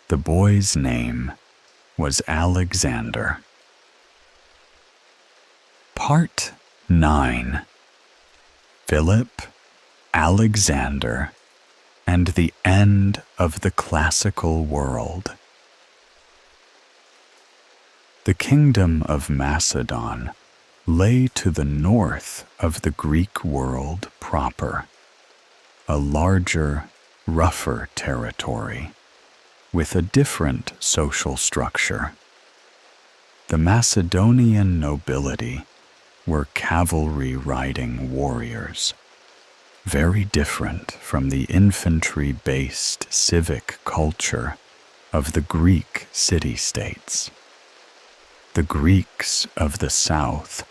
The boy's name was Alexander. Part 9. Philip, Alexander, and the end of the classical world. The kingdom of Macedon lay to the north of the Greek world proper, a larger, rougher territory with a different social structure. The Macedonian nobility were cavalry-riding warriors, very different from the infantry-based civic culture of the Greek city-states. The Greeks of the south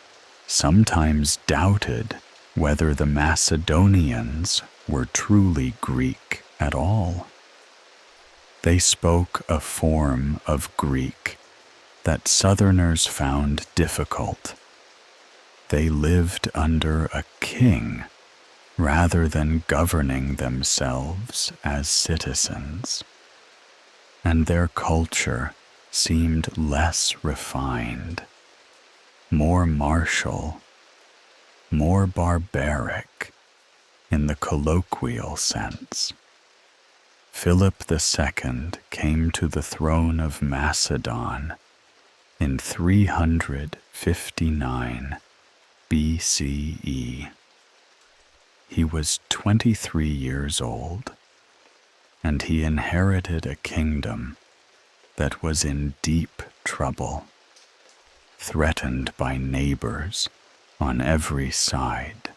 sometimes doubted whether the Macedonians were truly Greek at all. They spoke a form of Greek that Southerners found difficult. They lived under a king rather than governing themselves as citizens, and their culture seemed less refined, more martial, more barbaric in the colloquial sense. Philip II came to the throne of Macedon in 359 BCE. He was 23 years old, and he inherited a kingdom that was in deep trouble, threatened by neighbors on every side,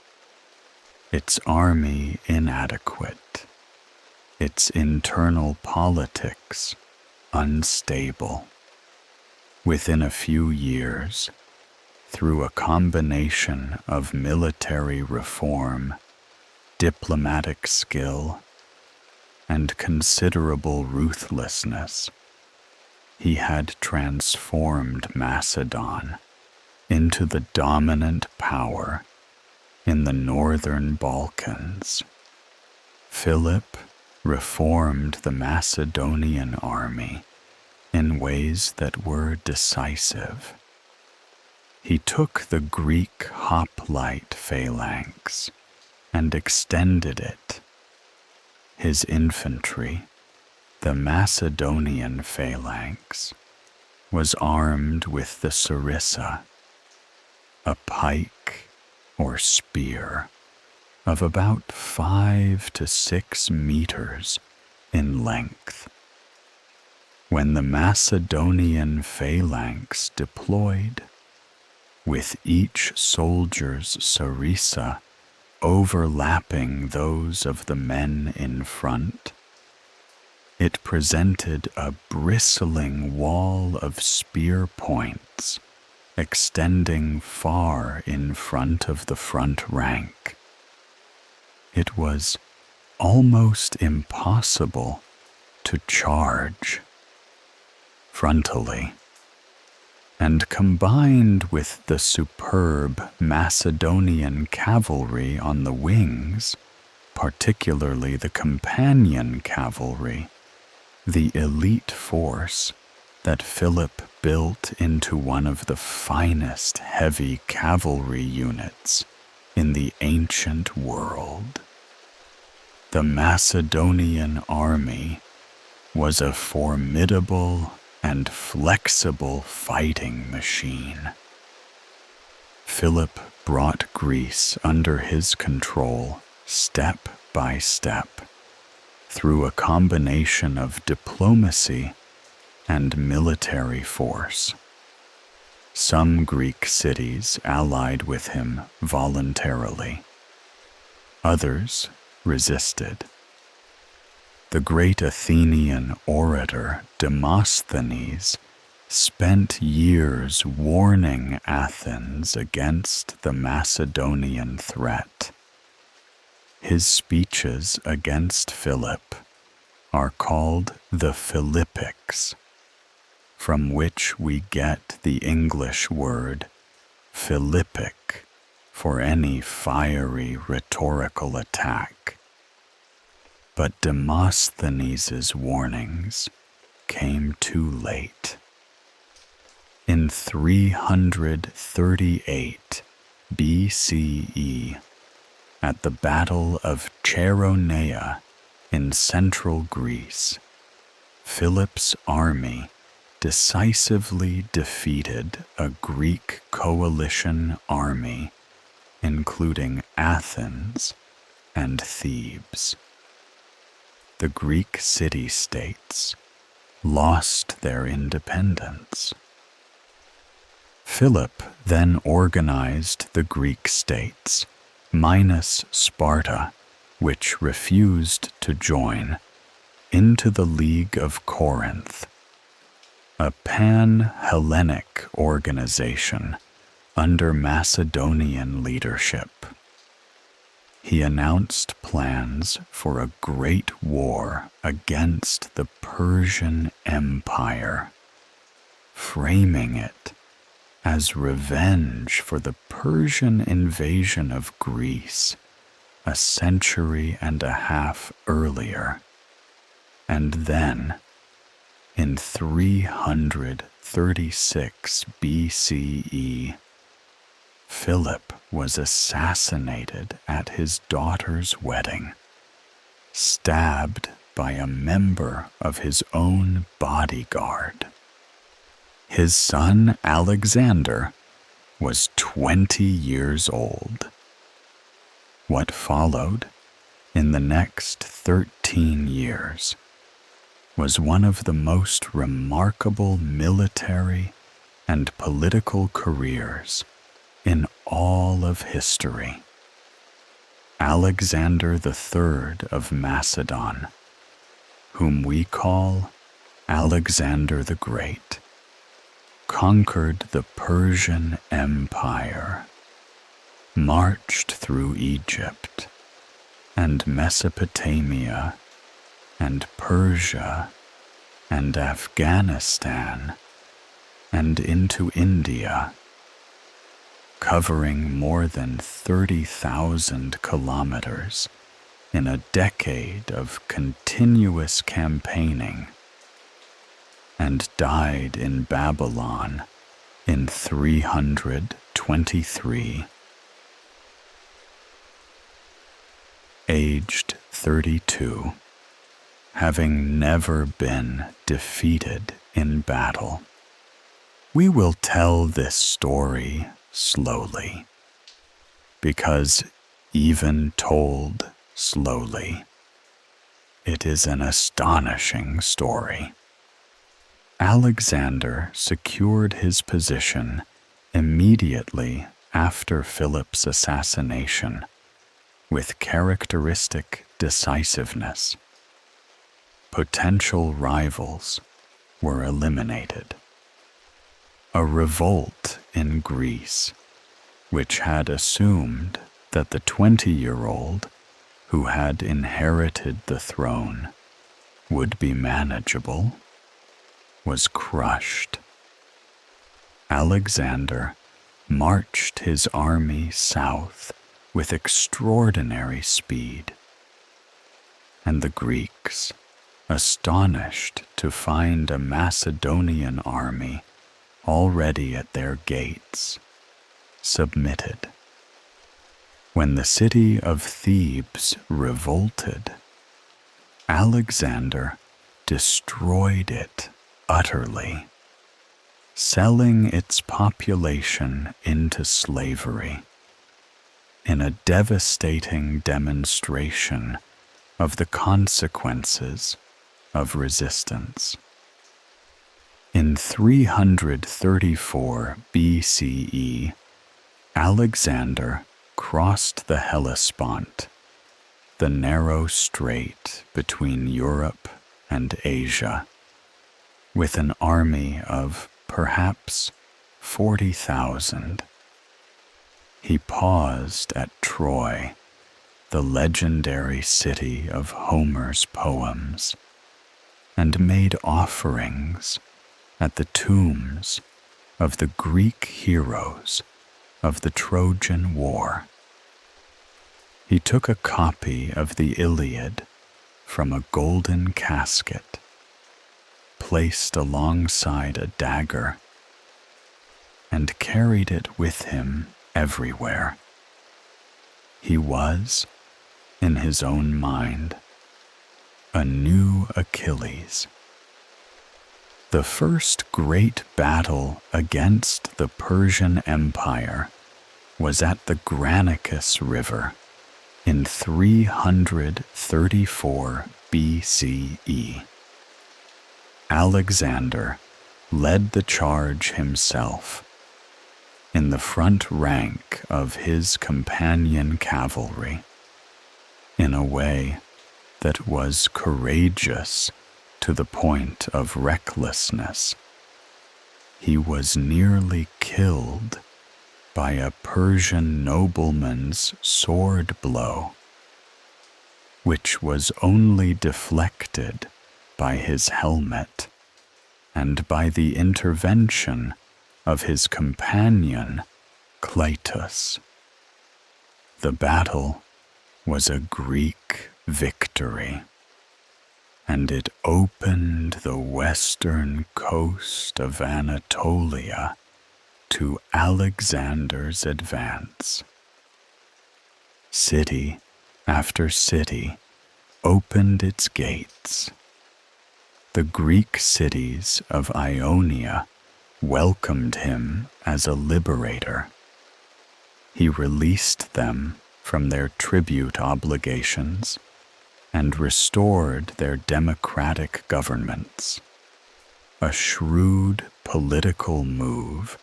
its army inadequate, its internal politics unstable. Within a few years, through a combination of military reform, diplomatic skill, and considerable ruthlessness, he had transformed Macedon into the dominant power in the northern Balkans. Philip reformed the Macedonian army in ways that were decisive. He took the Greek hoplite phalanx and extended it. His infantry, the Macedonian phalanx, was armed with the sarissa, a pike or spear of about 5 to 6 meters in length. When the Macedonian phalanx deployed, with each soldier's sarissa overlapping those of the men in front, it presented a bristling wall of spear points extending far in front of the front rank. It was almost impossible to charge frontally, and combined with the superb Macedonian cavalry on the wings, particularly the companion cavalry, the elite force that Philip built into one of the finest heavy cavalry units in the ancient world. The Macedonian army was a formidable and flexible fighting machine. Philip brought Greece under his control step by step through a combination of diplomacy and military force. Some Greek cities allied with him voluntarily. Others resisted. The great Athenian orator Demosthenes spent years warning Athens against the Macedonian threat. His speeches against Philip are called the Philippics, from which we get the English word Philippic for any fiery rhetorical attack. But Demosthenes' warnings came too late. In 338 BCE, at the Battle of Chaeronea in central Greece, Philip's army decisively defeated a Greek coalition army, including Athens and Thebes. The Greek city-states lost their independence. Philip then organized the Greek states, minus Sparta, which refused to join, into the League of Corinth, a pan-Hellenic organization under Macedonian leadership. He announced plans for a great war against the Persian Empire, framing it as revenge for the Persian invasion of Greece a century and a half earlier. And then, in 336 BCE, Philip was assassinated at his daughter's wedding, stabbed by a member of his own bodyguard. His son Alexander was 20 years old. What followed in the next 13 years was one of the most remarkable military and political careers in all of history. Alexander III of Macedon, whom we call Alexander the Great, conquered the Persian Empire, marched through Egypt and Mesopotamia and Persia and Afghanistan and into India, covering more than 30,000 kilometers in a decade of continuous campaigning, and died in Babylon in 323. Aged 32, having never been defeated in battle. We will tell this story slowly, because even told slowly, it is an astonishing story. Alexander secured his position immediately after Philip's assassination with characteristic decisiveness. Potential rivals were eliminated. A revolt in Greece, which had assumed that the 20-year-old who had inherited the throne would be manageable was crushed. Alexander marched his army south with extraordinary speed, and the Greeks, astonished to find a Macedonian army already at their gates, submitted. When the city of Thebes revolted, Alexander destroyed it utterly, selling its population into slavery in a devastating demonstration of the consequences of resistance. In 334 BCE, Alexander crossed the Hellespont, the narrow strait between Europe and Asia, with an army of perhaps 40,000. He paused at Troy, the legendary city of Homer's poems, and made offerings at the tombs of the Greek heroes of the Trojan War. He took a copy of the Iliad from a golden casket, placed alongside a dagger, and carried it with him everywhere. He was, in his own mind, a new Achilles. The first great battle against the Persian Empire was at the Granicus River in 334 BCE. Alexander led the charge himself, in the front rank of his companion cavalry, in a way that was courageous to the point of recklessness. He was nearly killed by a Persian nobleman's sword blow, which was only deflected by his helmet and by the intervention of his companion Cleitus. The battle was a Greek victory, and it opened the western coast of Anatolia to Alexander's advance. City after city opened its gates. The Greek cities of Ionia welcomed him as a liberator. He released them from their tribute obligations and restored their democratic governments, a shrewd political move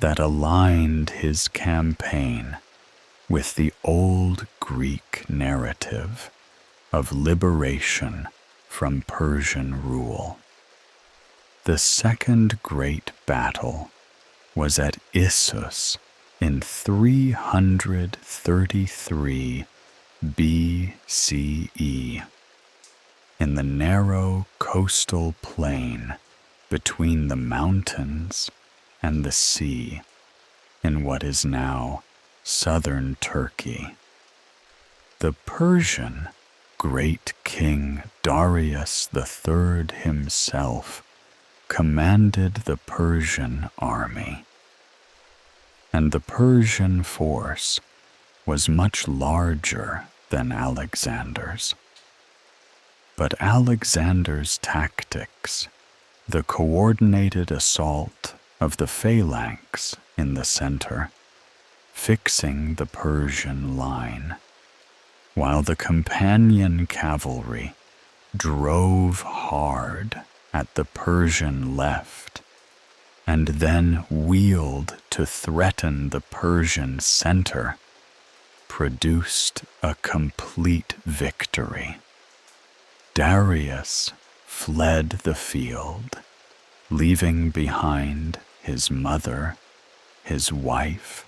that aligned his campaign with the old Greek narrative of liberation from Persian rule. The second great battle was at Issus in 333 BCE, in the narrow coastal plain between the mountains and the sea in what is now southern Turkey. The Persian great king Darius III himself commanded the Persian army, and the Persian force was much larger than Alexander's. But Alexander's tactics, the coordinated assault of the phalanx in the center, fixing the Persian line, while the companion cavalry drove hard at the Persian left, and then wheeled to threaten the Persian center, produced a complete victory. Darius fled the field, leaving behind his mother, his wife,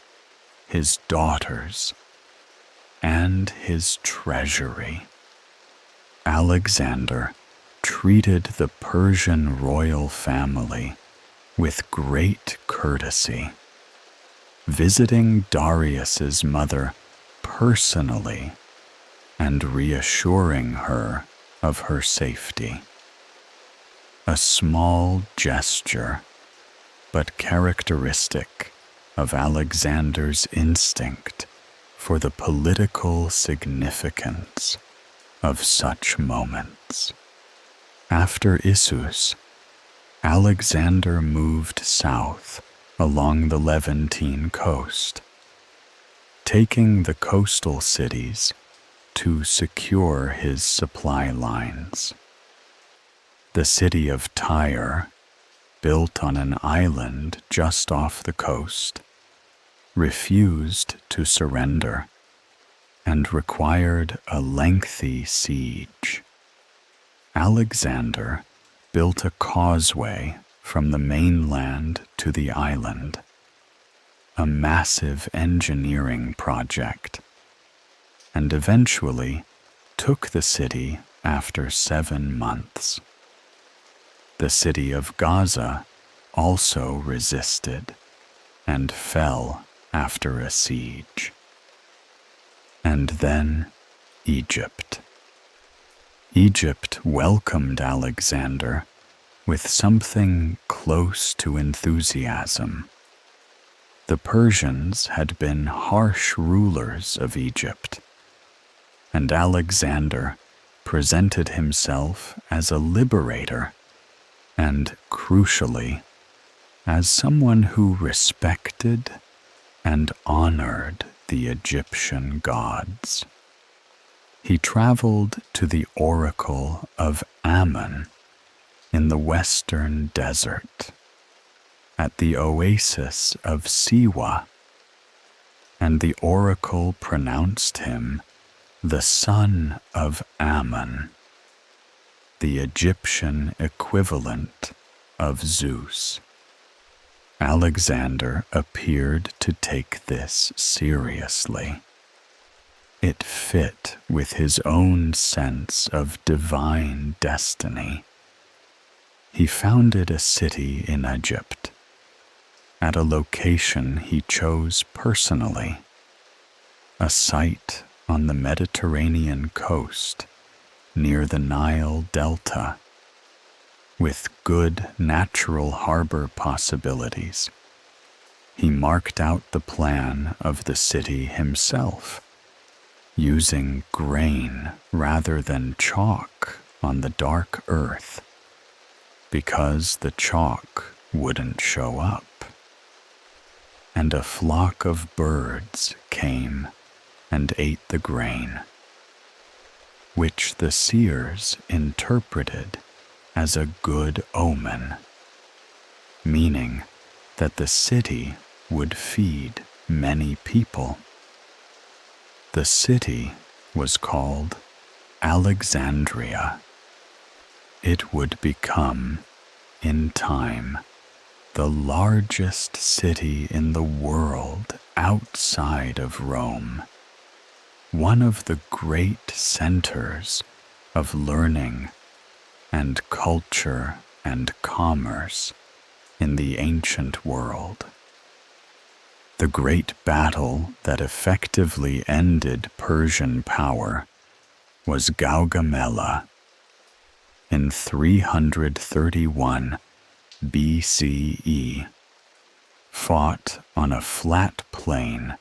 his daughters, and his treasury. Alexander treated the Persian royal family with great courtesy, visiting Darius's mother personally and reassuring her of her safety. A small gesture, but characteristic of Alexander's instinct for the political significance of such moments. After Issus, Alexander moved south along the Levantine coast, taking the coastal cities to secure his supply lines. The city of Tyre, built on an island just off the coast, refused to surrender and required a lengthy siege. Alexander built a causeway from the mainland to the island, a massive engineering project, and eventually took the city after 7 months. The city of Gaza also resisted and fell after a siege. And then Egypt. Egypt welcomed Alexander with something close to enthusiasm. The Persians had been harsh rulers of Egypt, and Alexander presented himself as a liberator and, crucially, as someone who respected and honored the Egyptian gods. He traveled to the oracle of Ammon in the western desert, at the oasis of Siwa, and the oracle pronounced him the son of Ammon, the Egyptian equivalent of Zeus. Alexander appeared to take this seriously. It fit with his own sense of divine destiny. He founded a city in Egypt, at a location he chose personally, a site on the Mediterranean coast near the Nile Delta, with good natural harbor possibilities. He marked out the plan of the city himself, using grain rather than chalk on the dark earth, because the chalk wouldn't show up. And a flock of birds came and ate the grain, which the seers interpreted as a good omen, meaning that the city would feed many people. The city was called Alexandria. It would become, in time, the largest city in the world outside of Rome, one of the great centers of learning and culture and commerce in the ancient world. The great battle that effectively ended Persian power was Gaugamela in 331 BCE, fought on a flat plain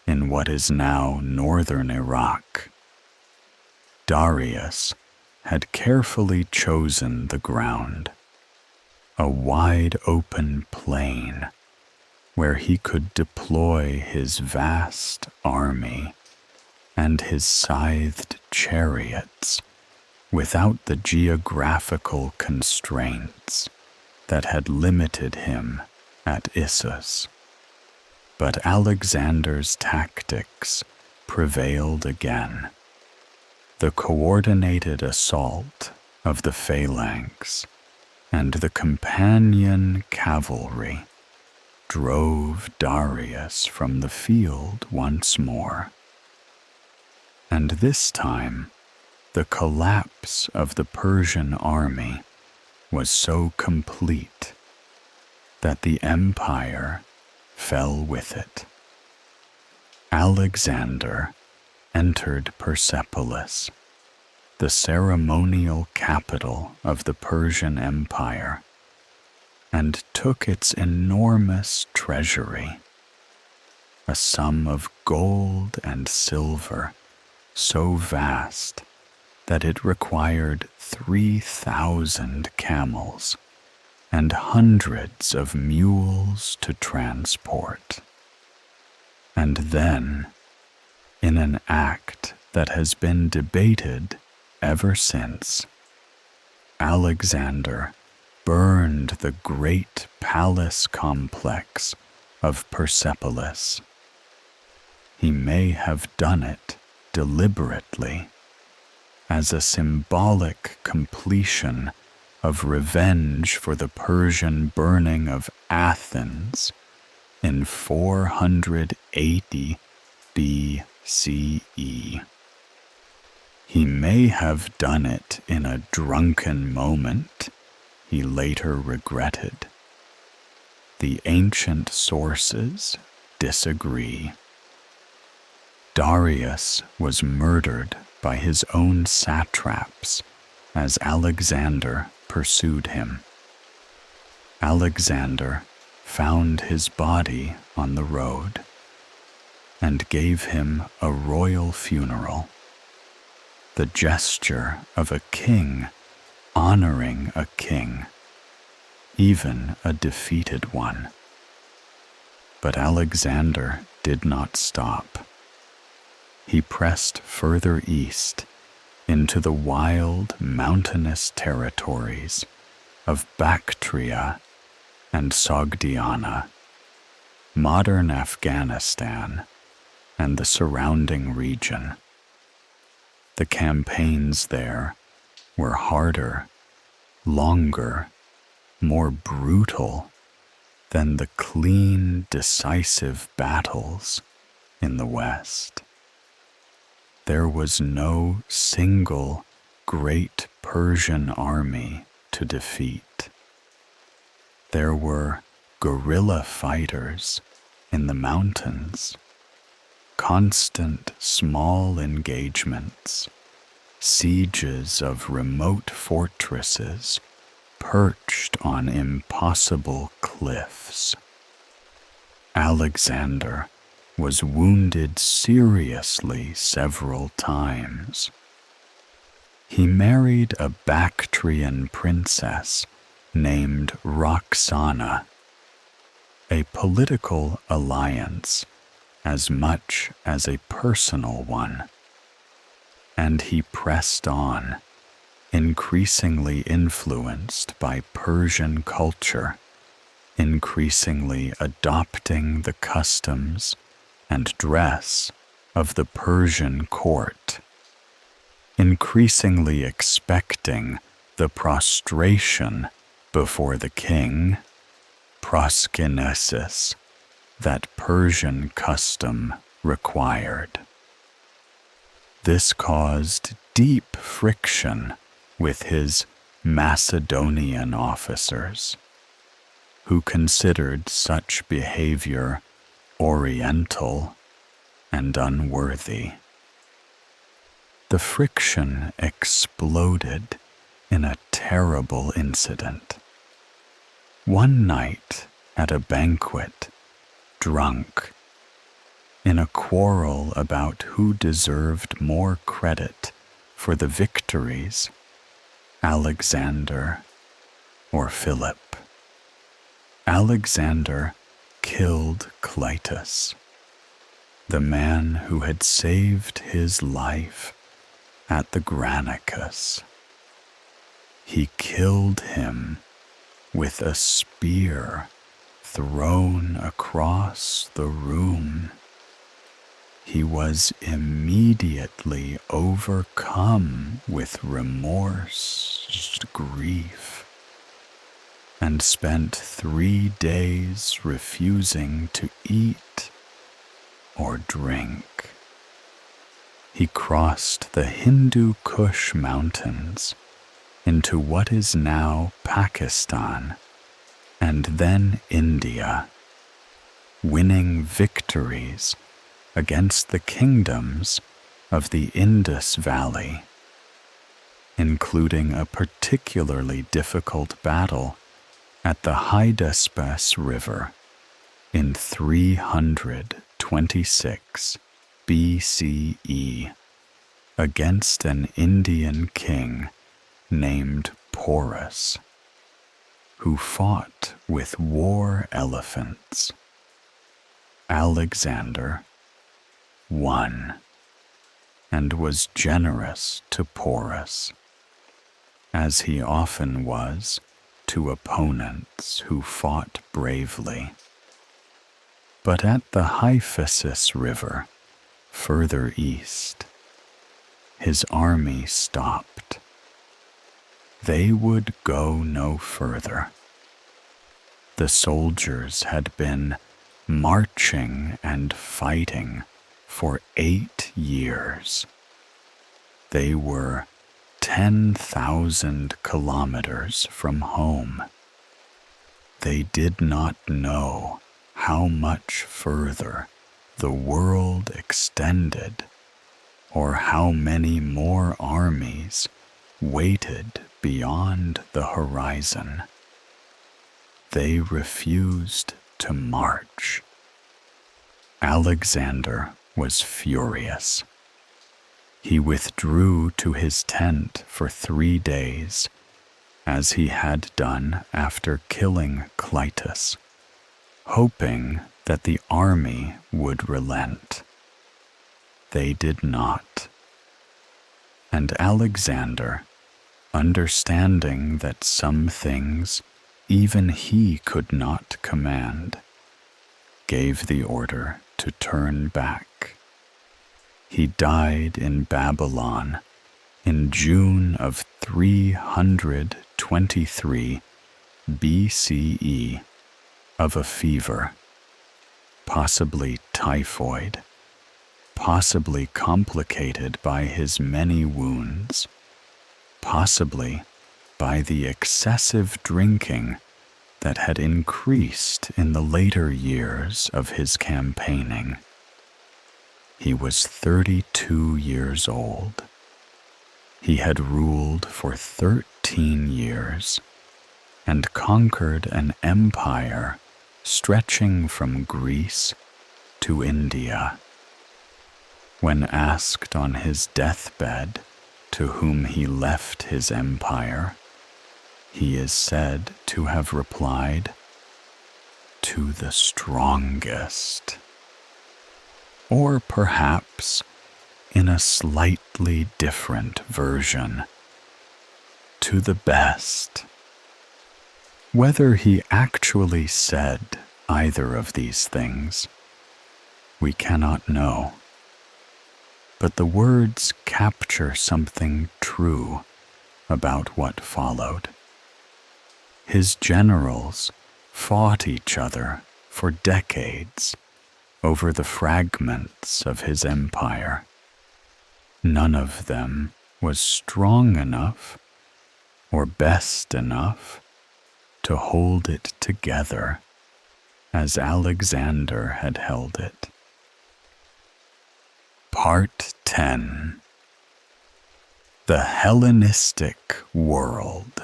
in what is now northern Iraq. Darius had carefully chosen the ground, a wide open plain where he could deploy his vast army and his scythed chariots without the geographical constraints that had limited him at Issus. But Alexander's tactics prevailed again. The coordinated assault of the phalanx and the companion cavalry drove Darius from the field once more. And this time, the collapse of the Persian army was so complete that the empire fell with it. Alexander entered Persepolis, the ceremonial capital of the Persian Empire, and took its enormous treasury, a sum of gold and silver so vast that it required 3,000 camels and hundreds of mules to transport. And then, in an act that has been debated ever since, Alexander burned the great palace complex of Persepolis. He may have done it deliberately, as a symbolic completion of revenge for the Persian burning of Athens in 480 BCE. He may have done it in a drunken moment, he later regretted. The ancient sources disagree. Darius was murdered by his own satraps as Alexander pursued him. Alexander found his body on the road and gave him a royal funeral, the gesture of a king honoring a king, even a defeated one. But Alexander did not stop. He pressed further east into the wild mountainous territories of Bactria and Sogdiana, modern Afghanistan, and the surrounding region. The campaigns there were harder, longer, more brutal than the clean, decisive battles in the West. There was no single great Persian army to defeat. There were guerrilla fighters in the mountains, constant small engagements, sieges of remote fortresses perched on impossible cliffs. Alexander was wounded seriously several times. He married a Bactrian princess named Roxana, a political alliance as much as a personal one, and he pressed on, increasingly influenced by Persian culture, increasingly adopting the customs and dress of the Persian court, increasingly expecting the prostration before the king, proskinesis, that Persian custom required. This caused deep friction with his Macedonian officers, who considered such behavior oriental and unworthy. The friction exploded in a terrible incident. One night at a banquet, drunk, in a quarrel about who deserved more credit for the victories, Alexander or Philip. Alexander killed Clytus, the man who had saved his life at the Granicus. He killed him with a spear thrown across the room. He was immediately overcome with remorse, grief, and spent 3 days refusing to eat or drink. he crossed the Hindu Kush mountains into what is now Pakistan and then India, winning victories against the kingdoms of the Indus Valley, including a particularly difficult battle at the Hydaspes River in 326 BCE against an Indian king named Porus, who fought with war elephants. Alexander won and was generous to Porus, as he often was to opponents who fought bravely. But at the Hyphasis River, further east, his army stopped. They would go no further. The soldiers had been marching and fighting for 8 years. They were 10,000 kilometers from home. They did not know how much further the world extended, or how many more armies waited beyond the horizon. They refused to march. Alexander was furious. He withdrew to his tent for 3 days, as he had done after killing Clytus, hoping that the army would relent. They did not. And Alexander, understanding that some things even he could not command, gave the order to turn back. He died in Babylon in June of 323 BCE of a fever, possibly typhoid, possibly complicated by his many wounds, possibly by the excessive drinking that had increased in the later years of his campaigning. He was 32 years old. He had ruled for 13 years and conquered an empire stretching from Greece to India. When asked on his deathbed to whom he left his empire, he is said to have replied, "To the strongest." Or perhaps, in a slightly different version, "To the best." Whether he actually said either of these things, we cannot know. But the words capture something true about what followed. His generals fought each other for decades over the fragments of his empire. None of them was strong enough or best enough to hold it together as Alexander had held it. Part 10. The Hellenistic World.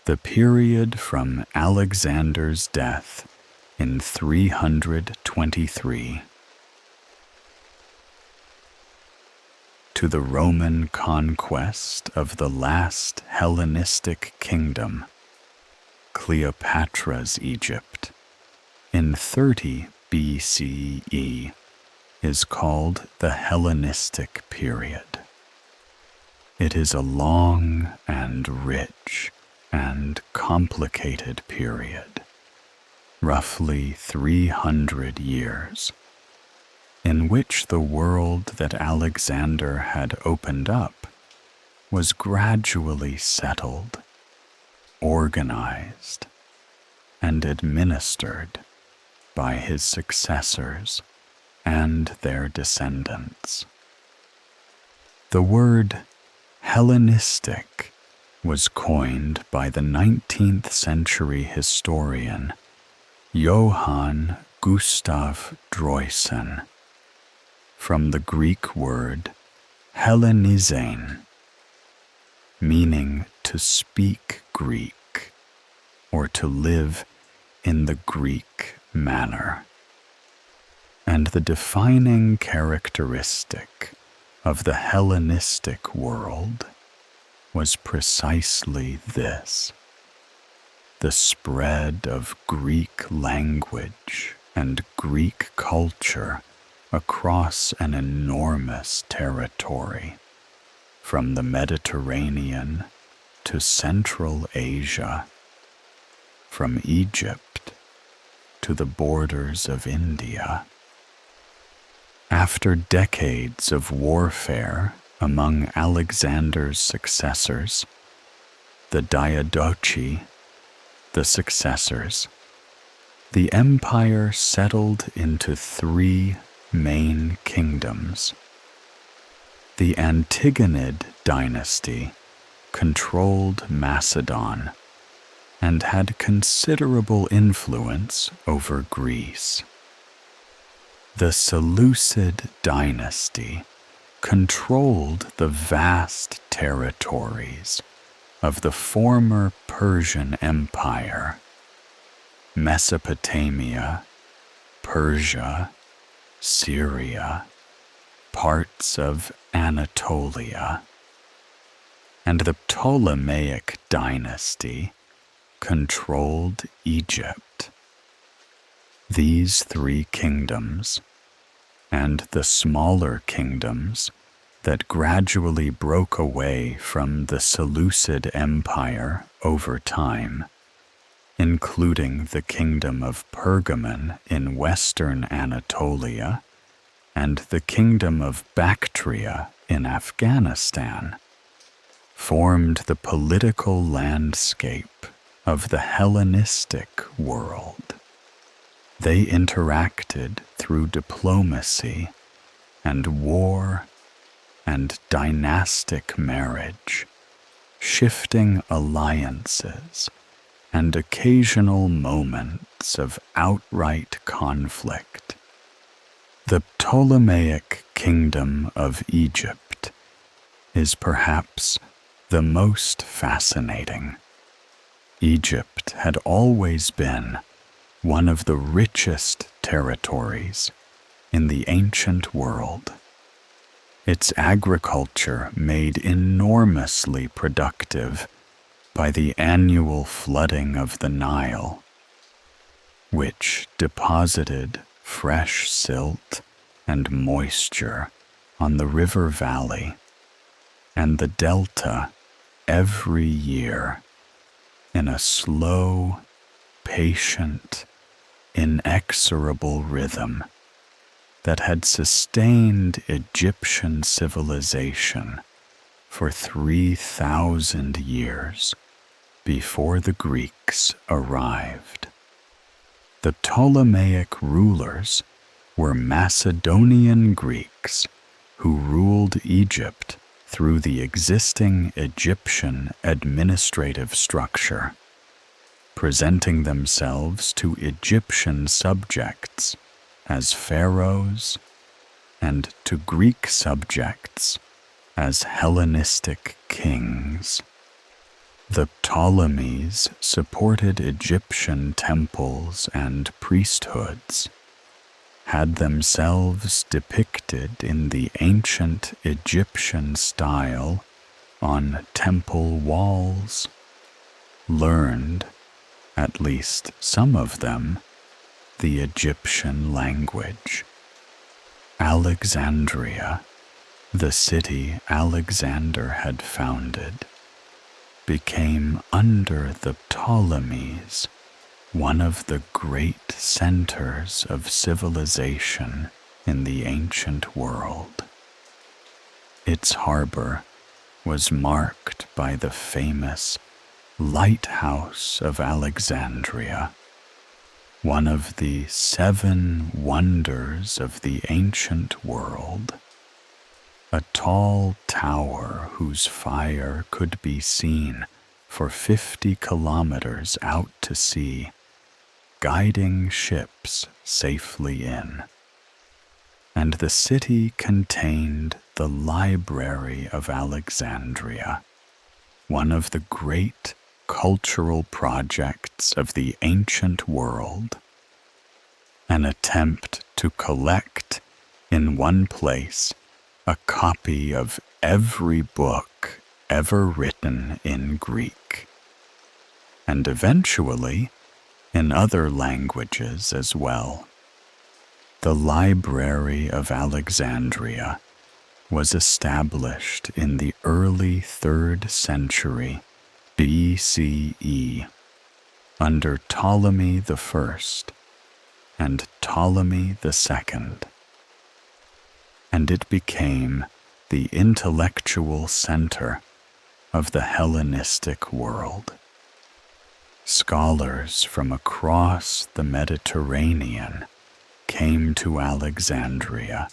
The period from Alexander's death in 323 to the Roman conquest of the last Hellenistic kingdom, Cleopatra's Egypt, in 30 BCE, is called the Hellenistic period. It is a long and rich and complicated period, roughly 300 years, in which the world that Alexander had opened up was gradually settled, organized, and administered by his successors and their descendants. The word Hellenistic was coined by the 19th century historian Johann Gustav Droysen from the Greek word Hellenizein, meaning to speak Greek or to live in the Greek manner. And the defining characteristic of the Hellenistic world was precisely this: the spread of Greek language and Greek culture across an enormous territory, from the Mediterranean to Central Asia, from Egypt to the borders of India. After decades of warfare among Alexander's successors, the Diadochi, the successors, the empire settled into three main kingdoms. The Antigonid dynasty controlled Macedon and had considerable influence over Greece. The Seleucid dynasty controlled the vast territories of the former Persian Empire, Mesopotamia, Persia, Syria, parts of Anatolia, and the Ptolemaic dynasty controlled Egypt. These three kingdoms, and the smaller kingdoms that gradually broke away from the Seleucid Empire over time, including the kingdom of Pergamon in western Anatolia and the kingdom of Bactria in Afghanistan, formed the political landscape of the Hellenistic world. They interacted through diplomacy and war and dynastic marriage, shifting alliances and occasional moments of outright conflict. The Ptolemaic kingdom of Egypt is perhaps the most fascinating. Egypt had always been one of the richest territories in the ancient world. Its agriculture made enormously productive by the annual flooding of the Nile, which deposited fresh silt and moisture on the river valley and the delta every year in a slow, patient, inexorable rhythm that had sustained Egyptian civilization for 3,000 years before the Greeks arrived. The Ptolemaic rulers were Macedonian Greeks who ruled Egypt through the existing Egyptian administrative structure, presenting themselves to Egyptian subjects as pharaohs and to Greek subjects as Hellenistic kings. The Ptolemies supported Egyptian temples and priesthoods, had themselves depicted in the ancient Egyptian style on temple walls, learned, at least some of them, the Egyptian language. Alexandria, the city Alexander had founded, became under the Ptolemies one of the great centers of civilization in the ancient world. Its harbor was marked by the famous Lighthouse of Alexandria, one of the 7 wonders of the ancient world, a tall tower whose fire could be seen for 50 kilometers out to sea, guiding ships safely in. And the city contained the Library of Alexandria, one of the great cultural projects of the ancient world, an attempt to collect in one place a copy of every book ever written in Greek, and eventually in other languages as well. The Library of Alexandria was established in the early 3rd century BCE under Ptolemy I and Ptolemy II, and it became the intellectual center of the Hellenistic world. Scholars from across the Mediterranean came to Alexandria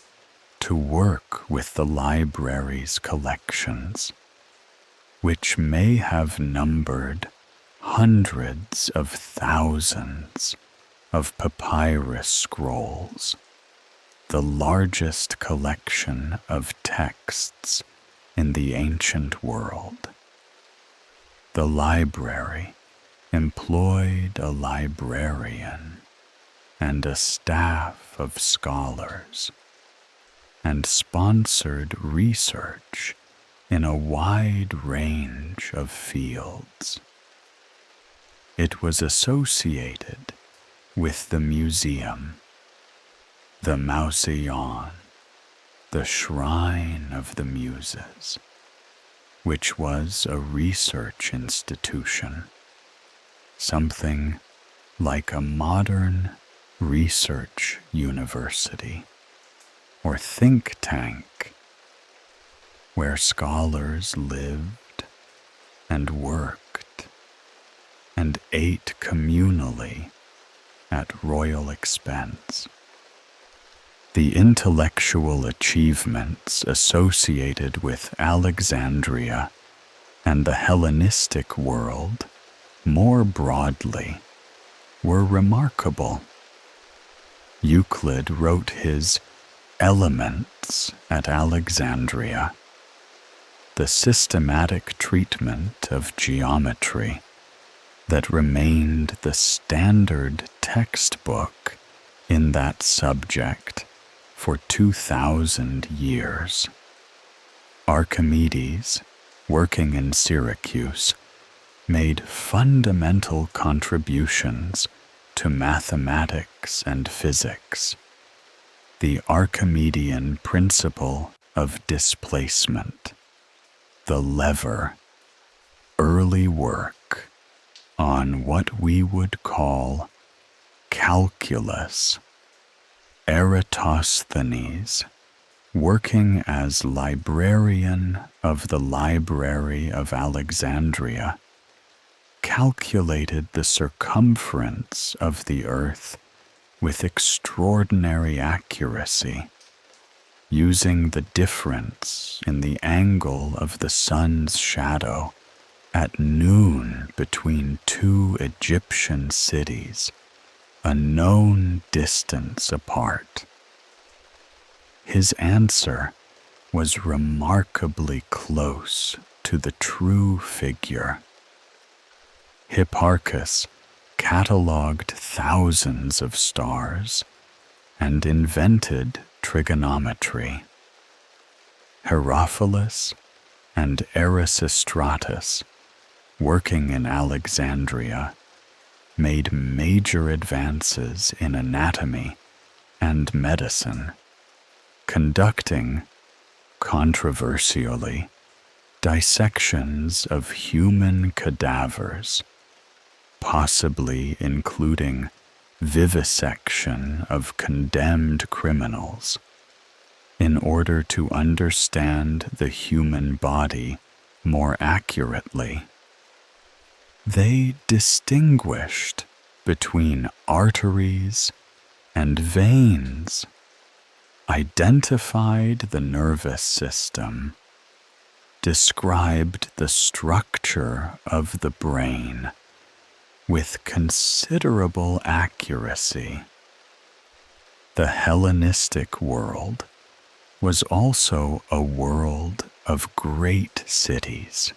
to work with the library's collections, which may have numbered hundreds of thousands of papyrus scrolls, the largest collection of texts in the ancient world. The library employed a librarian and a staff of scholars, and sponsored research in a wide range of fields. It was associated with the museum, the Mycenaeans, the Shrine of the Muses, which was a research institution, something like a modern research university or think tank, where scholars lived and worked and ate communally at royal expense. The intellectual achievements associated with Alexandria and the Hellenistic world more broadly were remarkable. Euclid wrote his Elements at Alexandria, the systematic treatment of geometry that remained the standard textbook in that subject for 2,000 years. Archimedes, working in Syracuse, made fundamental contributions to mathematics and physics. The Archimedean principle of displacement, the lever, early work on what we would call calculus. Eratosthenes, working as librarian of the Library of Alexandria, calculated the circumference of the earth with extraordinary accuracy, using the difference in the angle of the sun's shadow at noon between 2 Egyptian cities, a known distance apart. His answer was remarkably close to the true figure. Hipparchus catalogued thousands of stars and invented trigonometry. Herophilus and Erasistratus, working in Alexandria, made major advances in anatomy and medicine, conducting, controversially, dissections of human cadavers, possibly including vivisection of condemned criminals, in order to understand the human body more accurately. They distinguished between arteries and veins, identified the nervous system, described the structure of the brain with considerable accuracy. The Hellenistic world was also a world of great cities.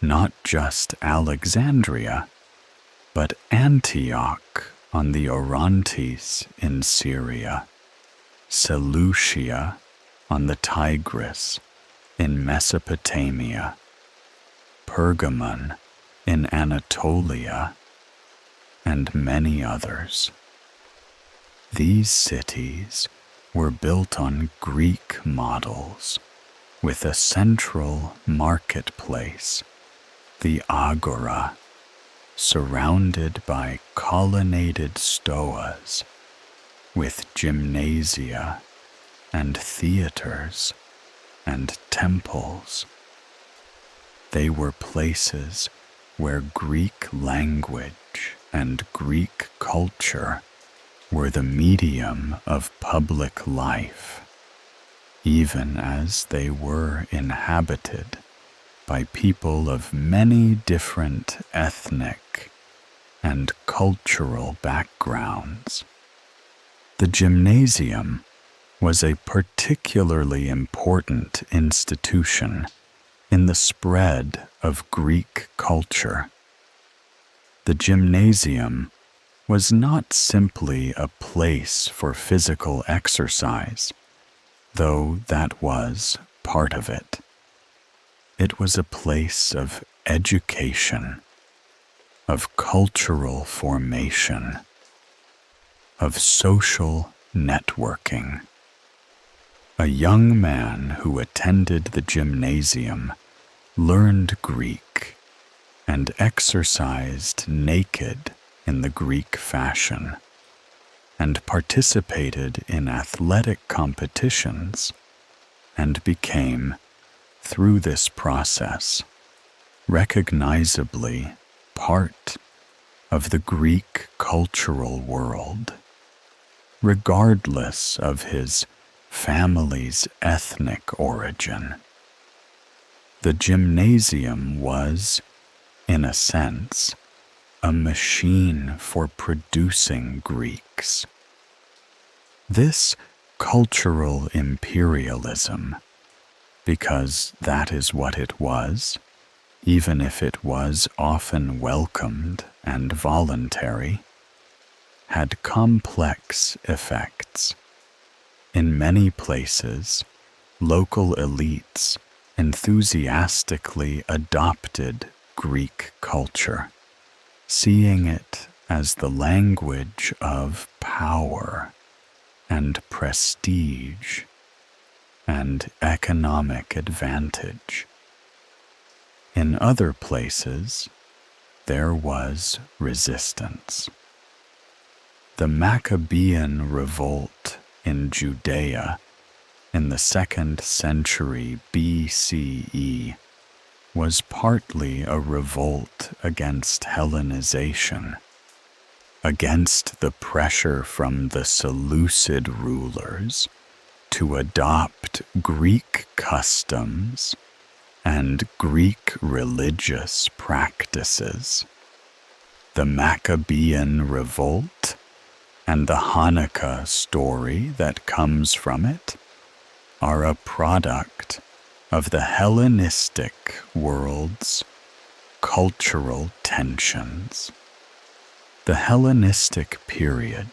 Not just Alexandria, but Antioch on the Orontes in Syria, Seleucia on the Tigris in Mesopotamia, Pergamon in Anatolia, and many others. These cities were built on Greek models, with a central marketplace, the agora, surrounded by colonnaded stoas, with gymnasia and theaters and temples. They were places where Greek language and Greek culture were the medium of public life, even as they were inhabited by people of many different ethnic and cultural backgrounds. The gymnasium was a particularly important institution in the spread of Greek culture. The gymnasium was not simply a place for physical exercise, though that was part of it. It was a place of education, of cultural formation, of social networking. A young man who attended the gymnasium learned Greek and exercised naked in the Greek fashion, and participated in athletic competitions, and became, through this process, recognizably part of the Greek cultural world, regardless of his family's ethnic origin. The gymnasium was, in a sense, a machine for producing Greeks. This cultural imperialism, because that is what it was, even if it was often welcomed and voluntary, had complex effects. In many places, local elites enthusiastically adopted Greek culture, seeing it as the language of power and prestige and economic advantage. In other places, there was resistance. The Maccabean revolt in Judea in the 2nd century BCE was partly a revolt against Hellenization, against the pressure from the Seleucid rulers to adopt Greek customs and Greek religious practices. The Maccabean revolt and the Hanukkah story that comes from it are a product of the Hellenistic world's cultural tensions. The Hellenistic period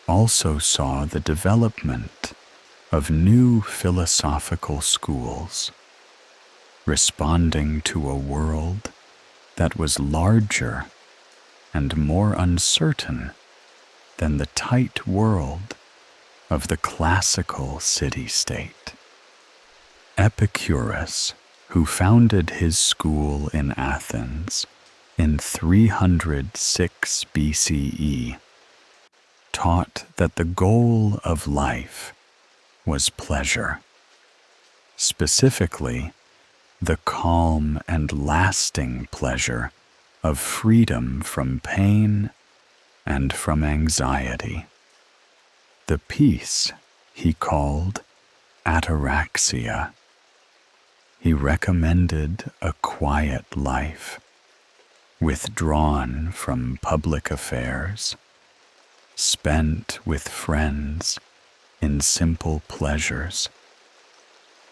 also saw the development of new philosophical schools, responding to a world that was larger and more uncertain than the tight world of the classical city-state. Epicurus, who founded his school in Athens in 306 BCE, taught that the goal of life was pleasure, specifically the calm and lasting pleasure of freedom from pain and from anxiety. The peace he called ataraxia. He recommended a quiet life, withdrawn from public affairs, spent with friends in simple pleasures.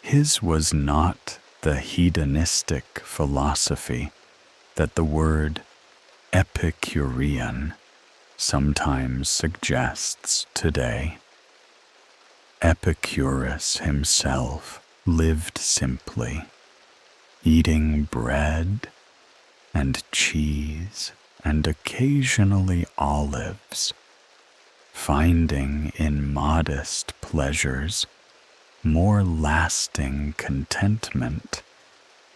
His was not the hedonistic philosophy that the word Epicurean sometimes suggests today. Epicurus himself lived simply, eating bread and cheese and occasionally olives, finding in modest pleasures more lasting contentment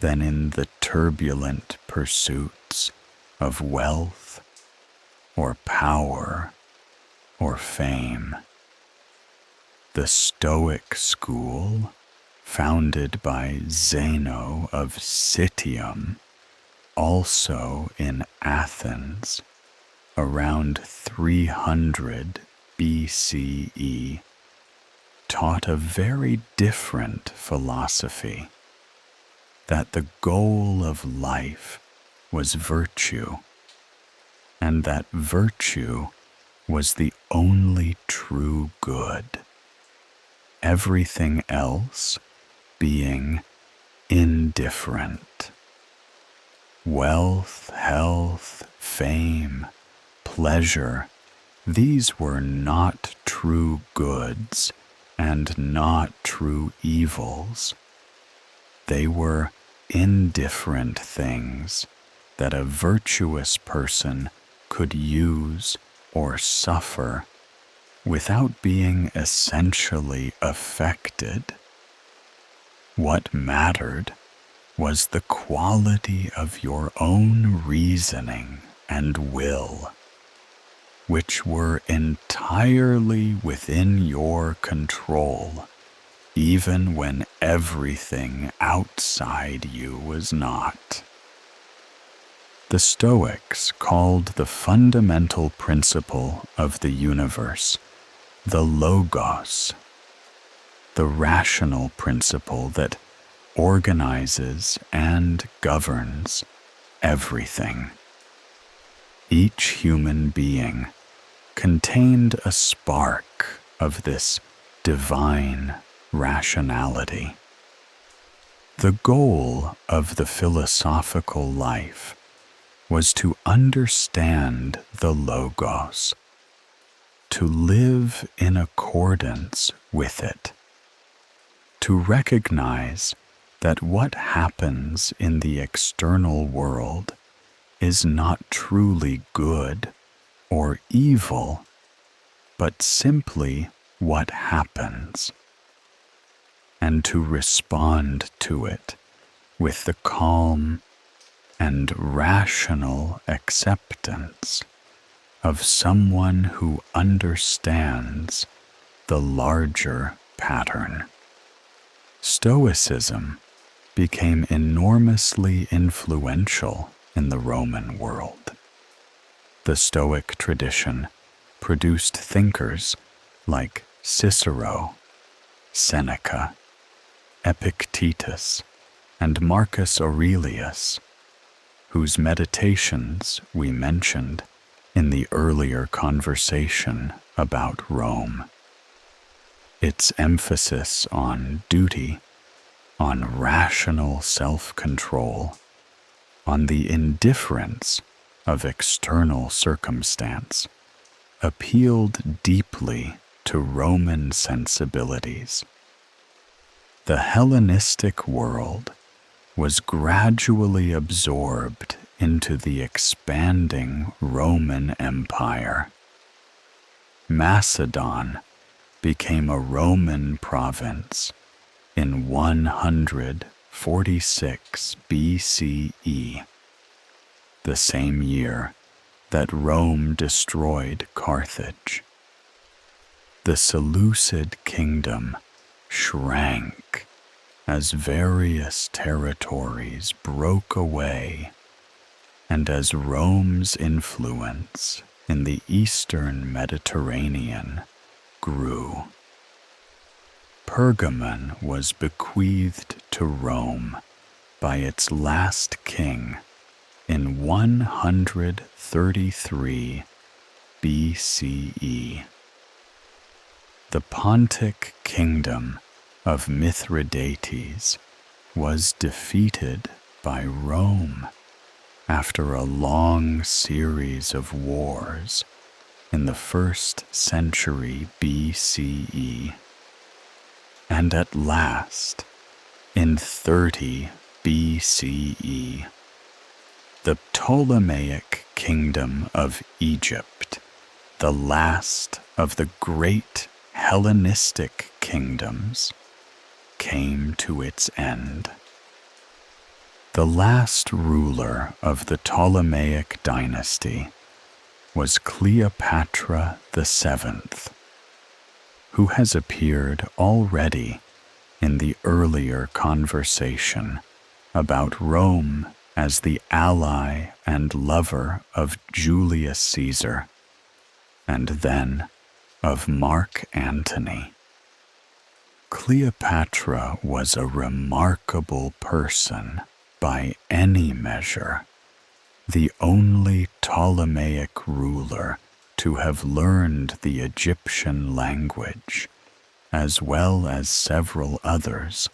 than in the turbulent pursuits of wealth or power or fame. The Stoic school, founded by Zeno of Citium, also in Athens, around 300 BCE, taught a very different philosophy, that the goal of life was virtue, and that virtue was the only true good, everything else being indifferent. Wealth, health, fame, pleasure, these were not true goods and not true evils. They were indifferent things that a virtuous person could use or suffer without being essentially affected. What mattered was the quality of your own reasoning and will, which were entirely within your control, even when everything outside you was not. The Stoics called the fundamental principle of the universe the logos, the rational principle that organizes and governs everything. Each human being contained a spark of this divine rationality. The goal of the philosophical life was to understand the logos, to live in accordance with it, to recognize that what happens in the external world is not truly good or evil, but simply what happens, and to respond to it with the calm and rational acceptance of someone who understands the larger pattern. Stoicism became enormously influential in the Roman world. The Stoic tradition produced thinkers like Cicero, Seneca, Epictetus, and Marcus Aurelius, whose meditations we mentioned in the earlier conversation about Rome. Its emphasis on duty, on rational self-control, on the indifference of external circumstance, appealed deeply to Roman sensibilities. The Hellenistic world was gradually absorbed into the expanding Roman Empire. Macedon became a Roman province in 146 BCE, the same year that Rome destroyed Carthage. The Seleucid kingdom shrank as various territories broke away and as Rome's influence in the eastern Mediterranean grew, Pergamon was bequeathed to Rome by its last king in 133 BCE. The Pontic kingdom of Mithridates was defeated by Rome after a long series of wars in the 1st century BCE. And at last, in 30 BCE, the Ptolemaic kingdom of Egypt, the last of the great Hellenistic kingdoms, came to its end. The last ruler of the Ptolemaic dynasty was Cleopatra VII, who has appeared already in the earlier conversation about Rome as the ally and lover of Julius Caesar, and then of Mark Antony. Cleopatra was a remarkable person by any measure, the only Ptolemaic ruler to have learned the Egyptian language, as well as several others,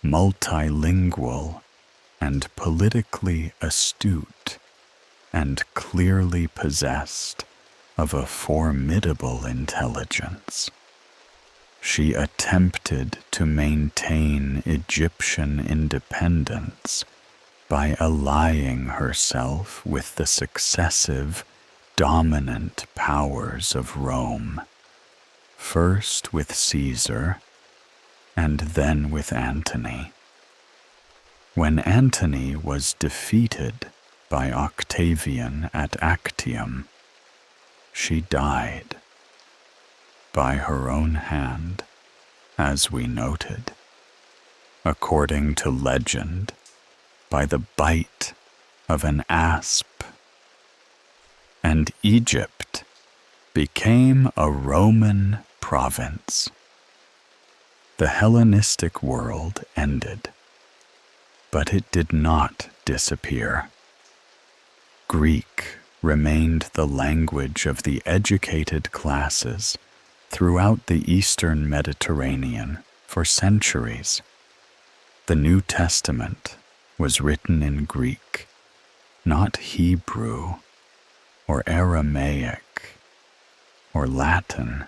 multilingual and politically astute, and clearly possessed of a formidable intelligence. She attempted to maintain Egyptian independence by allying herself with the successive dominant powers of Rome, first with Caesar and then with Antony. When Antony was defeated by Octavian at Actium, she died by her own hand, as we noted, according to legend, by the bite of an asp. And Egypt became a Roman province. The Hellenistic world ended, but it did not disappear. Greek remained the language of the educated classes throughout the eastern Mediterranean for centuries. The New Testament was written in Greek, not Hebrew or Aramaic or Latin.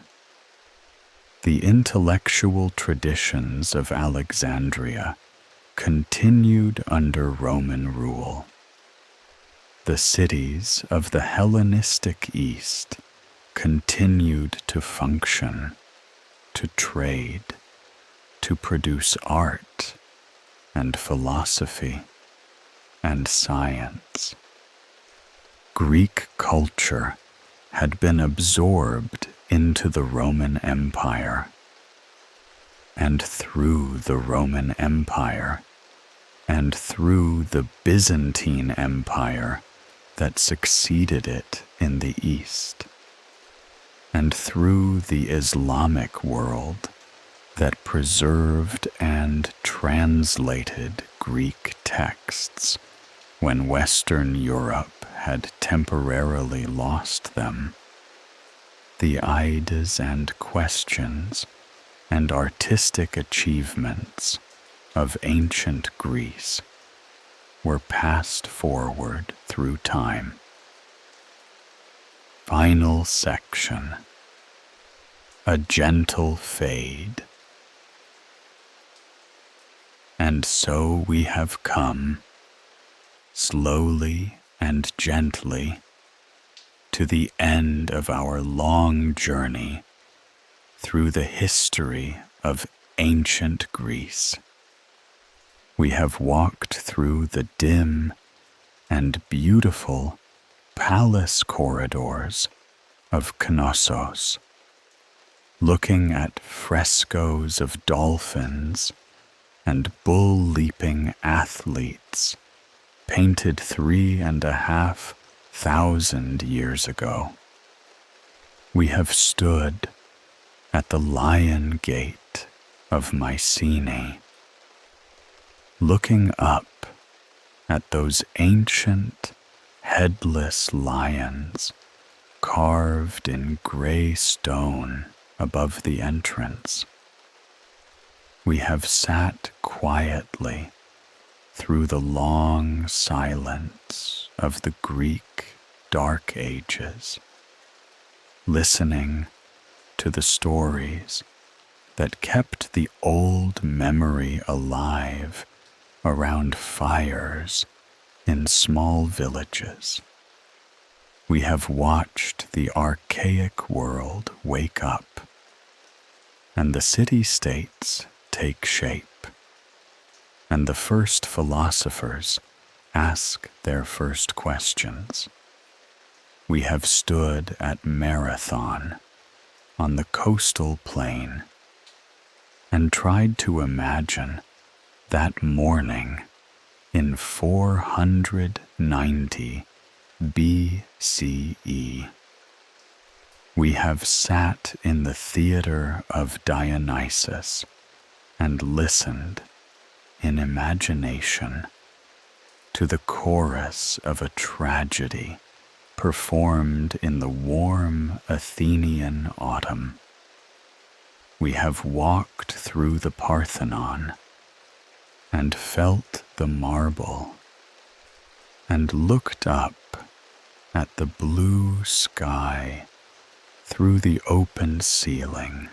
The intellectual traditions of Alexandria continued under Roman rule. The cities of the Hellenistic East continued to function, to trade, to produce art and philosophy and science. Greek culture had been absorbed into the Roman Empire, and through the Roman Empire, and through the Byzantine Empire that succeeded it in the East, and through the Islamic world that preserved and translated Greek texts when Western Europe had temporarily lost them. The Ides and questions and artistic achievements of ancient Greece were passed forward through time. Final section. A gentle fade. And so we have come, slowly and gently, to the end of our long journey through the history of ancient Greece. We have walked through the dim and beautiful palace corridors of Knossos, looking at frescoes of dolphins and bull-leaping athletes painted 3,500 years ago. We have stood at the lion gate of Mycenae, looking up at those ancient headless lions carved in gray stone above the entrance. We have sat quietly through the long silence of the Greek Dark Ages, listening to the stories that kept the old memory alive around fires in small villages. We have watched the archaic world wake up and the city-states take shape, and the first philosophers ask their first questions. We have stood at Marathon on the coastal plain and tried to imagine that morning in 490 BCE. We have sat in the theater of Dionysus and listened in imagination to the chorus of a tragedy performed in the warm Athenian autumn. We have walked through the Parthenon and felt the marble and looked up at the blue sky through the open ceiling.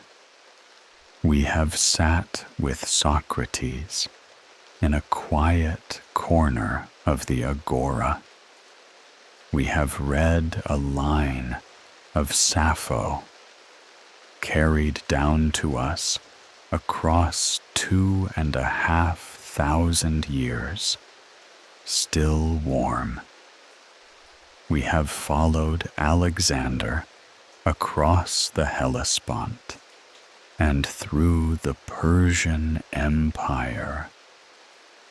We have sat with Socrates in a quiet corner of the agora. We have read a line of Sappho carried down to us across 2,500 years, still warm. We have followed Alexander across the Hellespont and through the Persian Empire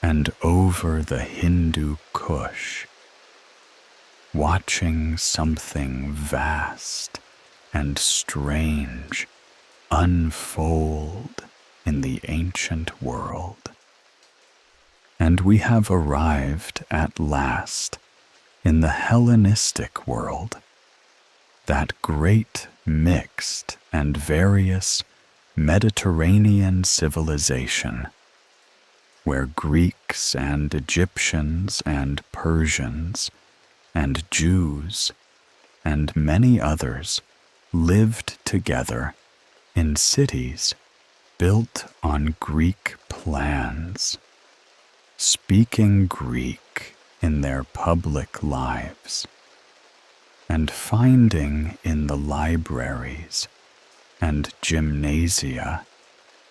and over the Hindu Kush, watching something vast and strange unfold in the ancient world. And we have arrived at last in the Hellenistic world, that great mixed and various Mediterranean civilization, where Greeks and Egyptians and Persians and Jews and many others lived together in cities built on Greek plans, speaking Greek in their public lives, and finding in the libraries and gymnasia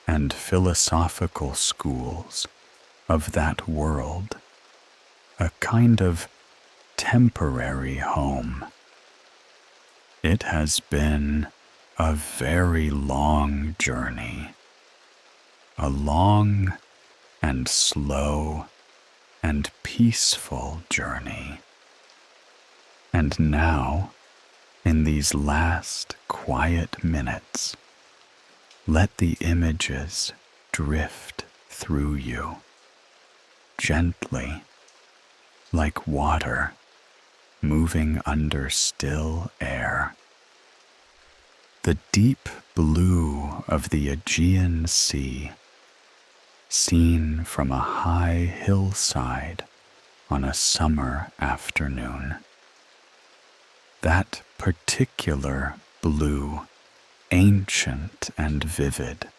and philosophical schools of that world a kind of temporary home. It has been a very long journey, a long and slow and peaceful journey. And now, in these last quiet minutes, let the images drift through you, gently, like water moving under still air. The deep blue of the Aegean Sea, seen from a high hillside on a summer afternoon. That particular blue, ancient and vivid,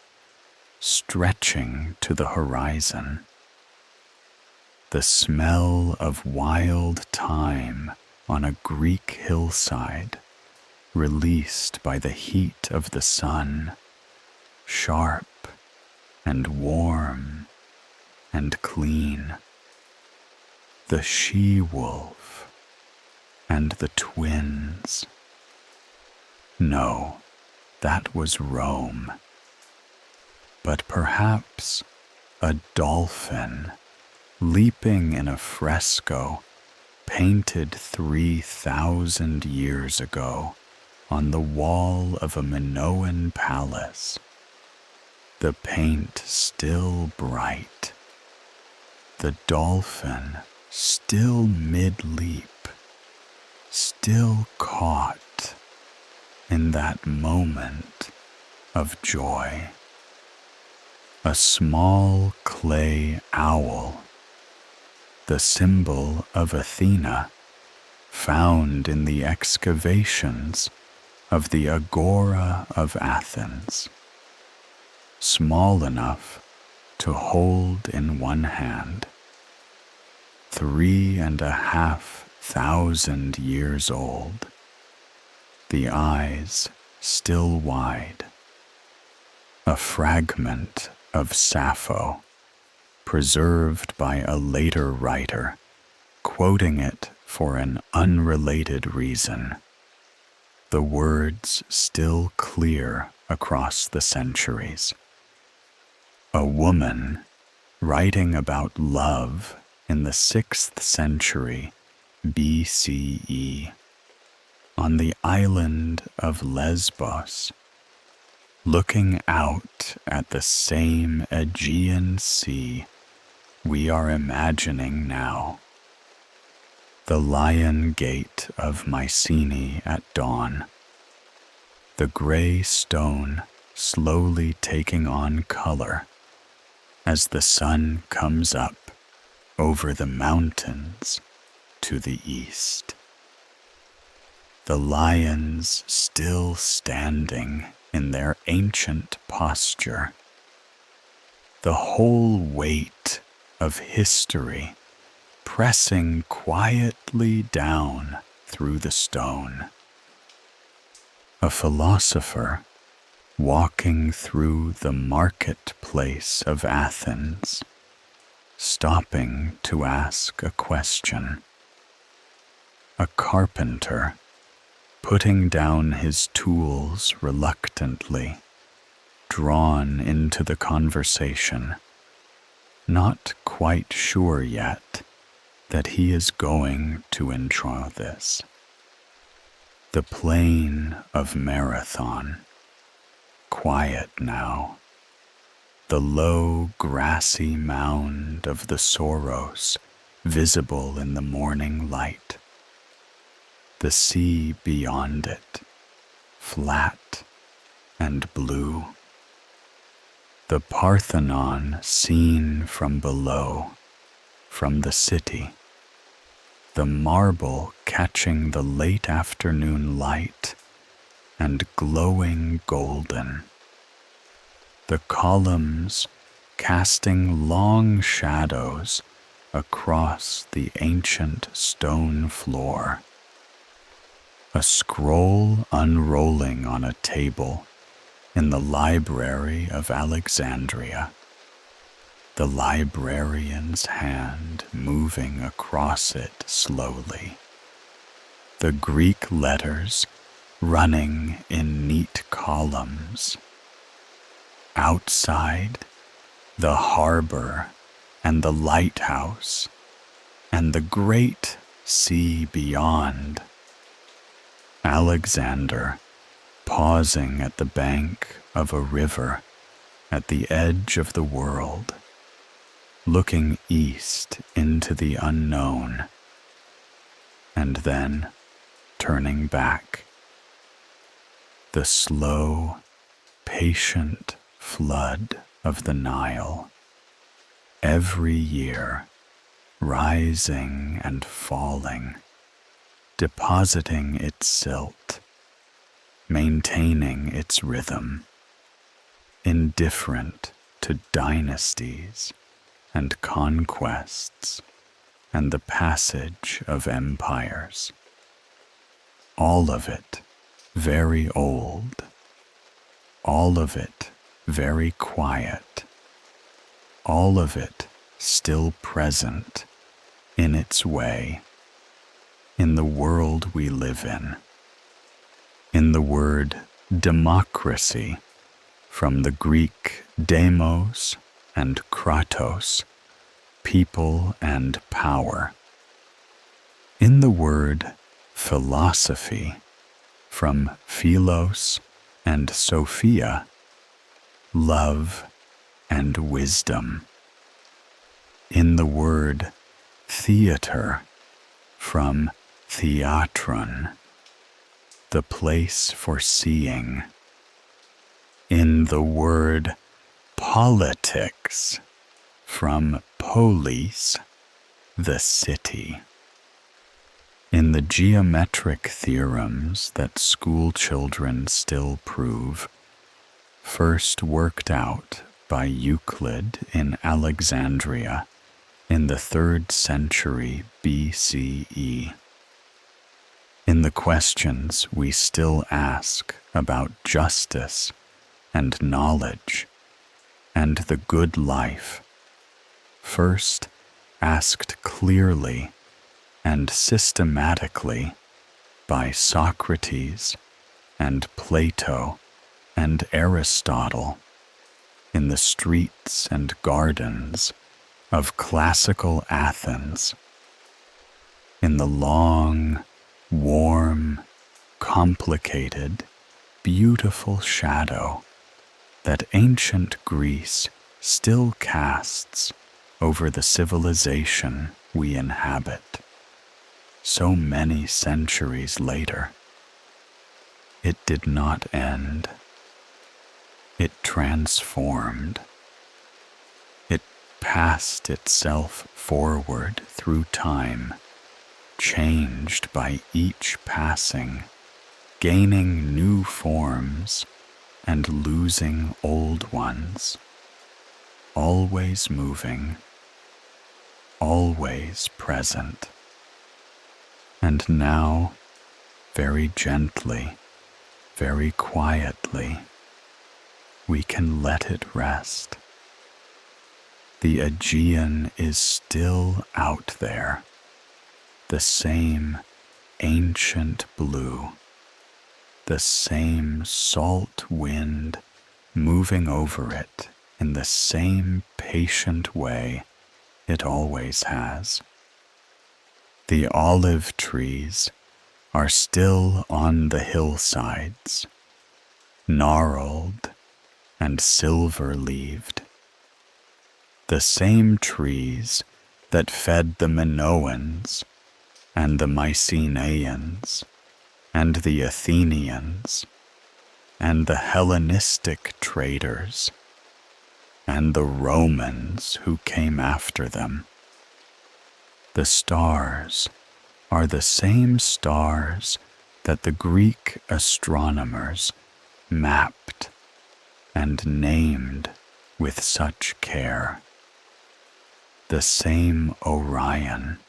stretching to the horizon. The smell of wild thyme on a Greek hillside, released by the heat of the sun, sharp and warm and clean. The she-wolf and the twins. No, that was Rome. But perhaps a dolphin leaping in a fresco painted 3,000 years ago on the wall of a Minoan palace, the paint still bright, the dolphin still mid-leap, still caught in that moment of joy. A small clay owl, the symbol of Athena, found in the excavations of the Agora of Athens, small enough to hold in one hand, 3,500 years old, the eyes still wide, a fragment of Sappho, preserved by a later writer, quoting it for an unrelated reason, the words still clear across the centuries. A woman writing about love in the 6th century BCE on the island of Lesbos, looking out at the same Aegean Sea we are imagining now. The Lion Gate of Mycenae at dawn, the gray stone slowly taking on color as the sun comes up over the mountains to the east. The lions still standing in their ancient posture, the whole weight of history pressing quietly down through the stone. A philosopher walking through the marketplace of Athens, stopping to ask a question. A carpenter putting down his tools reluctantly, drawn into the conversation, not quite sure yet that he is going to intro this. The plain of Marathon, quiet now, the low grassy mound of the Soros visible in the morning light, the sea beyond it, flat and blue, the Parthenon seen from below, from the city, the marble catching the late afternoon light and glowing golden, the columns casting long shadows across the ancient stone floor, a scroll unrolling on a table in the library of Alexandria, the librarian's hand moving across it slowly, the Greek letters running in neat columns. Outside, the harbor and the lighthouse and the great sea beyond. Alexander pausing at the bank of a river at the edge of the world, looking east into the unknown, and then turning back. The slow, patient flood of the Nile, every year rising and falling, depositing its silt, maintaining its rhythm, indifferent to dynasties and conquests and the passage of empires. All of it very old, all of it very quiet, all of it still present in its way, in the world we live in the word democracy, from the Greek demos and kratos, people and power. In the word philosophy, from philos and sophia, love and wisdom. In the word theater, from theatron, the place for seeing. In the word politics, from polis, the city. In the geometric theorems that school children still prove, first worked out by Euclid in Alexandria in the 3rd century BCE. In the questions we still ask about justice and knowledge and the good life, first asked clearly and systematically by Socrates and Plato and Aristotle in the streets and gardens of classical Athens, in the long, warm, complicated, beautiful shadow that ancient Greece still casts over the civilization we inhabit so many centuries later. It did not end. It transformed. It passed itself forward through time, changed by each passing, gaining new forms and losing old ones, always moving, always present. And now, very gently, very quietly, we can let it rest. The Aegean is still out there, the same ancient blue, the same salt wind moving over it in the same patient way it always has. The olive trees are still on the hillsides, gnarled and silver-leaved. The same trees that fed the Minoans and the Mycenaeans and the Athenians and the Hellenistic traders and the Romans who came after them. The stars are the same stars that the Greek astronomers mapped and named with such care. The same Orion,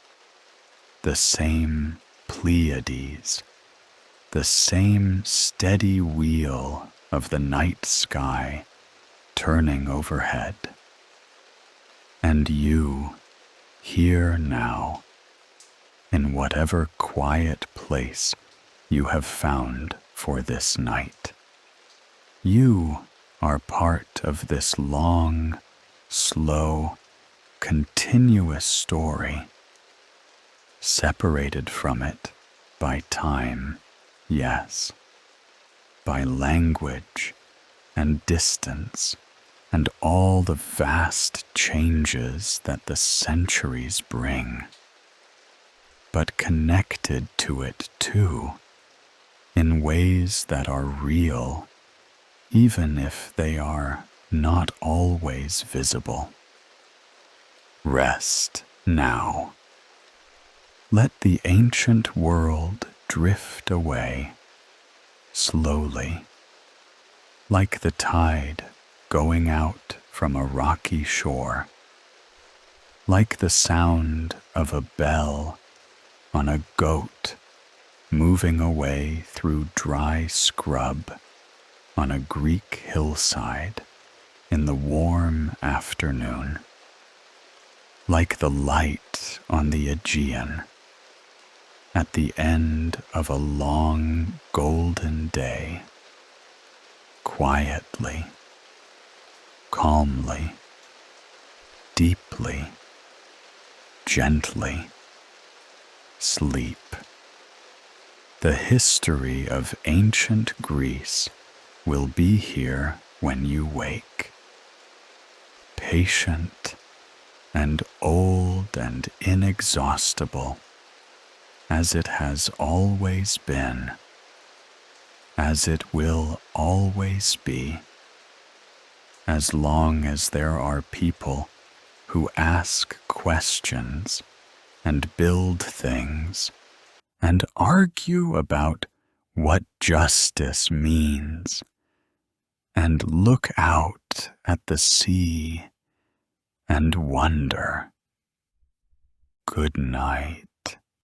the same Pleiades, the same steady wheel of the night sky turning overhead. And you, here now, in whatever quiet place you have found for this night, you are part of this long, slow, continuous story, separated from it by time, yes, by language and distance and all the vast changes that the centuries bring, but connected to it too, in ways that are real, even if they are not always visible. Rest now. Let the ancient world drift away, slowly, like the tide going out from a rocky shore, like the sound of a bell on a goat moving away through dry scrub on a Greek hillside in the warm afternoon, like the light on the Aegean at the end of a long golden day, quietly, calmly, deeply, gently. Sleep. The history of ancient Greece will be here when you wake. Patient and old and inexhaustible, as it has always been, as it will always be, as long as there are people who ask questions and build things and argue about what justice means, and look out at the sea and wonder. Good night.